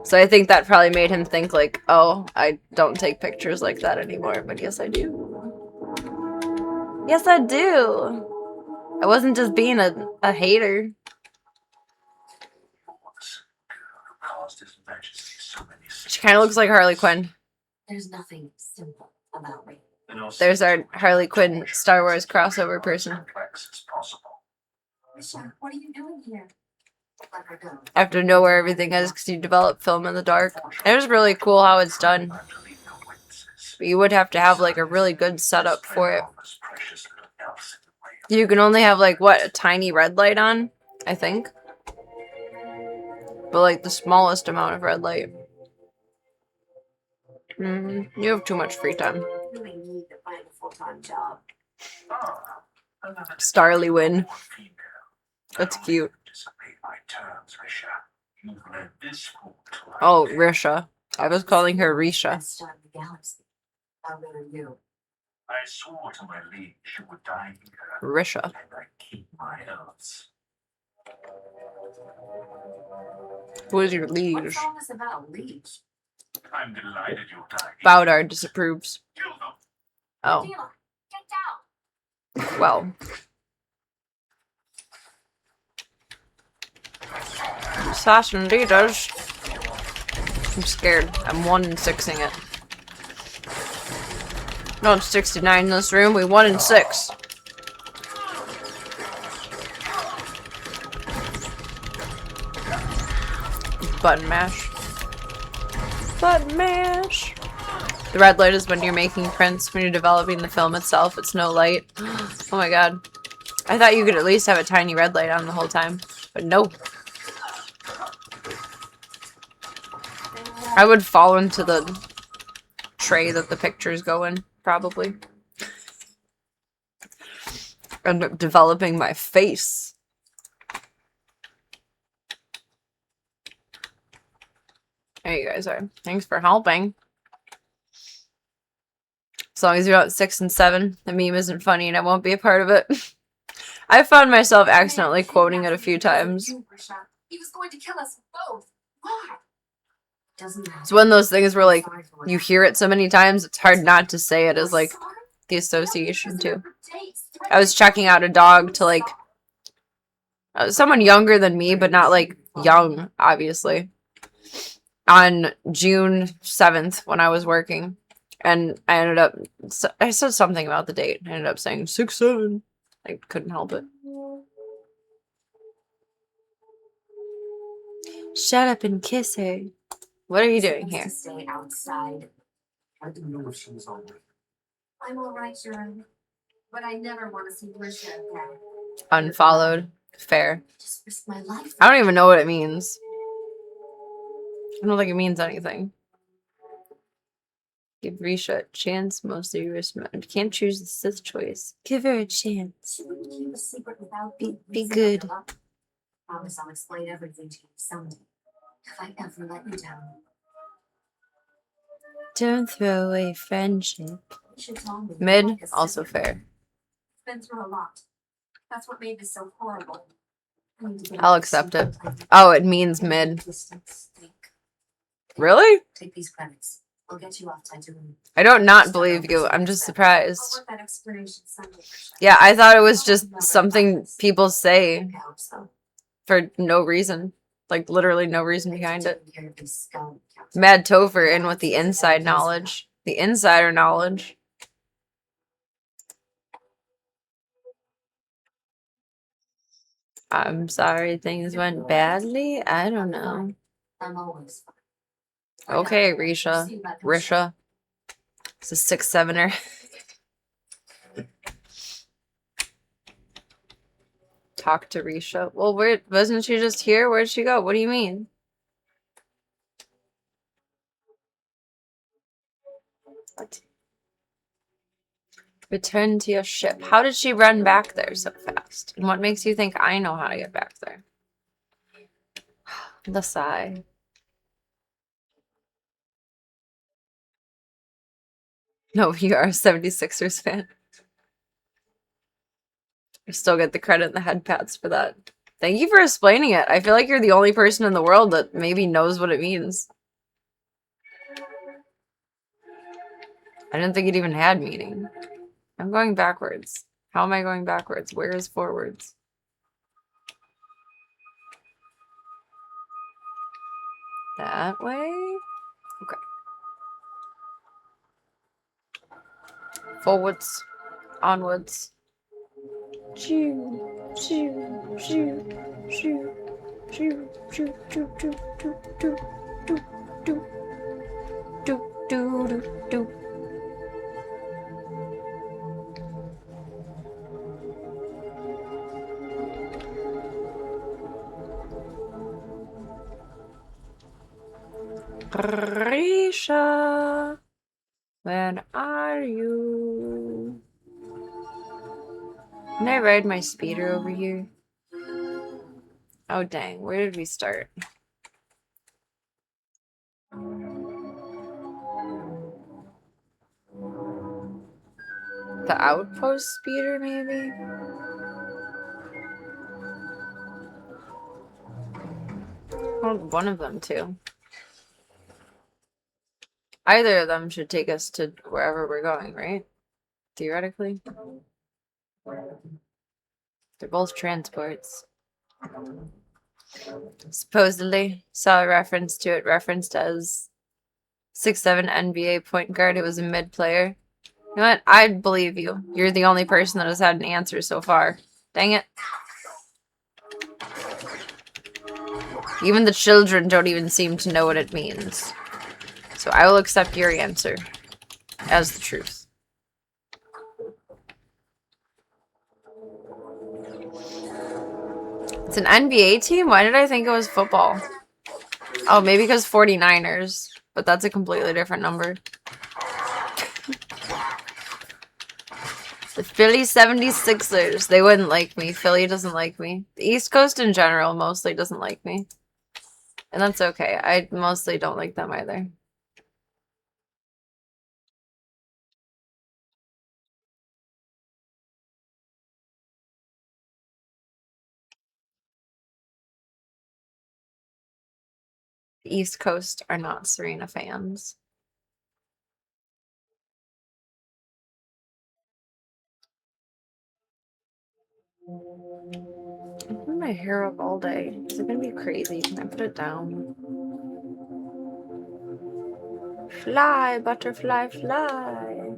So I think that probably made him think, like, oh, I don't take pictures like that anymore. But yes, I do. Yes, I do. I wasn't just being a hater. She kind of looks like Harley Quinn. There's nothing simple about me. There's our Harley Quinn Star Wars crossover person. Misha, what are you doing here? Let her go. I have to know where everything is because you develop film in the dark. And it was really cool how it's done. But you would have to have, like, a really good setup for it. You can only have, like, what, a tiny red light on? I think. But, like, the smallest amount of red light. You have too much free time. You really need to find a full-time job. Starly Win. That's cute. Oh, Risha. I was calling her Risha. Best star in the galaxy. How good are you? I swore to my liege she would die here, Risha. and I keep my oaths. Who is your What's liege? all this about leech? I'm delighted you'll die. Baudard disapproves. Kill them. Oh, Tila, get down! well. Sass indeed does. I'm scared. I'm 1-6ing it. No, it's 69 in this room. We 1-6. Button mash. Button mash. The red light is when you're making prints. When you're developing the film itself, it's no light. Oh my god. I thought you could at least have a tiny red light on the whole time. But no. I would fall into the tray that the pictures go in, probably. End up developing my face. There you guys are. Thanks for helping. As long as you're not 6 and 7, the meme isn't funny and I won't be a part of it. I found myself accidentally quoting it a few times. He was going to kill us both. Why? Doesn't matter. It's one of those things where, like, Sorry for you that. hear it so many times, it's hard not to say it as, like, the association, too. I was checking out a dog to, like, someone younger than me, but not, like, young, obviously, on June 7th when I was working. And I ended up, I said something about the date. I ended up saying 6-7. I couldn't help it. Shut up and kiss her. What are you doing here? To stay outside. I didn't know if she was all right. I'm all right, Sharon. But I never want to see Risha again. Unfollowed. Fair. Just risk my life. I don't even know what it means. I don't think it means anything. Give Risha a chance. Mostly you can't choose the Sith choice. Give her a chance. She wouldn't keep a secret without Be reason good. or luck. Promise I'll explain everything to you someday. If I ever let you down. Don't throw away friendship. You should tell me. Mid, Like a also secret. fair. Been through a lot. That's what made this so horrible. I need to get I'll out of accept this it. place. Oh, it means mid. Distance. Think. Really? Take these credits. I'll get you off Tatooine. I don't not believe you. I'm just I'll surprised. work that explanation Sunday. Risha. Yeah, I thought it was just something people say I hope so. for no reason. Like, literally no reason Thanks behind for it. taking care of these scum captains. Mad Topher in with the inside knowledge. The insider knowledge. I'm sorry things went badly. I don't know. I'm always fine. Okay, We'll Risha. see about the Risha. It's a 6-7er. Talk to Risha. Well, where wasn't she just here? Where'd she go? What do you mean? What? Return to your ship. How did she run back there so fast? And what makes you think I know how to get back there? The sigh. No, you are a 76ers fan. I still get the credit and the head pats for that. Thank you for explaining it. I feel like you're the only person in the world that maybe knows what it means. I didn't think it even had meaning. I'm going backwards. How am I going backwards? Where is forwards? That way? Okay. Forwards. Onwards. Shoo, shoo, shoo, shoo, shoo, shoo, shoo, shoo, shoo, shoo, shoo, shoo, shoo, shoo, shoo, shoo. Risha, where are you? Can I ride my speeder over here? Oh dang, where did we start? The outpost speeder, maybe? Well, one of them too. Either of them should take us to wherever we're going, right? Theoretically. They're both transports. Supposedly, saw a reference to it referenced as 6'7" NBA point guard. It was a mid player. You know what? I believe you. You're the only person that has had an answer so far. Dang it. Even the children don't even seem to know what it means. So I will accept your answer as the truth. It's an NBA team? Why did I think it was football? Oh, maybe because 49ers. But that's a completely different number. The Philly 76ers. They wouldn't like me. Philly doesn't like me. The East Coast in general mostly doesn't like me. And that's okay. I mostly don't like them either. The East Coast are not Serena fans. I'm putting my hair up all day. Is it gonna be crazy? Can I put it down? Fly, butterfly, fly.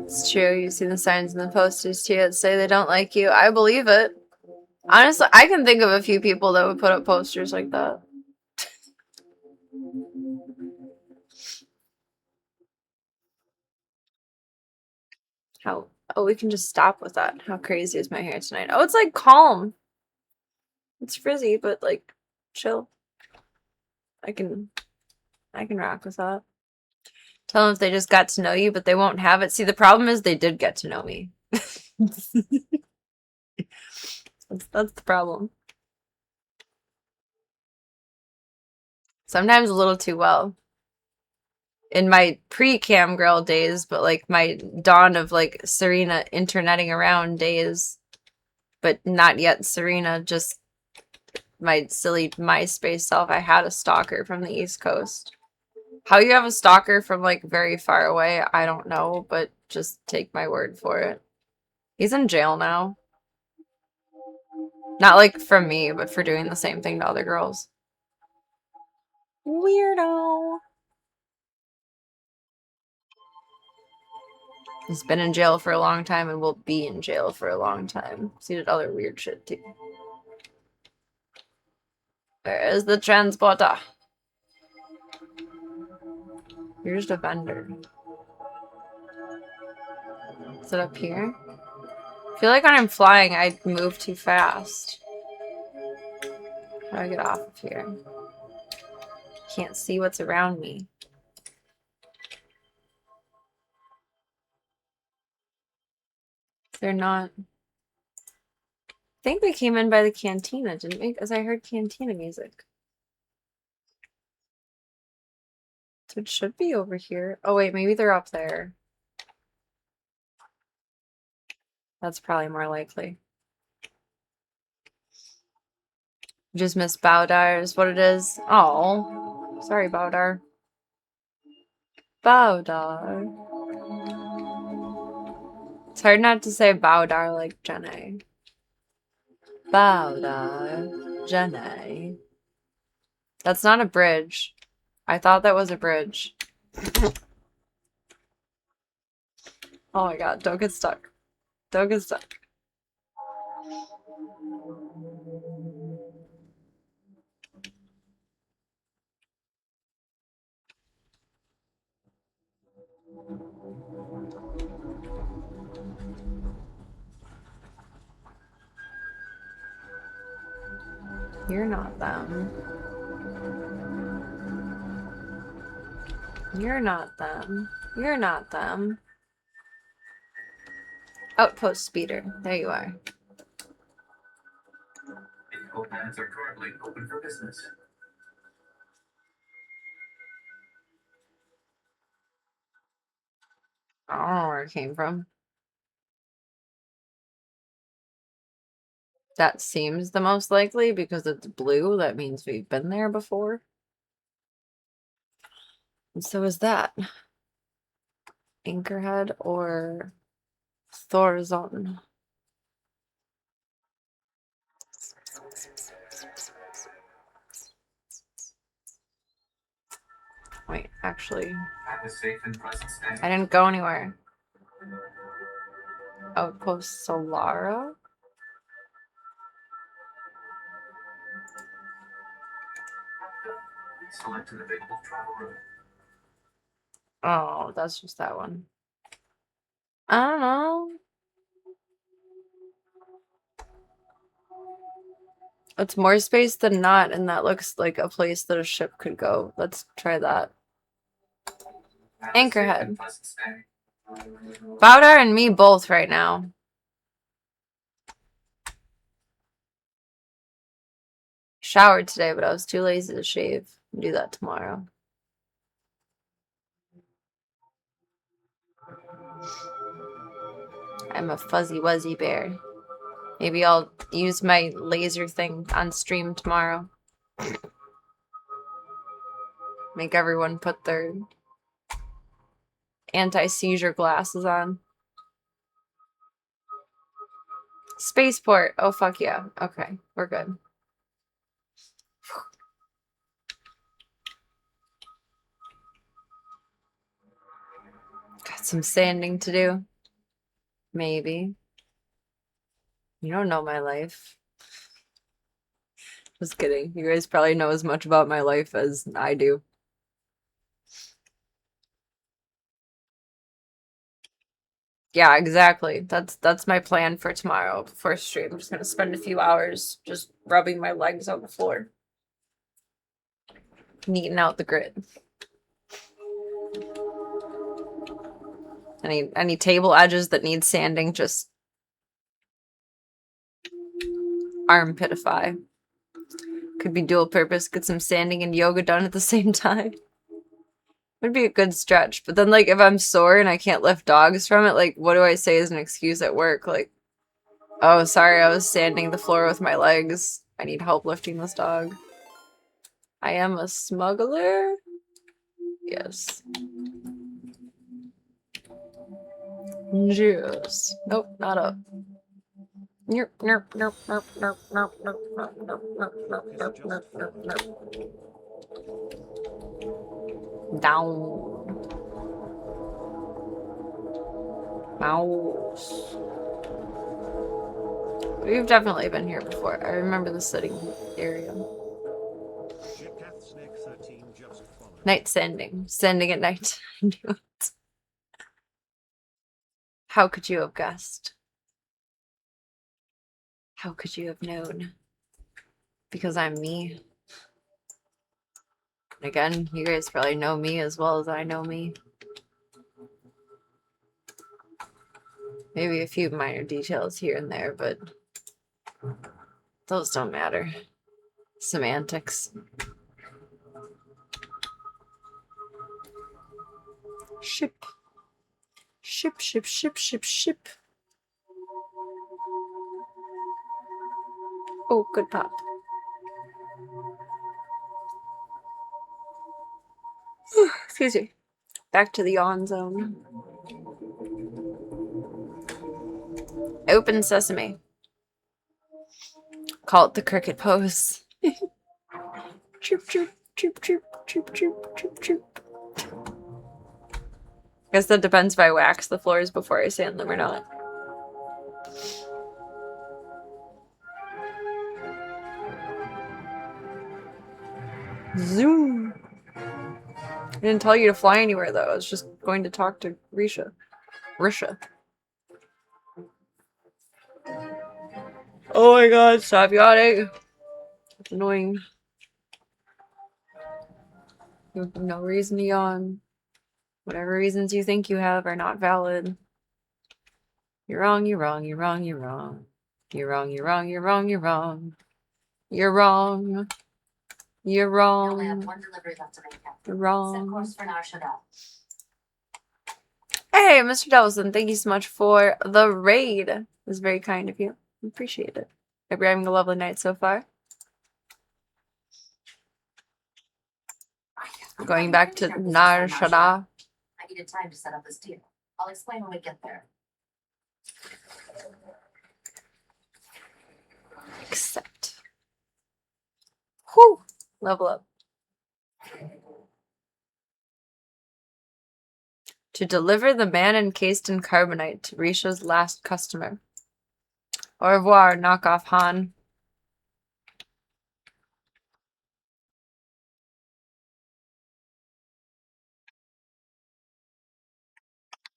It's true. You see the signs in the posters too that say they don't like you. I believe it. Honestly, I can think of a few people that would put up posters like that. How? Oh, we can just stop with that. How crazy is my hair tonight? Oh, it's like calm. It's frizzy, but like chill. I can rock with that. Tell them if they just got to know you, but they won't have it. See, the problem is they did get to know me. That's the problem. Sometimes a little too well. In my pre-cam girl days, but like my dawn of like Serena interneting around days, but not yet Serena, just my silly MySpace self. I had a stalker from the East Coast. How you have a stalker from like very far away, I don't know, but just take my word for it. He's in jail now. Not like from me, but for doing the same thing to other girls. Weirdo. He's been in jail for a long time and will be in jail for a long time. He did other weird shit too. Where is the transporter? You're just a vendor. Is it up here? I feel like when I'm flying, I move too fast. How do I get off of here? Can't see what's around me. They're not... I think we came in by the cantina, didn't we? Because I heard cantina music. So it should be over here. Oh wait, maybe they're up there. That's probably more likely. Just missed Bowdar is what it is. Oh, sorry, Bowdar. Bowdar. It's hard not to say Bowdar like Jenny. Bowdar. Jenny. That's not a bridge. I thought that was a bridge. Oh my god, don't get stuck. Don't get stuck. You're not them. You're not them. You're not them. Outpost speeder. There you are. Vehicle plans are currently open for business. I don't know where it came from. That seems the most likely because it's blue. That means we've been there before. And so is that. Anchorhead or Thorzon. Wait, actually, Have a safe and pleasant stay. I didn't go anywhere. Outpost Solara? Select an available travel route. Oh, that's just that one. I don't know. It's more space than not, and that looks like a place that a ship could go. Let's try that. Anchorhead. Boudar and me both right now. Showered today, but I was too lazy to shave. I'll do that tomorrow. I'm a fuzzy wuzzy bear. Maybe I'll use my laser thing on stream tomorrow. Make everyone put their anti-seizure glasses on. Spaceport. Oh, fuck yeah. Okay, we're good. Got some sanding to do. Maybe. You don't know my life. Just kidding. You guys probably know as much about my life as I do. Yeah, exactly. That's my plan for tomorrow before stream. I'm just gonna spend a few hours just rubbing my legs on the floor. Neating out the grid. Any table edges that need sanding, just armpitify. Could be dual purpose, get some sanding and yoga done at the same time. Would be a good stretch. But then, like, if I'm sore and I can't lift dogs from it, like, what do I say as an excuse at work? Like, oh, sorry, I was sanding the floor with my legs. I need help lifting this dog. I am a smuggler? Yes. Juice. Nope, not up. Nerp, nerp, nerp, nerp, nerp, nerp, nerp, nerp, nerp, nerp, nerp, nerp, nerp, nerp, nerp. Down. Mouse. We've definitely been here before. I remember the sitting area. Night sanding. Sanding at night. I knew it. How could you have guessed? How could you have known? Because I'm me. And again, you guys probably know me as well as I know me. Maybe a few minor details here and there, but those don't matter. Semantics. Ship. Ship, ship, ship, ship, ship. Oh, good pop. Excuse me. Back to the yawn zone. Open sesame. Call it the cricket pose. Chirp, chirp, chirp, chirp, chirp, chirp, chirp, chirp. Guess that depends if I wax the floors before I sand them or not. Zoom. I didn't tell you to fly anywhere though. I was just going to talk to Risha. Oh my god, stop yawning. It's annoying. You have no reason to yawn. Whatever reasons you think you have are not valid. You're wrong, you're wrong, you're wrong, you're wrong. You're wrong, you're wrong, you're wrong, you're wrong. You're wrong. You're We only have wrong. one delivery left to make up. You're Set wrong. course for Narshada. Hey, Mr. Devilson, thank you so much for the raid. It was very kind of you. Appreciate it. Hope you're having a lovely night so far. Going back to Nar Shaddaa. I needed time to set up this deal. I'll explain when we get there. Accept. Whew! Level up. To deliver the man encased in carbonite to Risha's last customer. Au revoir, knockoff Han.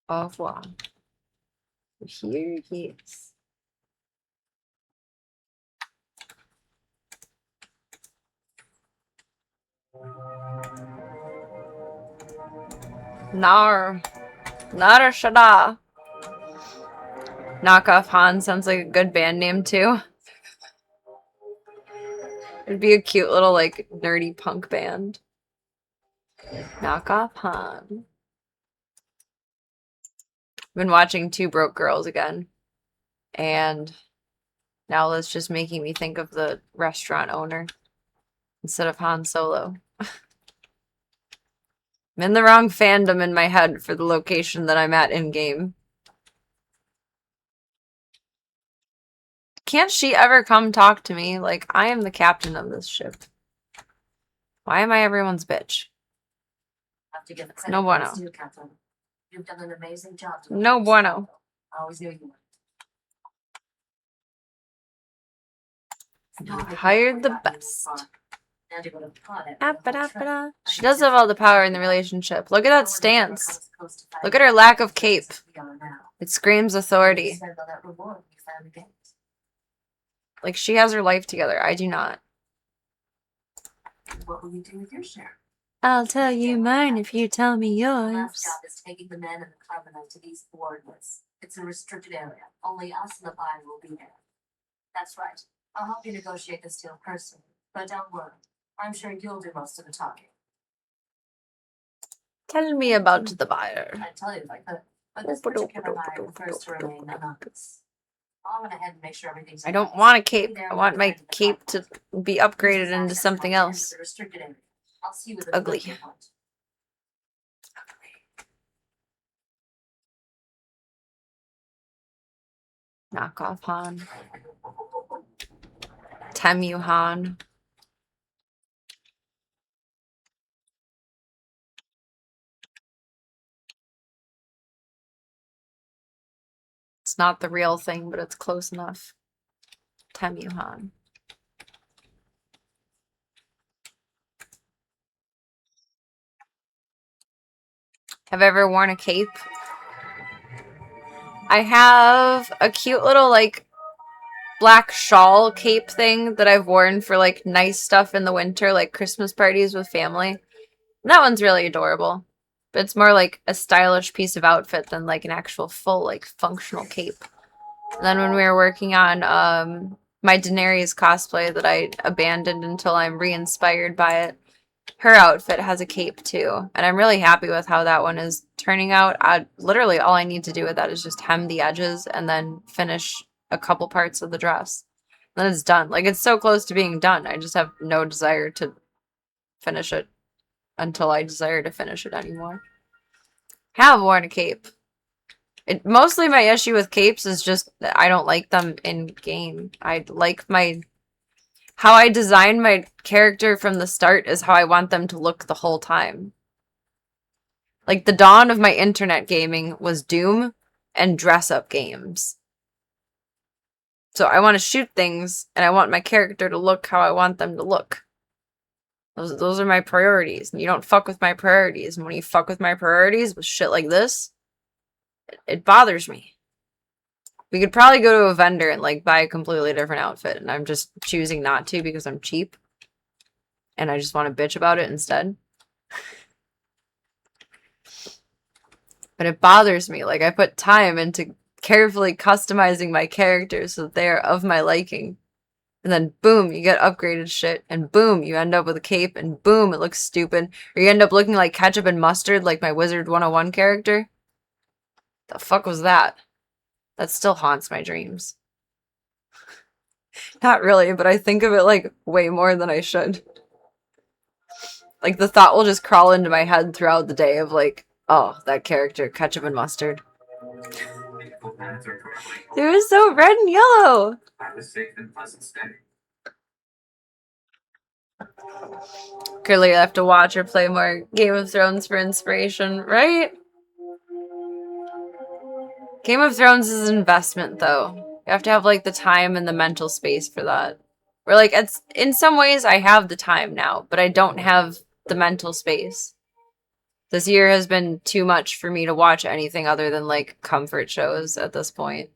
Au revoir. Here he is. Nar. Nara Shada. Knockoff Han sounds like a good band name too. It'd be a cute little like nerdy punk band. Knockoff Han. Been watching Two Broke Girls again. And now it's just making me think of the restaurant owner instead of Han Solo. I'm in the wrong fandom in my head for the location that I'm at in game. Can't she ever come talk to me? Like, I am the captain of this ship. Why am I everyone's bitch? Have to give No bueno. to you, Captain. You've done an amazing job. No bueno. I always knew you would. You hired the best. And you're gonna plot it. Appa-da-appa-da. She does have all the power in the relationship. Look at that stance. Look at her lack of cape. It screams authority. Like, she has her life together. I do not. What will you do with your share? I'll tell you mine if you tell me The last yours. job is taking the men and the carbonite to these coordinates. It's a restricted area. Only us and the buyer will be there. That's right. I'll help you negotiate this deal personally. But don't worry. I'm sure you'll do most of the talking. Tell me about the buyer. I'd tell you if I could. But this particular buyer prefers to remain anonymous. I went ahead and make sure everything's I don't want a cape. I want my cape to be upgraded into something else. I'll see you with Ugly. Knockoff Han. Temu Han. It's not the real thing, but it's close enough. Temu Han. Have I ever worn a cape? I have a cute little, like, black shawl cape thing that I've worn for, like, nice stuff in the winter, like Christmas parties with family. And that one's really adorable. But it's more like a stylish piece of outfit than, like, an actual full, like, functional cape. And then when we were working on my Daenerys cosplay that I abandoned until I'm re-inspired by it, her outfit has a cape too, and I'm really happy with how that one is turning out. Literally all I need to do with that is just hem the edges and then finish a couple parts of the dress. Then it's done. Like, it's so close to being done. I just have no desire to finish it until I desire to finish it anymore. Have worn a cape. Mostly my issue with capes is just that I don't like them in game. I like how I design my character from the start is how I want them to look the whole time. Like, the dawn of my internet gaming was Doom and dress-up games. So I want to shoot things, and I want my character to look how I want them to look. Those are my priorities, and you don't fuck with my priorities. And when you fuck with my priorities with shit like this, it bothers me. We could probably go to a vendor and, like, buy a completely different outfit, and I'm just choosing not to because I'm cheap. And I just want to bitch about it instead. But it bothers me. Like, I put time into carefully customizing my characters so that they are of my liking. And then, boom, you get upgraded shit, and boom, you end up with a cape, and boom, it looks stupid. Or you end up looking like ketchup and mustard like my Wizard 101 character. The fuck was that? That still haunts my dreams. Not really, but I think of it, like, way more than I should. Like, the thought will just crawl into my head throughout the day of, like, oh, that character, ketchup and mustard. They were so red and yellow! Have a safe and pleasant stay. Clearly, I have to watch or play more Game of Thrones for inspiration, right? Game of Thrones is an investment, though. You have to have, like, the time and the mental space for that. Or, like, it's in some ways, I have the time now, but I don't have the mental space. This year has been too much for me to watch anything other than, like, comfort shows at this point.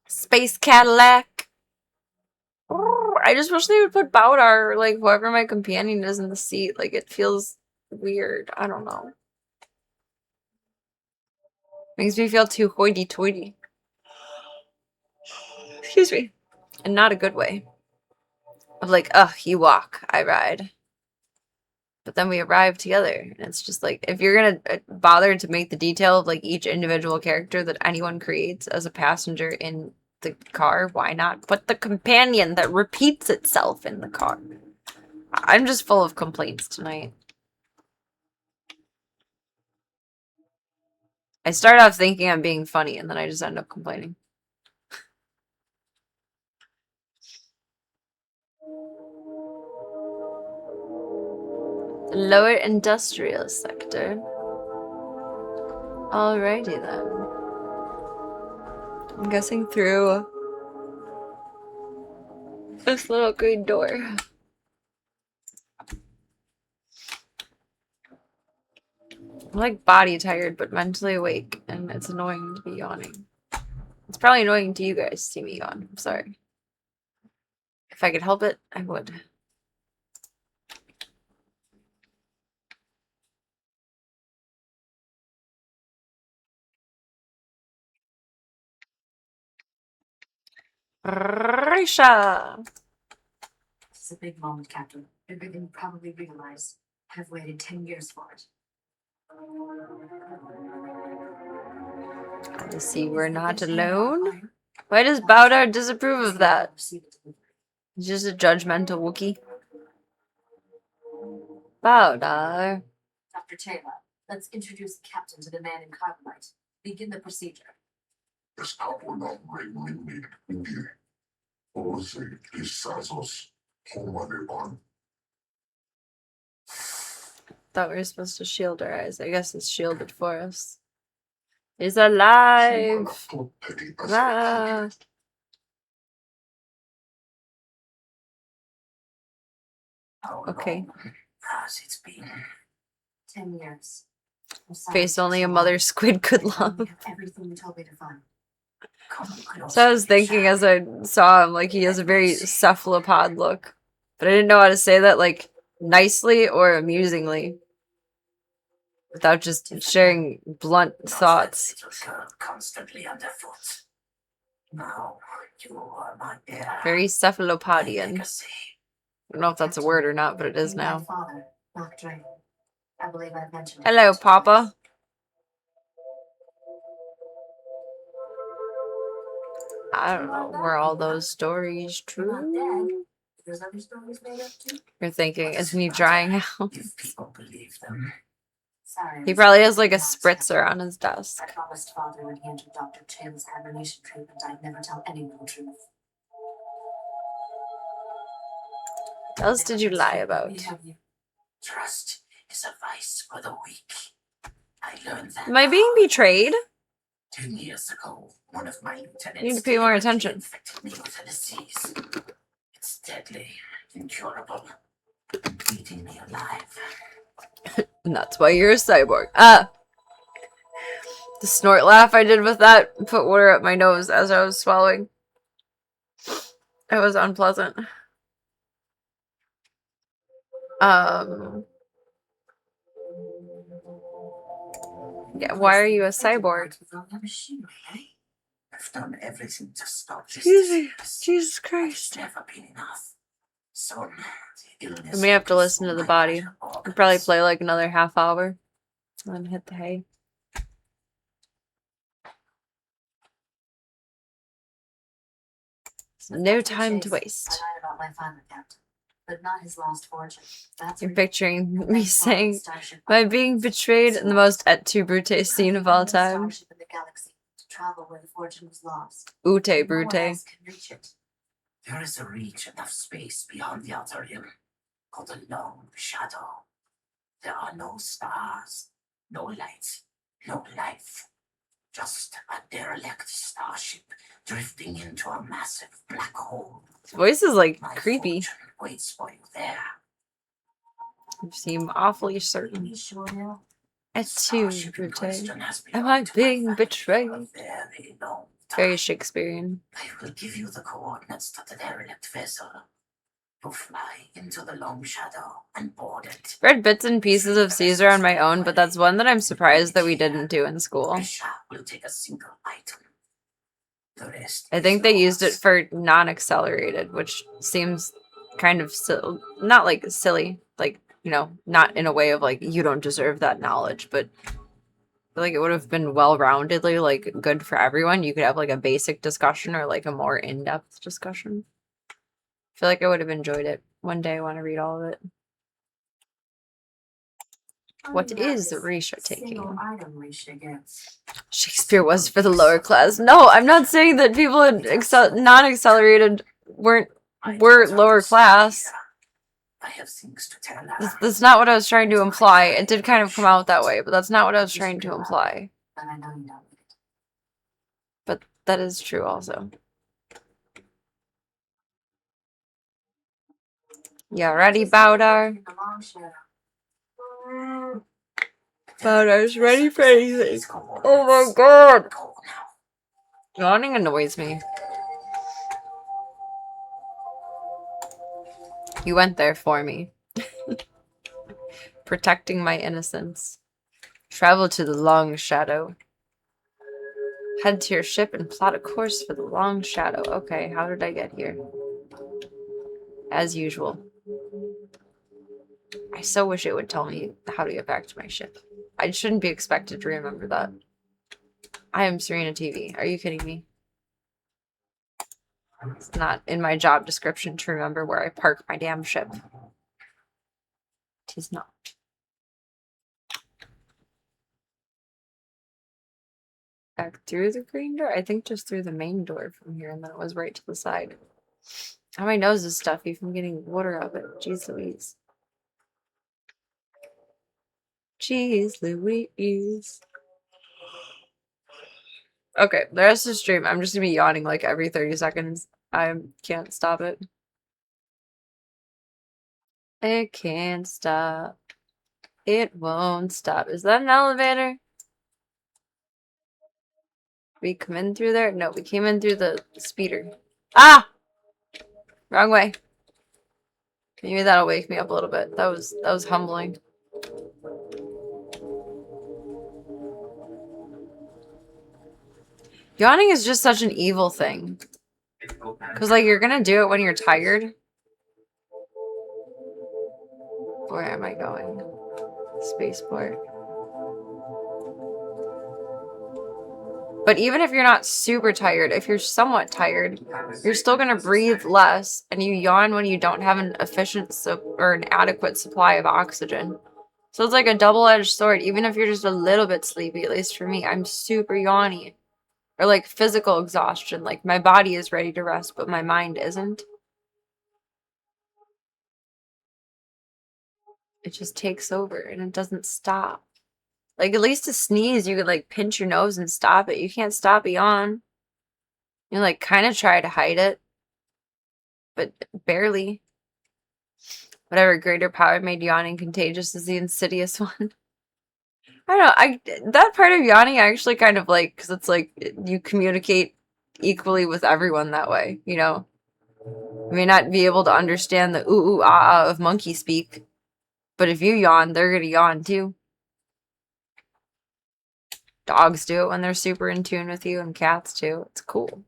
Space Cadillac! I just wish they would put Baudar, or, like, whoever my companion is in the seat. Like, it feels weird. I don't know. Makes me feel too hoity-toity. Excuse me. In not a good way. Of like, ugh, you walk, I ride. But then we arrive together. And it's just like, if you're gonna bother to make the detail of like each individual character that anyone creates as a passenger in the car, why not put the companion that repeats itself in the car? I'm just full of complaints tonight. I start off thinking I'm being funny, and then I just end up complaining. The lower industrial sector. Alrighty then. I'm guessing through this little green door. I'm like body tired, but mentally awake, and it's annoying to be yawning. It's probably annoying to you guys to see me yawn. I'm sorry. If I could help it, I would. Risha! This is a big moment, Captain. Bigger than you probably realize. I've waited 10 years for it. I see we're not alone. Why does Baudar disapprove of that? He's just a judgmental Wookiee. Baudar. Dr. Taylor, let's introduce the captain to the man in carbonite. Begin the procedure. Thought we were supposed to shield our eyes. I guess it's shielded for us. He's alive! Ah. Okay. Has it been 10 years. Face only a mother squid could love. Everything you told me to find. So I was thinking as I saw him, like, he has a very cephalopod look. But I didn't know how to say that, like, nicely or amusingly. Without just sharing blunt thoughts. Constantly underfoot. Now you are my heir. Very cephalopodian. Legacy. I don't know if that's a word or not, but it is My now. father, Mark Draven. I believe I've mentioned it. Hello, Papa. I don't know. Were all those stories You're not true? dead. There's other stories made up too. You're thinking, isn't he drying out? If people believe them, Sorry. He probably has like a spritzer on his desk. I promised father when he entered Dr. Taylor's hibernation treatment I'd never tell anyone the truth. What else did you lie about? trust is a vice for the weak. I learned that. Am I being betrayed? 10 years ago, one of my lieutenants You need to pay more attention. infected me with a disease. It's deadly, incurable, eating me alive. And that's why you're a cyborg. Ah! The snort laugh I did with that put water up my nose as I was swallowing. It was unpleasant. Yeah, why are you a cyborg? Without the machinery, eh? I've done everything to stop this Excuse me. disease. Jesus It's Christ. never been enough. Soon, the illness I may have to will listen to the consume body. my I'll organs. probably play like another half hour. And then hit the hay. No time to Chase, waste. I lied about my father, Captain, but not his lost fortune. That's You're real. picturing And me that's why saying, Starship "By being betrayed in the most et tu brute scene of all time." Starship in the galaxy to travel where the fortune was lost. Ute No one brute. else can reach it. There is a region of space beyond the outer rim called the Lone Shadow. There are no stars, no lights, no life. Just a derelict starship drifting into a massive black hole. His voice is like My creepy. fortune waits for you there. You seem awfully Are certain. you sure now? Et tu Starship in brute. question has been Am I on to my being family betrayed? for a very long time. Very Shakespearean. I will give you the coordinates to the derelict vessel. to fly into the long shadow and board it. Read bits and pieces of Caesar on my own, but that's one that I'm surprised that we didn't do in school. Bishop will take a single item. The rest I is think they used it yours. for non-accelerated, which seems kind of not like silly, like, you know, not in a way of like you don't deserve that knowledge, but I feel like it would have been well-roundedly like good for everyone. You could have like a basic discussion or like a more in-depth discussion. I feel like I would have enjoyed it. One day I want to read all of it. What is Risha taking? Single item Risha gets. Shakespeare was for the lower class. No, I'm not saying that people in non-accelerated were I lower thought class. I have things to tell her. That's not what I was trying to imply. It did kind of come out that way, but that's not what I was trying to imply. But I know you don't. But that is true also. You ready, Bowdar? In the long shadow. Bowdar's ready for anything. These coordinates. Oh my god! Go now. Yawning annoys me. You went there for me. Protecting my innocence. Travel to the Long Shadow. Head to your ship and plot a course for the Long Shadow. Okay, how did I get here? As usual. I so wish it would tell me how to get back to my ship. I shouldn't be expected to remember that. I am Serena TV. Are you kidding me? It's not in my job description to remember where I park my damn ship. Tis not. Back through the green door? I think just through the main door from here, and then it was right to the side. Oh, my nose is stuffy from getting water out of it. Jeez Louise. Jeez Louise. Okay, the rest of the stream, I'm just gonna be yawning like every 30 seconds. I can't stop it. It can't stop. It won't stop. Is that an elevator? We come in through there? No, we came in through the speeder. Ah! Wrong way. Maybe that'll wake me up a little bit. That was humbling. Yawning is just such an evil thing. Because, like, you're gonna do it when you're tired. Where am I going? Spaceport. But even if you're not super tired, if you're somewhat tired, you're still gonna breathe less, and you yawn when you don't have an efficient or an adequate supply of oxygen. So it's like a double-edged sword. Even if you're just a little bit sleepy, at least for me, I'm super yawny. Or like physical exhaustion. Like my body is ready to rest, but my mind isn't. It just takes over and it doesn't stop. Like at least to sneeze, you could like pinch your nose and stop it. You can't stop a yawn. You like kind of try to hide it, but barely. Whatever greater power made yawning contagious is the insidious one. I don't know. That part of yawning I actually kind of like because it's like you communicate equally with everyone that way. You know, you may not be able to understand the ooh ooh ah ah of monkey speak, but if you yawn, they're gonna yawn too. Dogs do it when they're super in tune with you, and cats too. It's cool.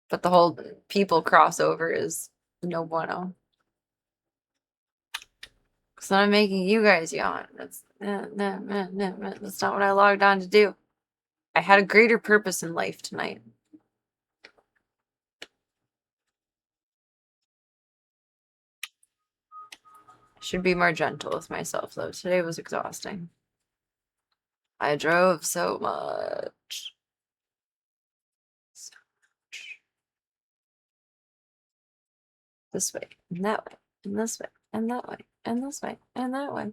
But the whole people crossover is no bueno. Because I'm making you guys yawn. That's not what I logged on to do. I had a greater purpose in life tonight. I should be more gentle with myself, though. Today was exhausting. I drove so much. So much. This way, and that way, and this way, and that way, and this way, and that way.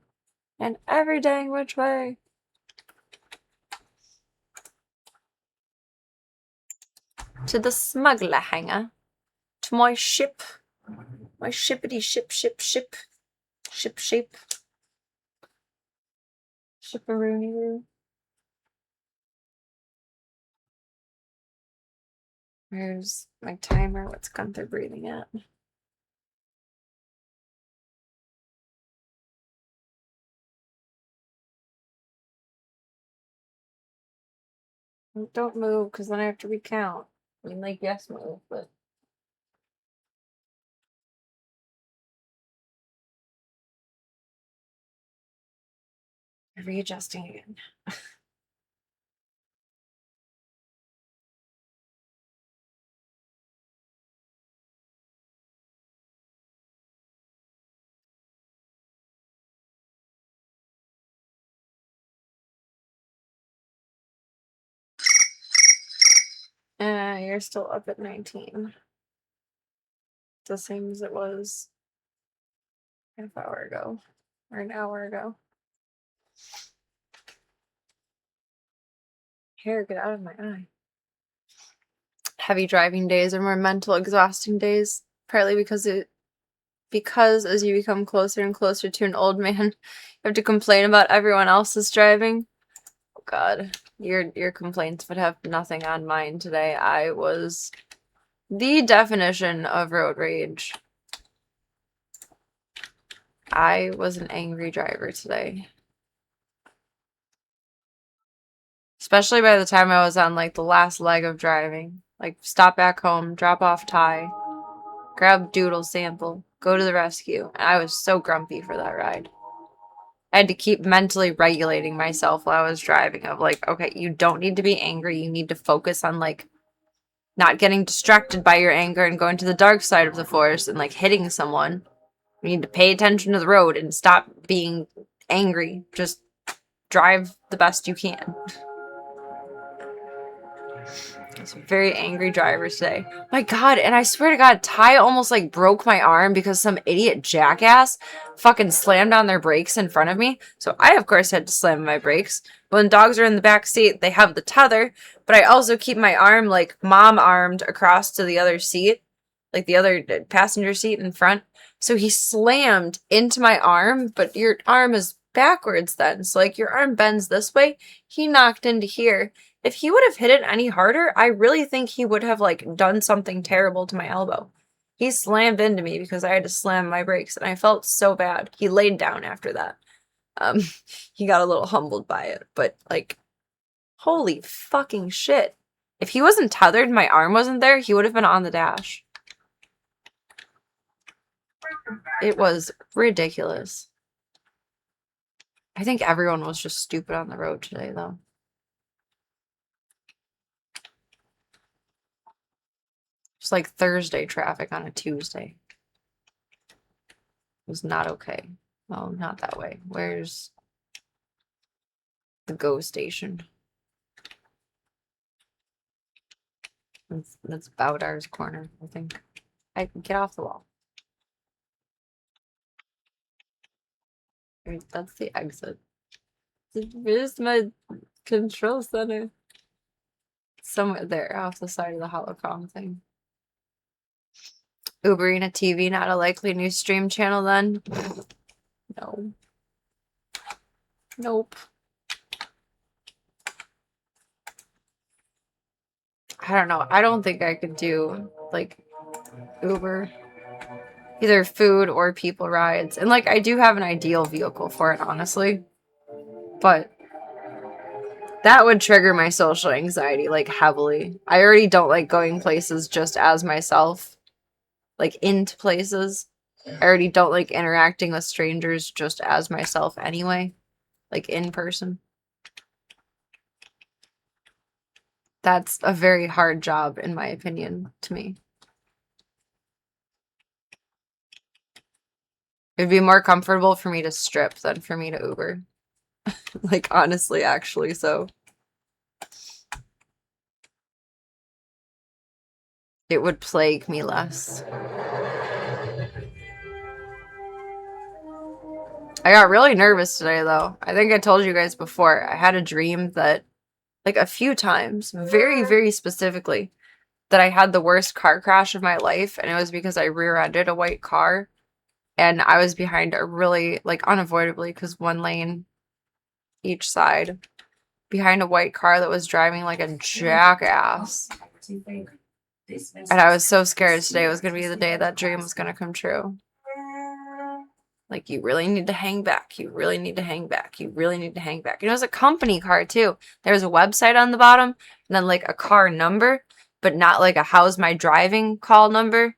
And every dang which way. To the smuggler hangar. To my ship. My shippity ship. Ship shape. Shipperoonie. Where's my timer? What's Gunther breathing at? Don't move, because then I have to recount. I mean, like, yes, move, but. Readjusting again. You're still up at 19. The same as it was half hour ago. Or an hour ago. Hair, get out of my eye. Heavy driving days are more mental, exhausting days. Partly because as you become closer and closer to an old man, you have to complain about everyone else's driving. Oh God, your complaints would have nothing on mine today. I was the definition of road rage. I was an angry driver today. Especially by the time I was on like the last leg of driving. Like stop back home, drop off Ty, grab Doodle sample, go to the rescue. And I was so grumpy for that ride. I had to keep mentally regulating myself while I was driving of like, okay, you don't need to be angry. You need to focus on like not getting distracted by your anger and going to the dark side of the forest and like hitting someone. You need to pay attention to the road and stop being angry. Just drive the best you can. Some very angry drivers today. My God, and I swear to God, Ty almost like broke my arm because some idiot jackass fucking slammed on their brakes in front of me. So I, of course, had to slam my brakes. When dogs are in the back seat, they have the tether, but I also keep my arm like mom-armed across to the other seat, like the other passenger seat in front. So he slammed into my arm, but your arm is backwards then. So like your arm bends this way. He knocked into here. If he would have hit it any harder, I really think he would have like done something terrible to my elbow. He slammed into me because I had to slam my brakes and I felt so bad. He laid down after that. He got a little humbled by it, but like, holy fucking shit. If he wasn't tethered, my arm wasn't there, he would have been on the dash. It was ridiculous. I think everyone was just stupid on the road today, though. It's like Thursday traffic on a Tuesday. It was not okay. Well, not that way. Where's the GO station? That's Bowdar's corner, I think. I get off the wall. Wait, that's the exit. Where's my control center? Somewhere there, off the side of the holocron thing. Uberina TV, not a likely new stream channel then? No. Nope. I don't know. I don't think I could do, like, Uber. Either food or people rides. And, like, I do have an ideal vehicle for it, honestly. But that would trigger my social anxiety, like, heavily. I already don't like going places just as myself. Like, into places. I already don't like interacting with strangers just as myself anyway. Like, in person. That's a very hard job, in my opinion, to me. It'd be more comfortable for me to strip than for me to Uber. Like, honestly, actually, so. It would plague me less. I got really nervous today, though. I think I told you guys before. I had a dream that, like, a few times, very, very specifically, that I had the worst car crash of my life, and it was because I rear-ended a white car, and I was behind a really, like, unavoidably, because one lane each side, behind a white car that was driving like a jackass. And I was so scared today was going to be the day that dream was going to come true. Like, you really need to hang back. You really need to hang back. You really need to hang back. And it was a company car, too. There was a website on the bottom, and then, like, a car number, but not, like, a how's my driving call number.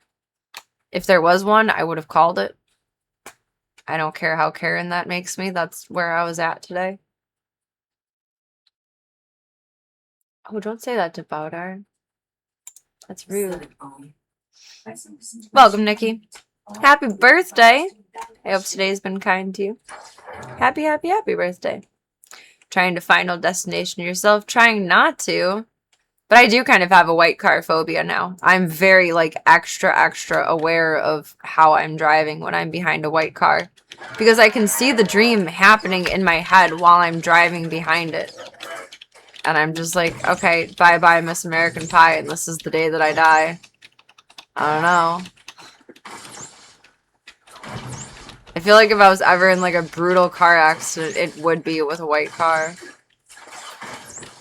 If there was one, I would have called it. I don't care how Karen that makes me. That's where I was at today. Oh, don't say that to Baudar. That's rude. Welcome, Nikki. Happy birthday. I hope today's been kind to you. Happy, happy, happy birthday. Trying to final destination yourself. Trying not to. But I do kind of have a white car phobia now. I'm very, like, extra aware of how I'm driving when I'm behind a white car. Because I can see the dream happening in my head while I'm driving behind it. And I'm just like, okay, bye-bye, Miss American Pie, and this is the day that I die. I don't know. I feel like if I was ever in, like, a brutal car accident, it would be with a white car.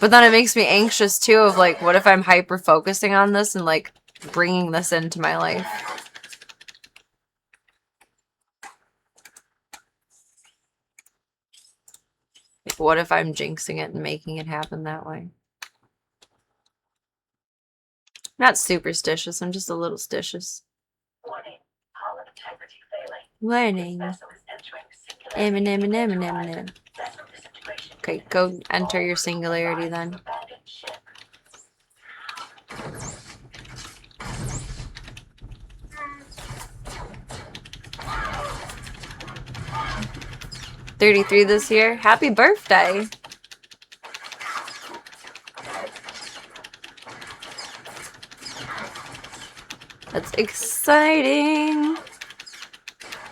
But then it makes me anxious, too, of, like, what if I'm hyper-focusing on this and, like, bringing this into my life? Like, what if I'm jinxing it and making it happen that way? Not superstitious, I'm just a little stitious. Warning. Eminem. Okay, go enter your singularity then. "33 this year. Happy birthday!" That's exciting!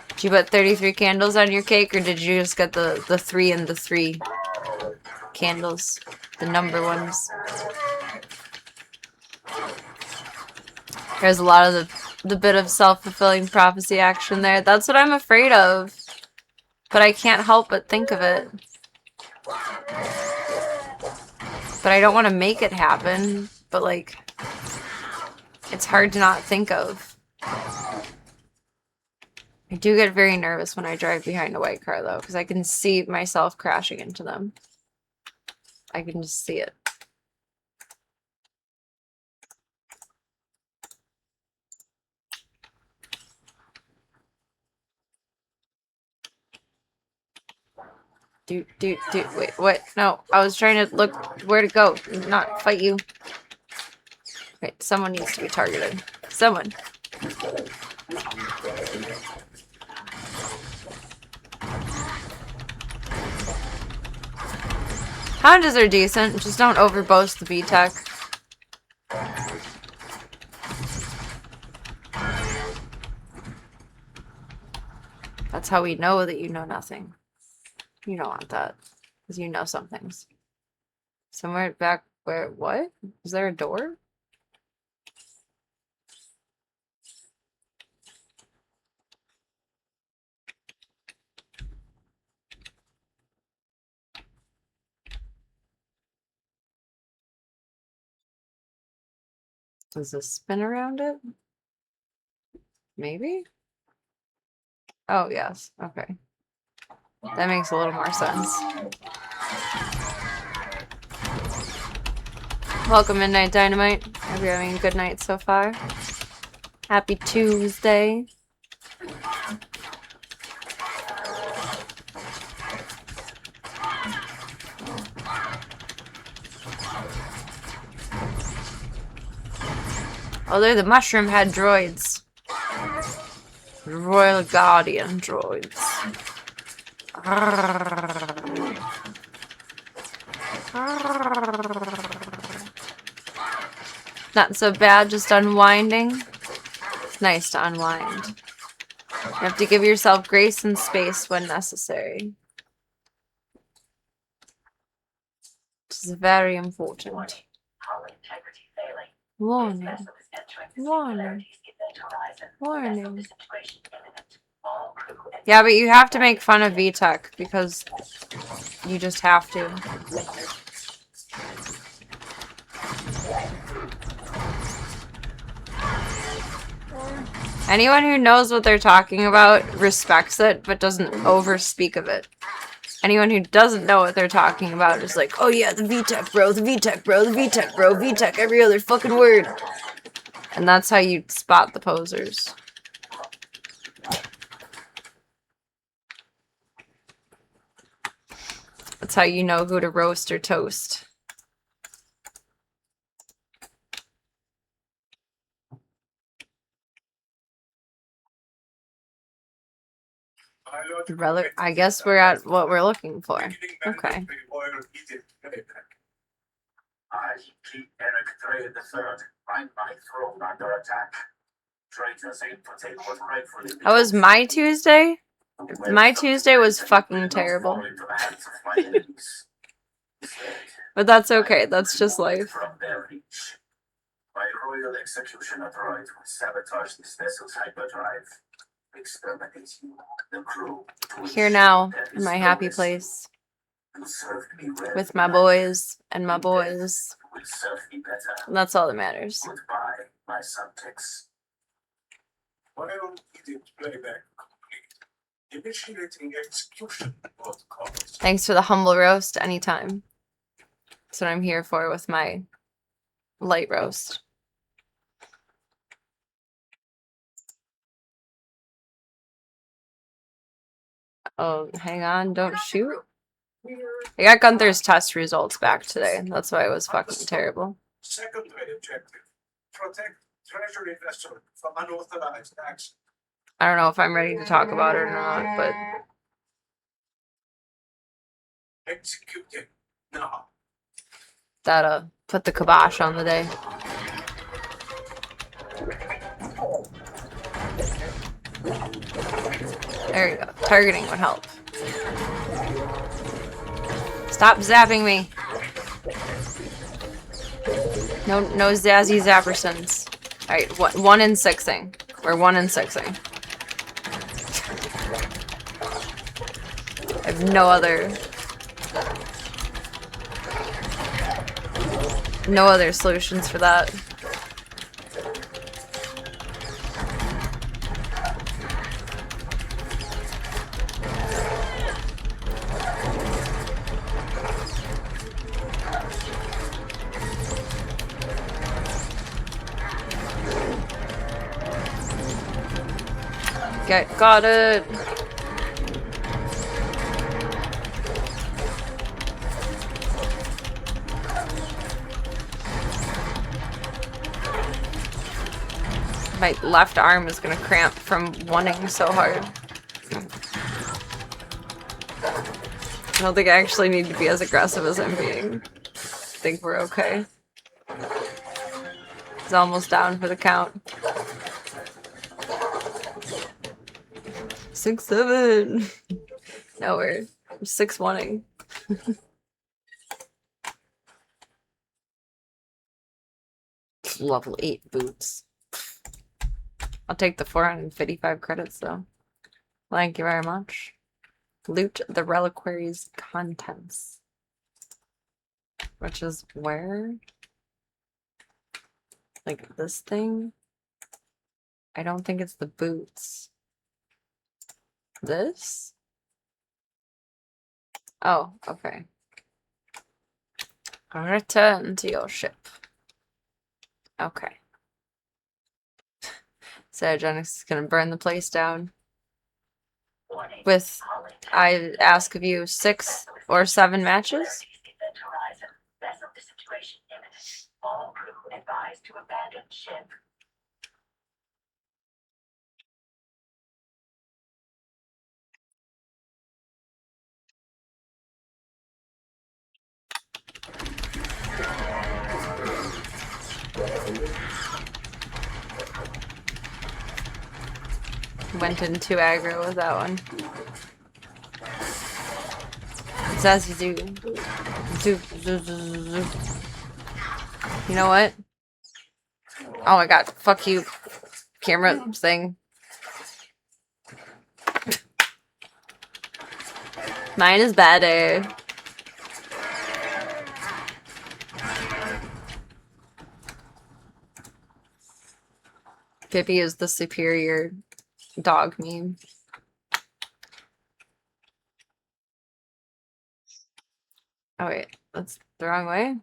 Did you put 33 candles on your cake, or did you just get the 3 and the 3 candles? The number ones. There's a lot of the bit of self-fulfilling prophecy action there. That's what I'm afraid of. But I can't help but think of it. But I don't want to make it happen. But, like, it's hard to not think of. I do get very nervous when I drive behind a white car, though, because I can see myself crashing into them. I can just see it. Wait, what? No, I was trying to look where to go, not fight you. Wait, someone needs to be targeted. Someone. Hondas are decent, just don't overboast the VTEC. That's how we know that you know nothing. You don't want that, because you know some things. Somewhere back where, what? Is there a door? Does this spin around it? Maybe? Oh, yes. Okay. That makes a little more sense. Welcome, Midnight Dynamite. Hope you're having a good night so far. Happy Tuesday. Oh, they're the mushroom head droids. Royal Guardian droids. Not so bad, just unwinding. It's nice to unwind. You have to give yourself grace and space when necessary. Which is very important. Warning. Warning. Warning. Yeah, but you have to make fun of VTEC because you just have to. Anyone who knows what they're talking about respects it, but doesn't overspeak of it. Anyone who doesn't know what they're talking about is like, oh yeah, the VTech, bro, the VTech, bro, the VTech, bro, VTech, every other fucking word. And that's how you spot the posers. That's how you know who to roast or toast. I guess we're at what we're looking for. Okay. I keep Eric Trey III. Find my throne under attack. Traitors aim to take what rightfully That was belongs my Tuesday? to me. My Tuesday was fucking Will terrible. fall into the hands of my enemies. Instead, But that's okay, that's just life. from their reach. My royal executioner droid will sabotage this vessel's hyperdrive. Exterminating the crew. to Here ensure now, there in is my no happy risk. place, You served me well with my tonight. boys and my boys. Will serve me better. And that's all that matters. Goodbye, my subjects. Well, it playback complete. Initiating execution protocols. Thanks for the humble roast anytime. That's what I'm here for with my light roast. Oh, hang on, don't shoot. I got Gunther's test results back today. That's why it was fucking terrible. Secondary objective. Protect treasury vessel from unauthorized access. I don't know if I'm ready to talk about it or not, but Executing. Now. that put the kibosh on the day. There you go. Targeting would help. Stop zapping me. No Zazzy Zappersons. Alright, what 1 in 6ing. We're 1 in 6ing. I have no other solutions for that. Got it. My left arm is gonna cramp from wanting so hard. I don't think I actually need to be as aggressive as I'm being. I think we're okay. He's almost down for the count. 6, 7. No, we're 6 wanting. Level 8 boots. I'll take the 455 credits though. Thank you very much. Loot the reliquary's contents. Which is where? Like this thing? I don't think it's the boots. This? Oh, okay. Return to your ship. Okay. Cytogenix is gonna burn the place down. With, I ask of you, 6 or 7 matches? All crew advised to abandon ship. Went in too aggro with that one. Sassy do. You know what? Oh my god, fuck you. Camera thing. Mine is better. Pippi is the superior dog meme. Oh wait, that's the wrong way.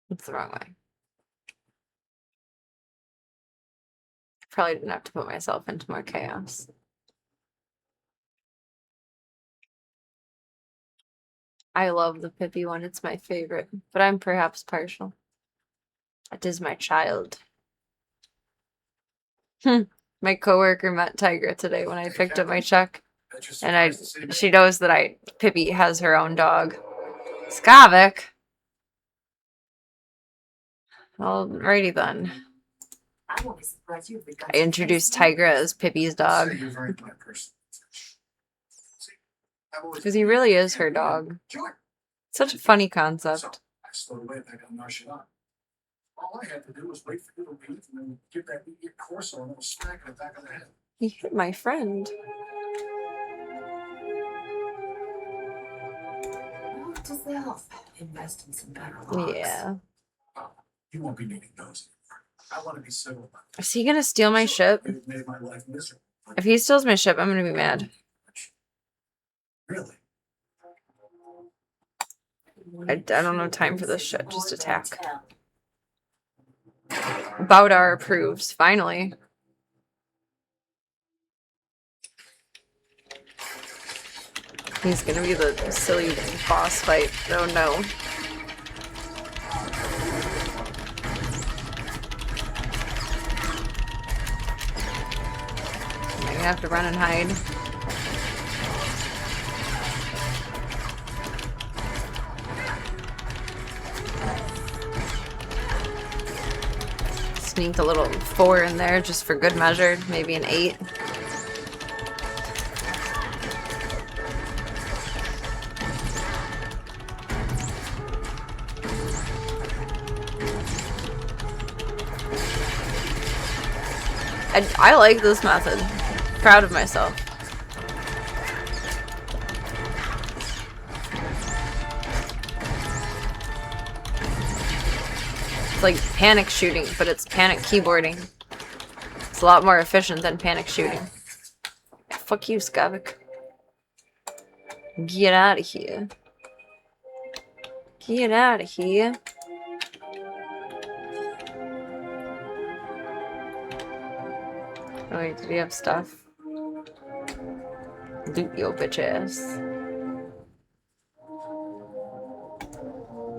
That's the wrong way. Probably didn't have to put myself into more chaos. I love the Pippi one. It's my favorite, but I'm perhaps partial. It is my child. My coworker met Tigra today when I picked up my check, and she knows that Pippi has her own dog. Skavik. Alrighty then. I won't be surprised you I introduced Tigra as Pippi's dog. You're very blunt person. See, I've always Because he really is her dog. Sure. Such a funny So concept. I stowed away back on Narshadan. All I had to do was wait for you to leave and then give that idiot Corso another smack in the back of the head. He hit my friend. Note to self, invest in some better locks. Yeah. You won't be needing those anymore. I want to be civil about it. Is he gonna steal my ship? You've made my life miserable. If he steals my ship, I'm gonna be mad. Really? I don't have time for this shit. Just attack. Baudar approves. Finally. He's gonna be the silly boss fight. Oh no. I'm gonna have to run and hide. Sneak a little 4 in there just for good measure. Maybe an 8. I like this method. Proud of myself. It's like panic shooting, but it's panic keyboarding. It's a lot more efficient than panic shooting. Fuck you, Skavik. Get out of here. Get out of here. Oh wait, did he have stuff? Loot your bitch ass.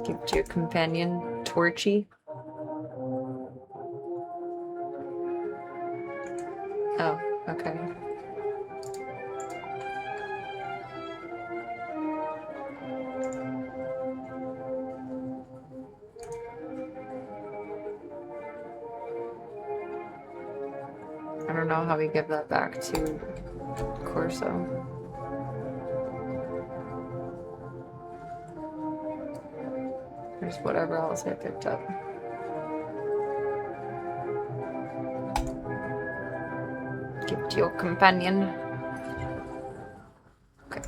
Give it to your companion, Torchy. Oh, okay. I don't know how we give that back to Corso. There's whatever else I picked up. Give it to your companion. Okay.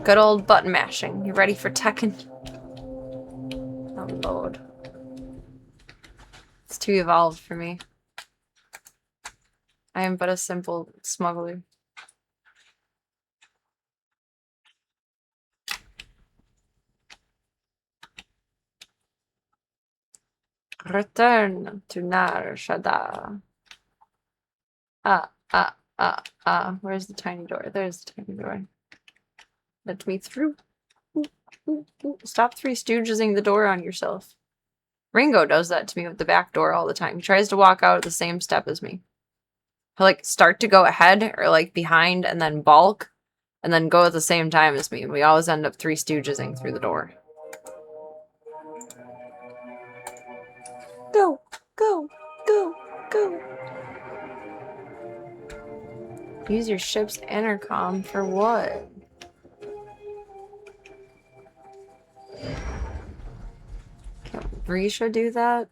Good old button mashing. You ready for Tekken? Oh lord. It's too evolved for me. I am but a simple smuggler. Return to Nar Shaddaa. Where's the tiny door? There's the tiny door. Let me through. Stop Three Stoogesing the door on yourself. Ringo does that to me with the back door all the time. He tries to walk out at the same step as me. He'll like start to go ahead or like behind and then balk and then go at the same time as me. And we always end up Three Stoogesing through the door. Go, go, go, go. Use your ship's intercom for what? Can't Risha do that?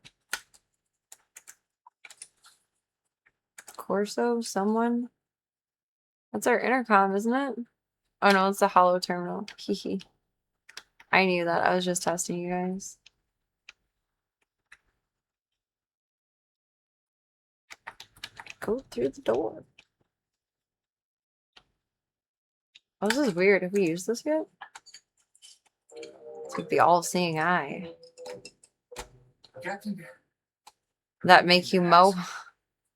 Corso? Someone? That's our intercom, isn't it? Oh no, it's a hollow terminal. Hehe. I knew that. I was just testing you guys. go through the door. Oh, this is weird. Have we used this yet? It's like the all-seeing eye. Captain, That make you mow?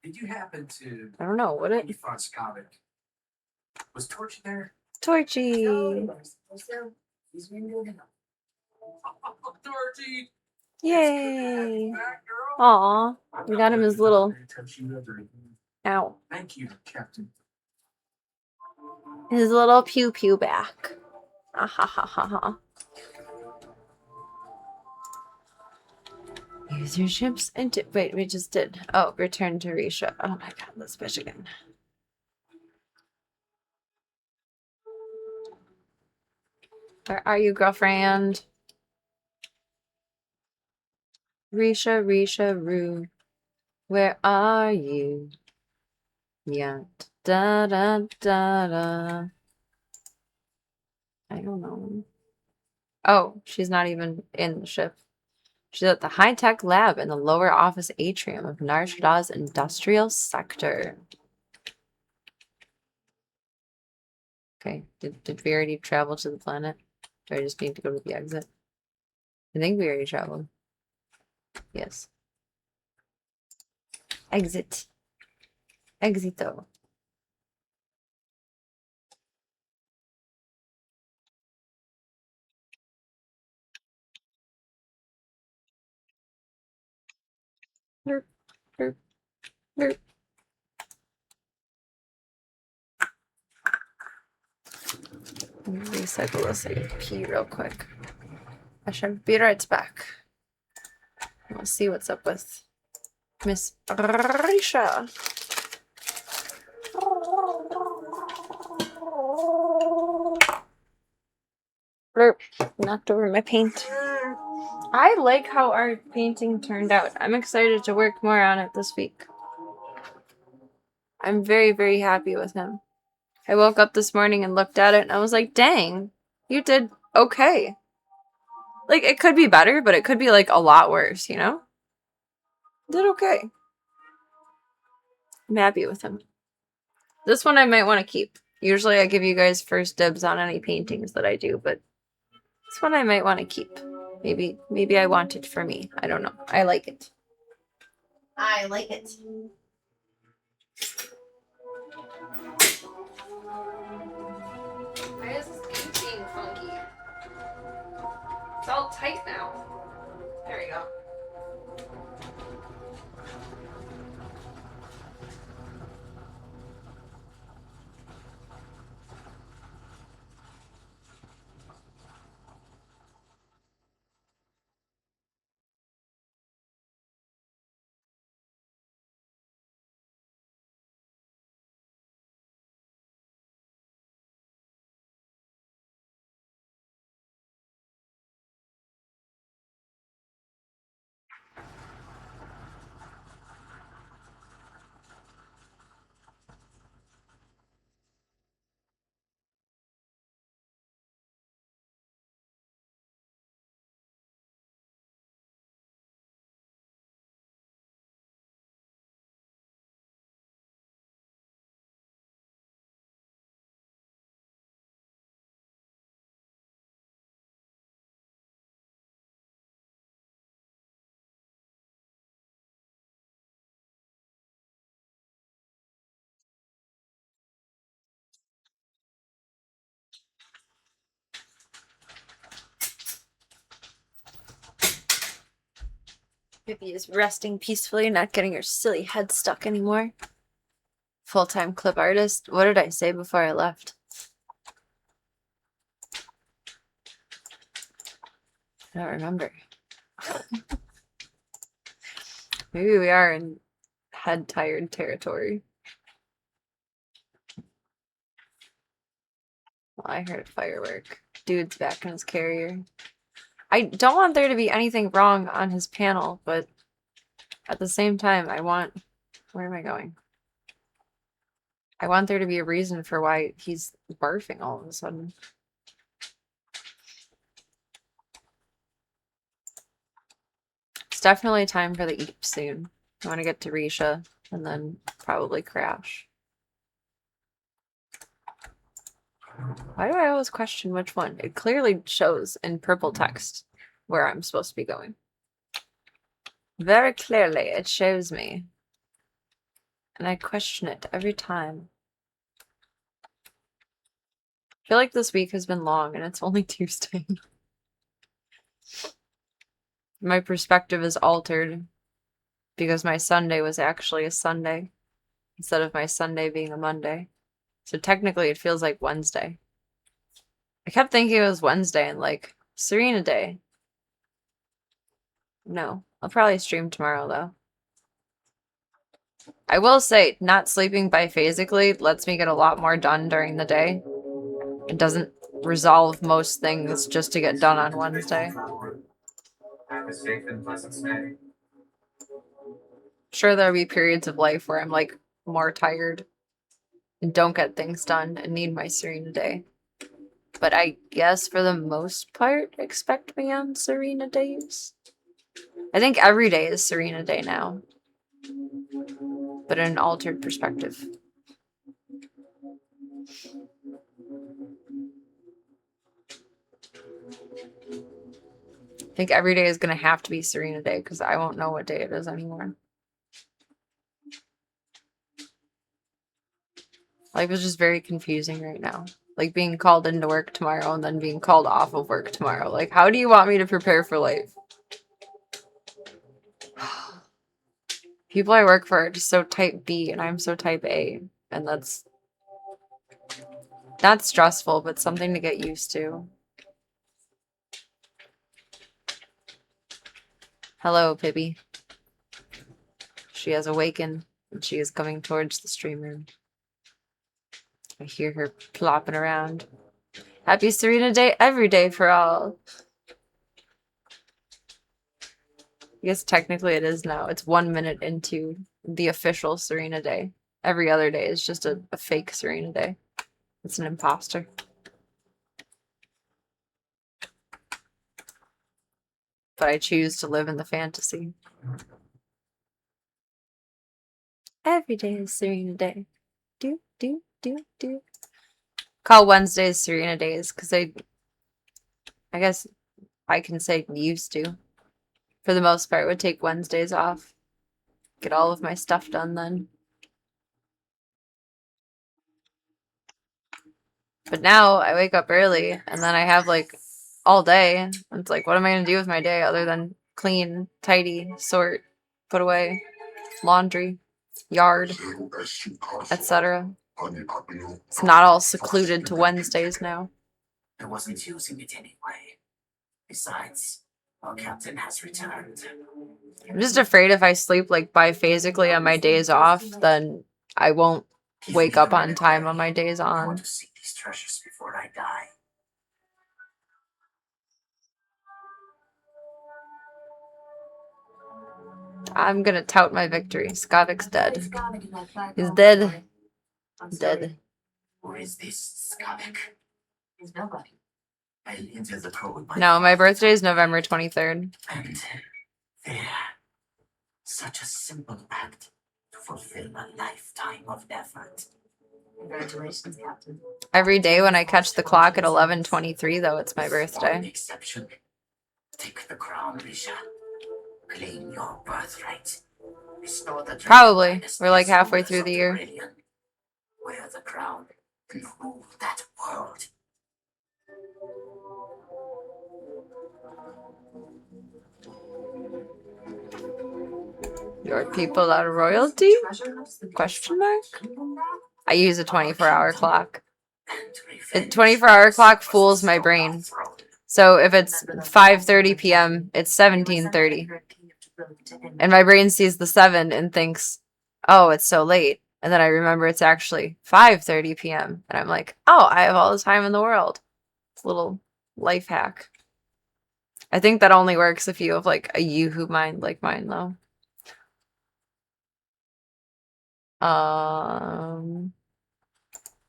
did you happen to I don't know. Would it? Efron's comic? Was Torch there? Torchy. He's been doing Torchy! Yay. Back, girl. Aw. We got him his little. Ow. Thank you, Captain. His little pew pew back. Ah ha ha ha ha. Use your ships into. Wait, we just did. Oh, return to Risha. Oh my god, this bitch again. Where are you, girlfriend? Risha, Risha, Rue. Where are you? Yeah. Da da da da. I don't know. Oh, she's not even in the ship. She's at the high-tech lab in the lower office atrium of Nar Shaddah's industrial sector. Okay, did we already travel to the planet? Do I just need to go to the exit? I think we already traveled. Yes. Exit. Exito. Derp, derp, derp. Let me recycle this AP real quick. I should be right back. We'll see what's up with Miss Risha. Blurp. Knocked over my paint. I like how our painting turned out. I'm excited to work more on it this week. I'm very, very happy with him. I woke up this morning and looked at it and I was like, dang, you did okay. Like, it could be better, but it could be, like, a lot worse, you know? Did okay. I'm happy with him. This one I might want to keep. Usually I give you guys first dibs on any paintings that I do, but this one I might want to keep. Maybe I want it for me. I don't know. I like it. I like it. Why is this painting funky? It's all tight now. There we go. Pippi is resting peacefully, not getting her silly head stuck anymore. Full-time clip artist. What did I say before I left? I don't remember. Maybe we are in head-tired territory. Well, I heard a firework. Dude's back in his carrier. I don't want there to be anything wrong on his panel, but at the same time, I want... Where am I going? I want there to be a reason for why he's barfing all of a sudden. It's definitely time for the eep soon. I want to get to Risha and then probably crash. Why do I always question which one? It clearly shows in purple text where I'm supposed to be going. Very clearly, it shows me. And I question it every time. I feel like this week has been long and it's only Tuesday. My perspective is altered because my Sunday was actually a Sunday instead of my Sunday being a Monday. So technically it feels like Wednesday. I kept thinking it was Wednesday and like Serena Day. No, I'll probably stream tomorrow though. I will say, not sleeping biphasically lets me get a lot more done during the day. It doesn't resolve most things just to get done on Wednesday. Have a safe and pleasant stay. Sure, there'll be periods of life where I'm like more tired and don't get things done and need my Serena Day. But I guess for the most part, expect me on Serena days. I think every day is Serena Day now, but in an altered perspective. I think every day is going to have to be Serena Day because I won't know what day it is anymore. Life is just very confusing right now. Like being called into work tomorrow and then being called off of work tomorrow. Like, how do you want me to prepare for life? People I work for are just so type B and I'm so type A. And that's not stressful, but something to get used to. Hello, Pibby. She has awakened and she is coming towards the stream room. I hear her plopping around. Happy Serena Day every day for all. I guess technically it is now. It's 1 minute into the official Serena Day. Every other day is just a fake Serena Day. It's an imposter. But I choose to live in the fantasy. Every day is Serena Day. Do. Call Wednesdays Serena Days because I guess I can say used to. For the most part, would take Wednesdays off. Get all of my stuff done then. But now I wake up early and then I have like all day. It's like, what am I going to do with my day other than clean, tidy, sort, put away, laundry, yard, etc. It's not all secluded to Wednesdays now. I wasn't using it anyway. Besides, our captain has returned. I'm just afraid if I sleep like biphasically on my days off, then I won't wake up on time on my days I want on. to see these treasures before I die. I'm gonna tout my victory. Skavik's dead. It's Gavik in that black He's hole. dead. I'm sorry. Dead. Who is this Skavik? He's nobody. I entered the code by No, my birthday is November 23rd. And there, such a simple act to fulfill a lifetime of effort. Congratulations, Captain. Every day when I catch the clock at 11:23, though, it's my One birthday. exception. Take the crown, Risha. Claim your birthright. Restore the Probably. dynasties We're like halfway rulers through of the year. Aurelian. Wear the crown and rule that world. Your people are royalty? Treasure hunts the Question mark? people now? I use a 24-hour clock. And A 24-hour clock fools my brain. So if it's 5:30 p.m., it's 17:30. And my brain sees the 7 and thinks, oh, it's so late. And then I remember it's actually 5:30 p.m. And I'm like, oh, I have all the time in the world. It's a little life hack. I think that only works if you have like a Yoo-hoo mind like mine, though.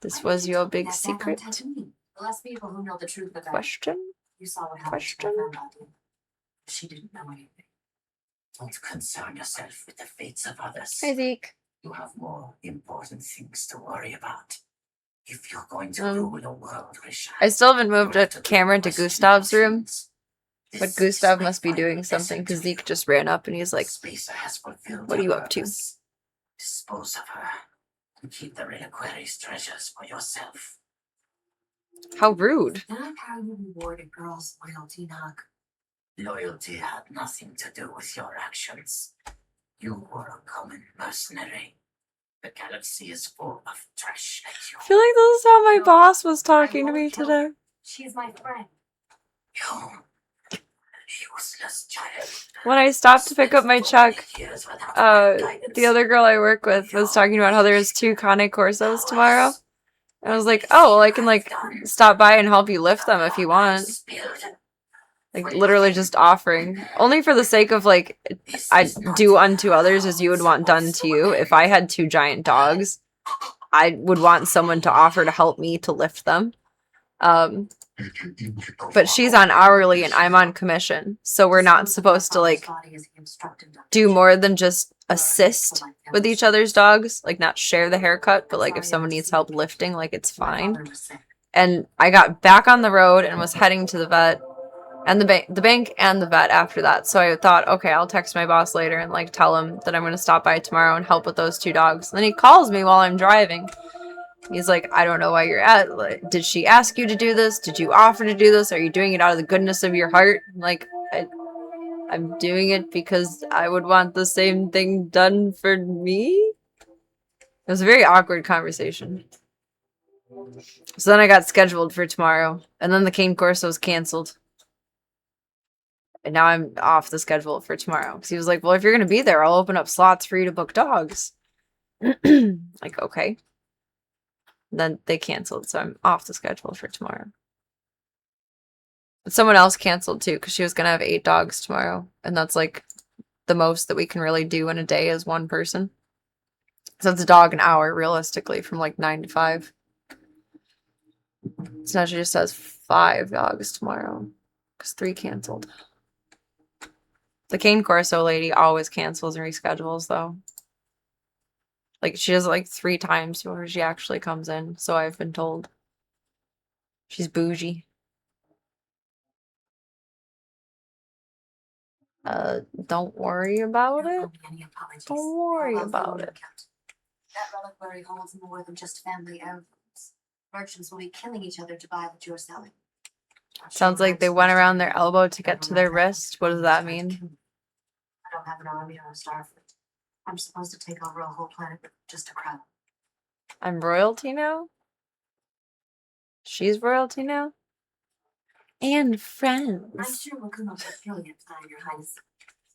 This was your big secret? The less people who know the truth about it. Question? You saw what happened to Question? my friend Nadia. She didn't know anything. Don't concern yourself with the fates of others. Hi, Zeke. You have more important things to worry about. If you're going to Um, rule the world, Richard, I still haven't moved you a have to camera to question Gustav's room, things. but This Gustav is must be my doing final something lesson because to Zeke you. just ran up and he's like, Spacer has fulfilled "What are your you up to?" purpose. Dispose of her and keep the reliquary's treasures for yourself. How rude. Not how you reward a girl's loyalty, Nog. Loyalty had nothing to do with your actions. You were a common mercenary. The galaxy is full of trash like I feel like this is how my No, boss was I talking to won't me kill today. her. She's my friend. you. Useless child. When I stopped to pick up my check, the other girl I work with was talking about how there's 2 Cane Corsos tomorrow. And I was like, oh, well, I can, like, stop by and help you lift them if you want. Like, literally just offering. Only for the sake of, like, I do unto others as you would want done to you. If I had 2 giant dogs, I would want someone to offer to help me to lift them. But she's on hourly and I'm on commission. So we're not supposed to, like, do more than just assist with each other's dogs. Like, not share the haircut, but, like, if someone needs help lifting, like, it's fine. And I got back on the road and was heading to the vet and the bank and the vet after that. So I thought, okay, I'll text my boss later and, like, tell him that I'm going to stop by tomorrow and help with those 2 dogs. And then he calls me while I'm driving. He's like, I don't know why you're at. Like, did she ask you to do this? Did you offer to do this? Are you doing it out of the goodness of your heart? Like, I'm doing it because I would want the same thing done for me. It was a very awkward conversation. So then I got scheduled for tomorrow, and then the Cane Corso was canceled. And now I'm off the schedule for tomorrow. Because he was like, well, if you're going to be there, I'll open up slots for you to book dogs. Like, okay. Then they canceled, so I'm off the schedule for tomorrow. But someone else canceled too, because she was gonna have 8 dogs tomorrow, and that's like the most that we can really do in a day as one person. So it's a dog an hour, realistically, from like 9 to 5. So now she just has 5 dogs tomorrow, because 3 canceled. The Cane Corso lady always cancels and reschedules, though. Like, she does it like 3 times before she actually comes in, so I've been told. She's bougie. Don't worry about There it. won't be any apologies. Don't worry I'll about follow it. account. That reliquary holds more than just family heirlooms. Merchants will be killing each other to buy what you're selling. I'm Sounds sure like they that's went just- around their elbow to get to their Everyone wrist. What does that mean? I don't have an army or a star fleet. I'm supposed to take over a whole planet with just a crown. I'm royalty now? She's royalty now? And I'm friends. sure we'll come up with a brilliant plan, Your Highness.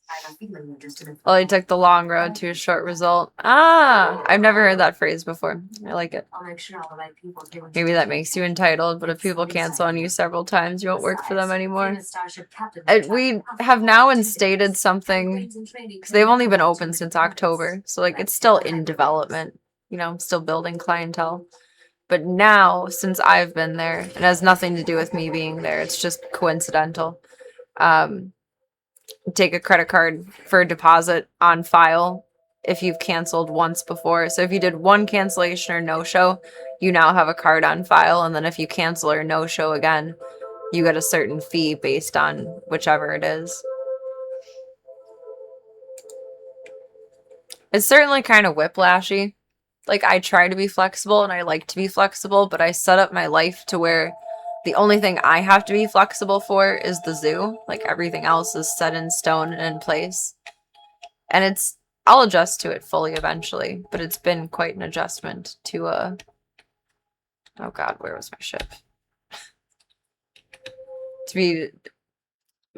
I have a feeling you're just in Well, he took the long road to a short result. Ah! I've never heard that phrase before. I like it. I'll make sure all the right people do what Maybe that makes you entitled, but if people cancel on you several times, you won't work for them anymore. We have now instated something, because they've only been open since October, so like it's still in development, you know, still building clientele. But now, since I've been there, it has nothing to do with me being there, it's just coincidental. Take a credit card for a deposit on file if you've canceled once before. So if you did 1 cancellation or no-show, you now have a card on file, and then if you cancel or no-show again, you get a certain fee based on whichever it is. It's certainly kind of whiplashy. Like, I try to be flexible and I like to be flexible, but I set up my life to where the only thing I have to be flexible for is the zoo. Like, everything else is set in stone and in place. And I'll adjust to it fully eventually, but it's been quite an adjustment to oh god, where was my ship? To be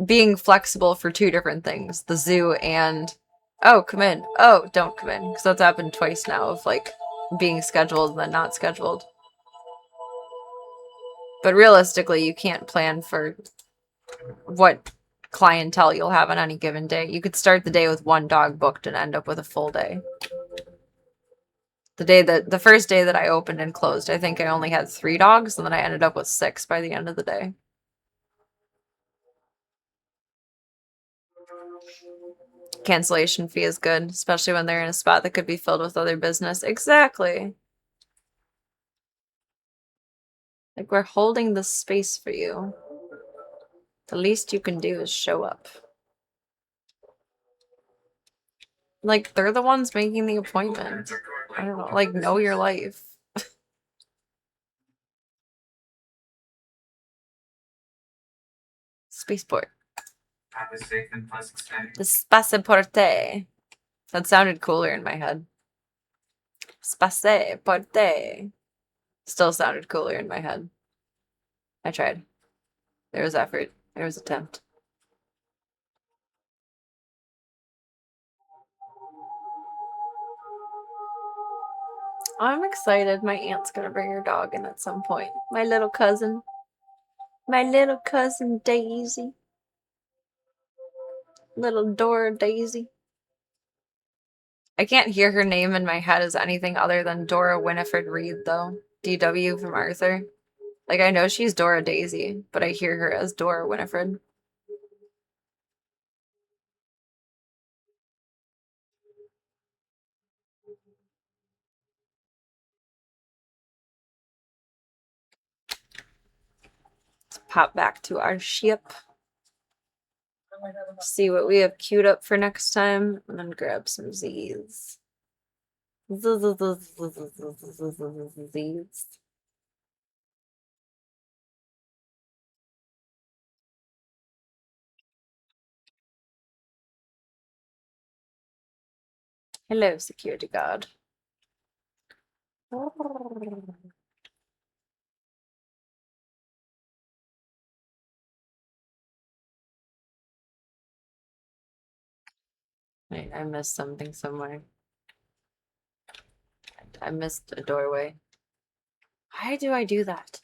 being flexible for 2 different things, the zoo and oh, come in. Oh, don't come in. Because that's happened twice now of like being scheduled and then not scheduled. But realistically, you can't plan for what clientele you'll have on any given day. You could start the day with 1 dog booked and end up with a full day. The first day that I opened and closed, I think I only had 3 dogs, and then I ended up with 6 by the end of the day. cancellation fee is good, especially when they're in a spot that could be filled with other business. Exactly. Like, we're holding the space for you. The least you can do is show up. Like, they're the ones making the appointment. I don't know, like, know your life. Spaceport. Have a safe and pleasant stay. The Spaceporte. That sounded cooler in my head. Spaceporte. Still sounded cooler in my head. I tried. There was effort. There was attempt. I'm excited. My aunt's gonna bring her dog in at some point. My little cousin. My little cousin Daisy. Little Dora Daisy. I can't hear her name in my head as anything other than Dora Winifred Reed, though. DW from Arthur. Like, I know she's Dora Daisy, but I hear her as Dora Winifred. Let's pop back to our ship. See what we have queued up for next time, and then grab some Z's. Z's. Hello, security guard. Wait, I missed something somewhere. I missed a doorway. Why do I do that?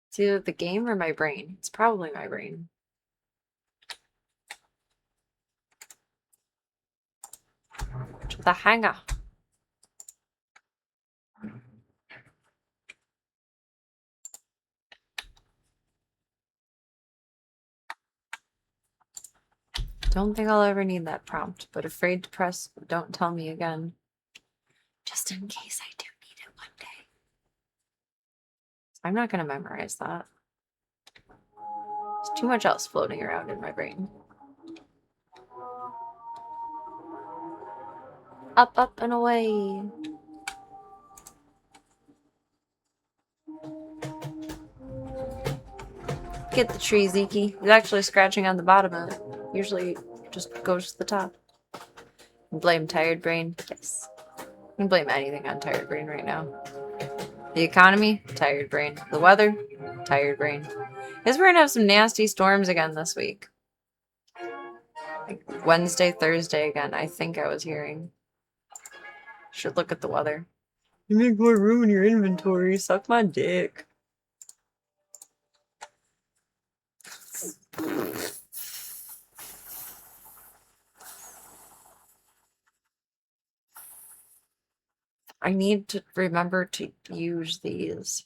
It's either the game or my brain. It's probably my brain. To the hangar. Don't think I'll ever need that prompt, but afraid to press don't tell me again. Just in case I do need it one day. I'm not gonna memorize that. There's too much else floating around in my brain. Up, up, and away. Get the tree, Zeke. He's actually scratching on the bottom of it. Usually just goes to the top. Blame tired brain. Yes. You can blame anything on tired brain right now. The economy, tired brain. The weather, tired brain. Guess we're gonna have some nasty storms again this week. Like Wednesday, Thursday again, I think I was hearing. Should look at the weather. You make more room in your inventory. Suck my dick. I need to remember to use these.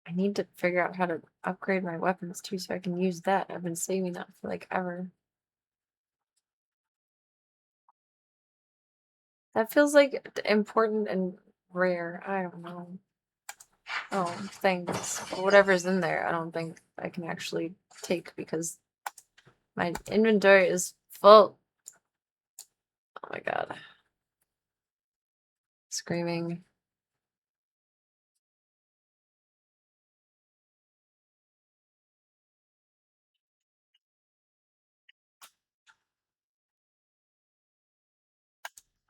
I need to figure out how to upgrade my weapons too so I can use that. I've been saving that for like ever. That feels like important and rare. I don't know. Oh, things. Whatever's in there, I don't think I can actually take because my inventory is full. Oh my god. Screaming.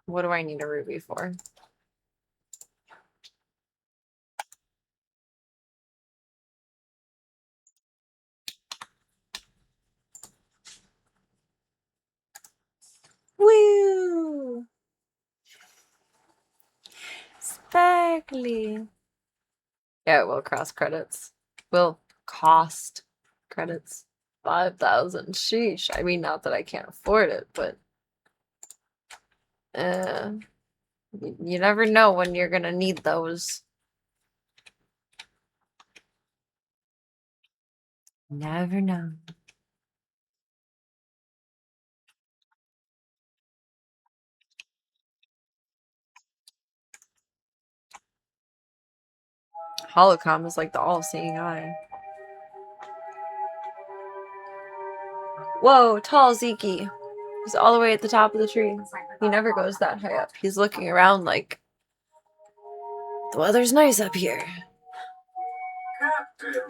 What do I need a ruby for? Woo! Sparkly. Yeah, it will cross credits. Will cost credits. 5,000. Sheesh. I mean, not that I can't afford it, but you never know when you're gonna need those. Never know. Holocom is like the all-seeing eye. Whoa, tall Zeke. He's all the way at the top of the tree. He never goes that high up. He's looking around like, the weather's nice up here. Captain!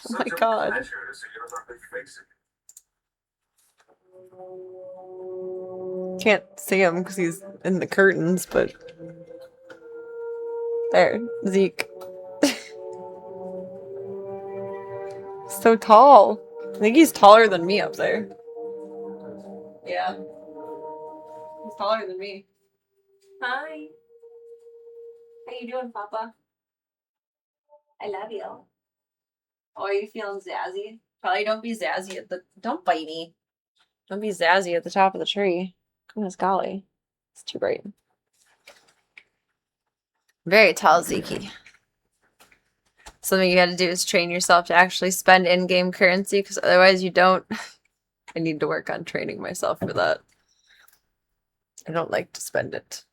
Oh my god. Pleasure to see your lovely face again. Can't see him because he's in the curtains, but there, Zeke. So tall. I think he's taller than me up there. Yeah. He's taller than me. Hi. How you doing, Papa? I love you. Oh, are you feeling zazzy? Probably don't be zazzy at the... Don't bite me. Don't be zazzy at the top of the tree. Goodness golly. It's too bright. Very tall, Zeke. Something you gotta do is train yourself to actually spend in-game currency, because otherwise you don't. I need to work on training myself for that. I don't like to spend it.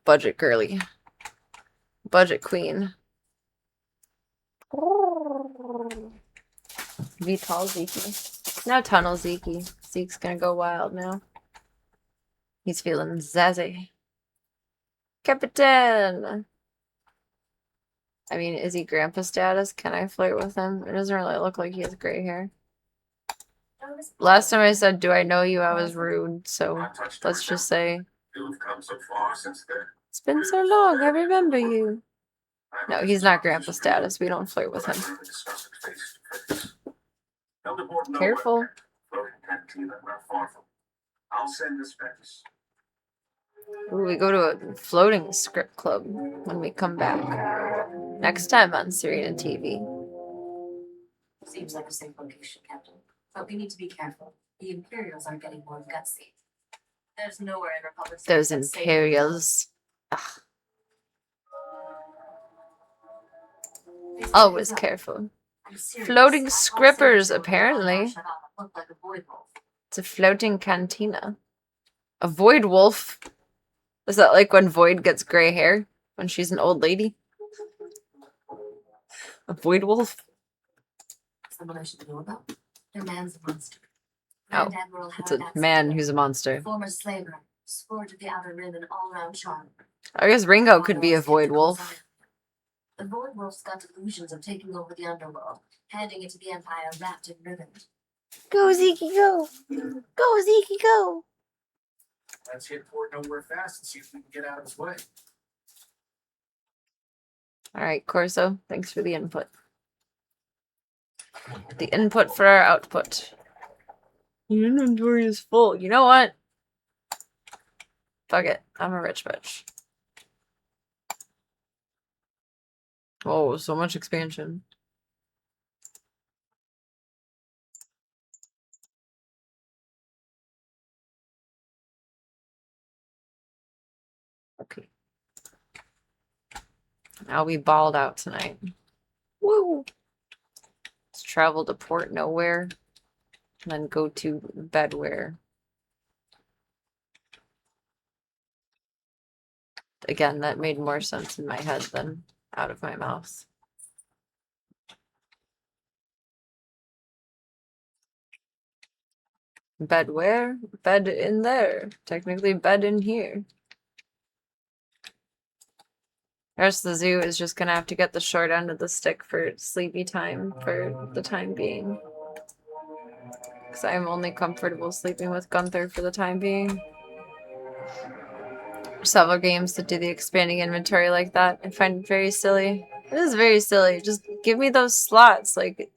Budget girly. Budget queen. Be tall, Zeke. Now tunnel, Zeke. Zeke's gonna go wild now. He's feeling zazzy. Captain! I mean, is he grandpa status? Can I flirt with him? It doesn't really look like he has gray hair. Last time I said, do I know you, I was rude, so let's just say, You've come so far since then. it's been so long, I remember you. No, he's not grandpa status. We don't flirt with him. Careful. I'll send the specs. Ooh, we go to a floating script club when we come back. Next time on Serena TV. Seems like a safe location, Captain. But we need to be careful. The Imperials are getting more gutsy. There's nowhere in Republic City Those that's safe. Imperials. Ugh. They say Always it's up. careful. I'm serious. Floating All scrippers, sailors apparently. shut up. Look like a void wolf. It's a floating cantina. A void wolf? Is that like when Void gets gray hair? When she's an old lady? A void wolf? Someone I should know about? Their man's a monster. Oh, Grand Admiral it's a Harad man Axel, who's a monster. former slaver, sport of the Outer Rim and all-round charm. I guess Ringo could be a void wolf. The Void Wolf's got delusions of taking over the underworld, handing it to the Empire wrapped in ribbon. Go, Zeke, go! Go, Zeke, go! Let's hit Port Nowhere fast and see if we can get out of his way. Alright, Corso, thanks for the input. The input for our output. Your inventory is full. You know what? Fuck it. I'm a rich bitch. Oh, so much expansion. Okay. Now we balled out tonight. Woo! Let's travel to Port Nowhere. And then go to Bedware. Again, that made more sense in my head than out of my mouth. Bed where? Bed in there. Technically bed in here. The rest of the zoo is just gonna have to get the short end of the stick for sleepy time for the time being. Because I'm only comfortable sleeping with Gunther for the time being. Several games that do the expanding inventory like that. I find it very silly. It is very silly. Just give me those slots. Like,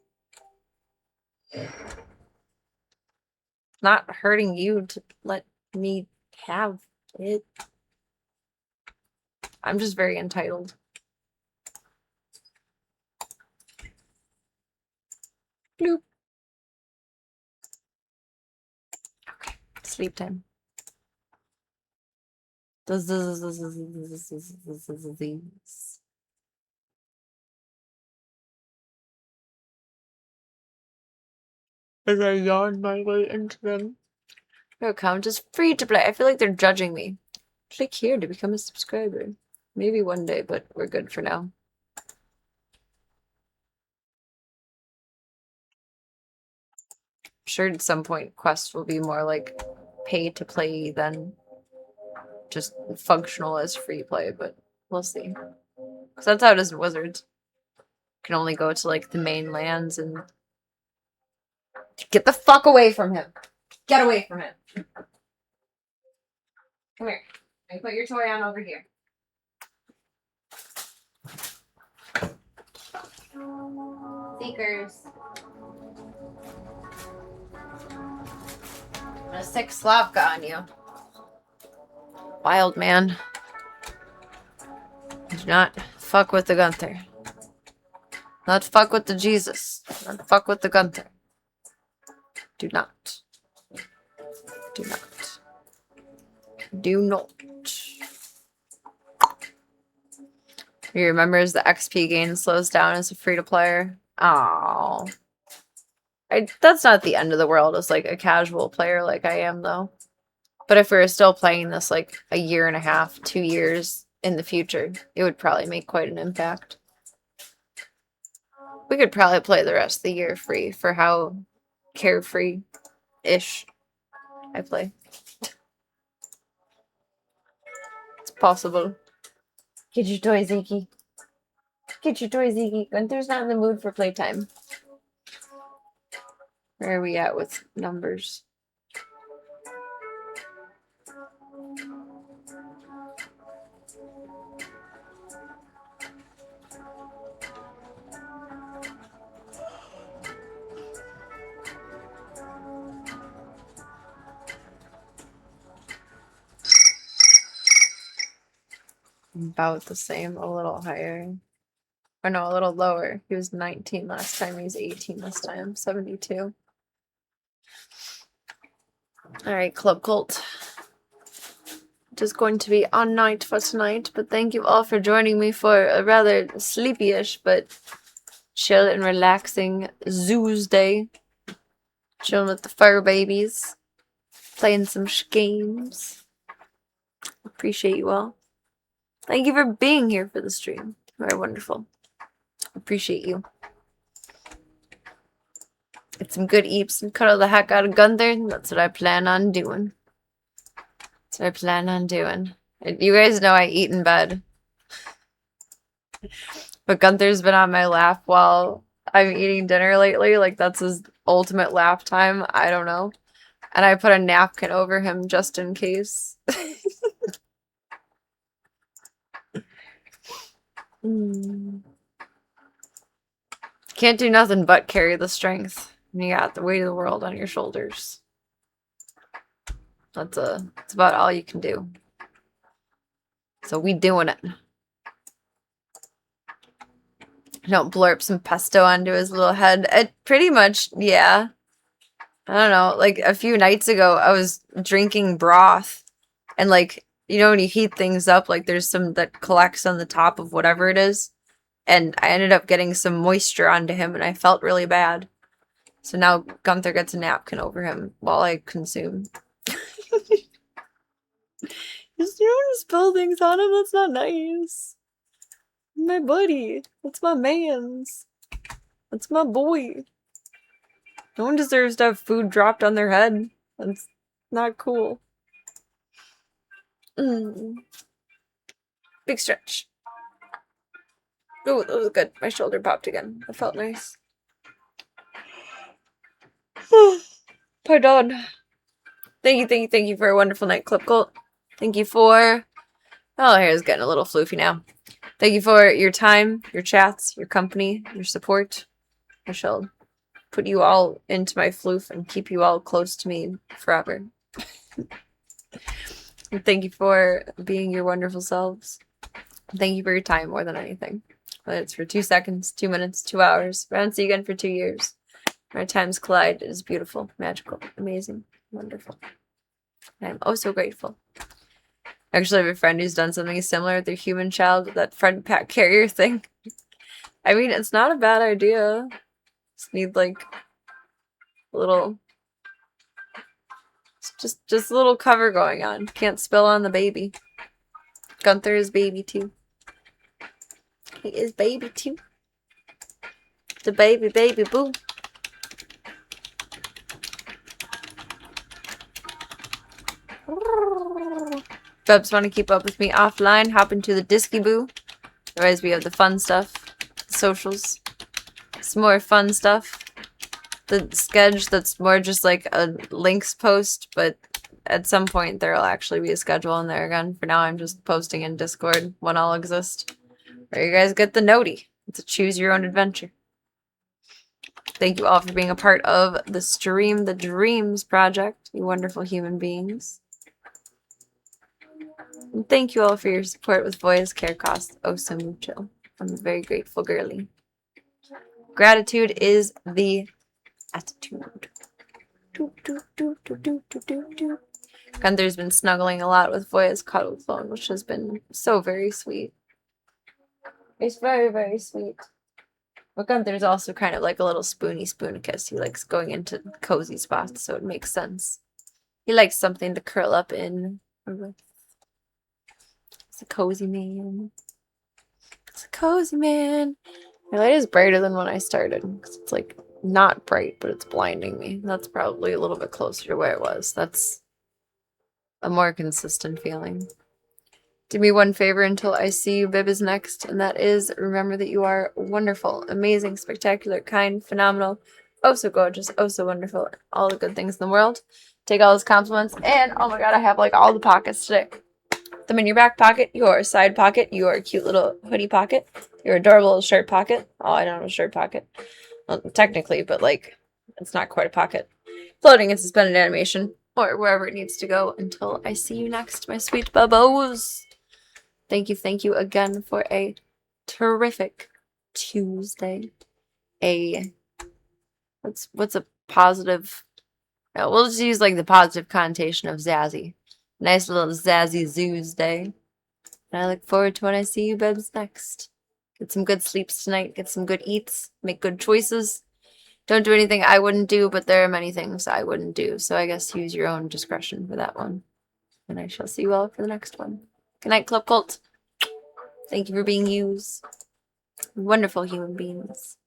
not hurting you to let me have it. I'm just very entitled. Bloop. Okay, sleep time. As I yawn my way into them. Your account is free to play. I feel like they're judging me. Click here to become a subscriber. Maybe one day, but we're good for now. I'm sure at some point Quest will be more like pay to play than just functional as free play, but we'll see. Because that's how it is in Wizards. You can only go to like the main lands and get the fuck away from him. Get away from him. Come here. I put your toy on over here. Seekers. A sick Slavka on you. Wild man. Do not fuck with the Gunther. Not fuck with the Jesus. Not fuck with the Gunther. Do not. Do not. Do not. You remember as the XP gain slows down as a free-to-player? Oh. That's not the end of the world as like a casual player like I am though. But if we were still playing this like a year and a half, 2 years in the future, it would probably make quite an impact. We could probably play the rest of the year free for how carefree-ish I play. It's possible. Get your toy, Ziki. Get your toy, Ziki. Gunther's not in the mood for playtime. Where are we at with numbers? About the same, a little higher. Or no, a little lower. He was 19 last time, he's 18 this time. 72. Alright, Club Cult. It is going to be on night for tonight, but thank you all for joining me for a rather sleepy-ish, but chill and relaxing Zoos Day. Chilling with the fur babies. Playing some games. Appreciate you all. Thank you for being here for the stream. You are wonderful. Appreciate you. Get some good eeps and cuddle the heck out of Gunther. That's what I plan on doing. That's what I plan on doing. You guys know I eat in bed. But Gunther's been on my lap while I'm eating dinner lately. Like, that's his ultimate lap time. I don't know. And I put a napkin over him just in case. Can't do nothing but carry the strength. You got the weight of the world on your shoulders. That's about all you can do. So we doing it. Don't blurp some pesto onto his little head. It pretty much, yeah. I don't know. Like a few nights ago, I was drinking broth, and like, you know, when you heat things up, like there's some that collects on the top of whatever it is. And I ended up getting some moisture onto him, and I felt really bad. So now Gunther gets a napkin over him while I consume. Just, you don't spill things on him. That's not nice. My buddy. That's my man's. That's my boy. No one deserves to have food dropped on their head. That's not cool. Big stretch. Oh, that was good. My shoulder popped again. That felt nice. Pardon. Thank you for a wonderful night, Club Cult. Thank you for... Oh, hair's getting a little floofy now. Thank you for your time, your chats, your company, your support. I shall put you all into my floof and keep you all close to me forever. And thank you for being your wonderful selves. Thank you for your time more than anything. Whether it's for 2 seconds, 2 minutes, 2 hours. I don't see you again for 2 years. Our times collide. It is beautiful, magical, amazing, wonderful. I'm oh so grateful. Actually, I have a friend who's done something similar with their human child, that front pack carrier thing. I mean, it's not a bad idea. Just need, like, A little, it's just a little cover going on. Can't spill on the baby. Gunther is baby too. He is baby too. The baby boo. Bubs want to keep up with me offline. Hop into the Disky Boo. Otherwise, we have the fun stuff, the socials, some more fun stuff. The sketch that's more just like a links post, but at some point there'll actually be a schedule in there again. For now, I'm just posting in Discord when I'll exist. Where you guys get the noti. It's a choose your own adventure. Thank you all for being a part of the Stream the Dreams project, you wonderful human beings. And thank you all for your support with Voya's Care Cost oh so mucho. I'm a very grateful girly. Gratitude is the attitude. Gunther's been snuggling a lot with Voya's cuddle phone, which has been so very sweet. It's very, very sweet. But Gunther's also kind of like a little spoony kiss. He likes going into cozy spots, so it makes sense. He likes something to curl up in. It's a cozy man. It's a cozy man. My light is brighter than when I started. Because it's like not bright, but it's blinding me. That's probably a little bit closer to where it was. That's a more consistent feeling. Do me one favor until I see you, Bib is next, and that is remember that you are wonderful, amazing, spectacular, kind, phenomenal, oh so gorgeous, oh so wonderful, all the good things in the world. Take all those compliments, and oh my god, I have like all the pockets today. Them in your back pocket, your side pocket, your cute little hoodie pocket, your adorable little shirt pocket. Oh, I don't have a shirt pocket. Well, technically, but like, it's not quite a pocket. Floating in suspended animation, or wherever it needs to go until I see you next, my sweet bubbos. Thank you again for a terrific Tuesday. What's a positive? No, we'll just use like the positive connotation of zazzy. Nice little zazzy zoos day. And I look forward to when I see you, Bebs, next. Get some good sleeps tonight. Get some good eats. Make good choices. Don't do anything I wouldn't do, but there are many things I wouldn't do. So I guess use your own discretion for that one. And I shall see you all for the next one. Good night, Club Cult. Thank you for being used. Wonderful human beings.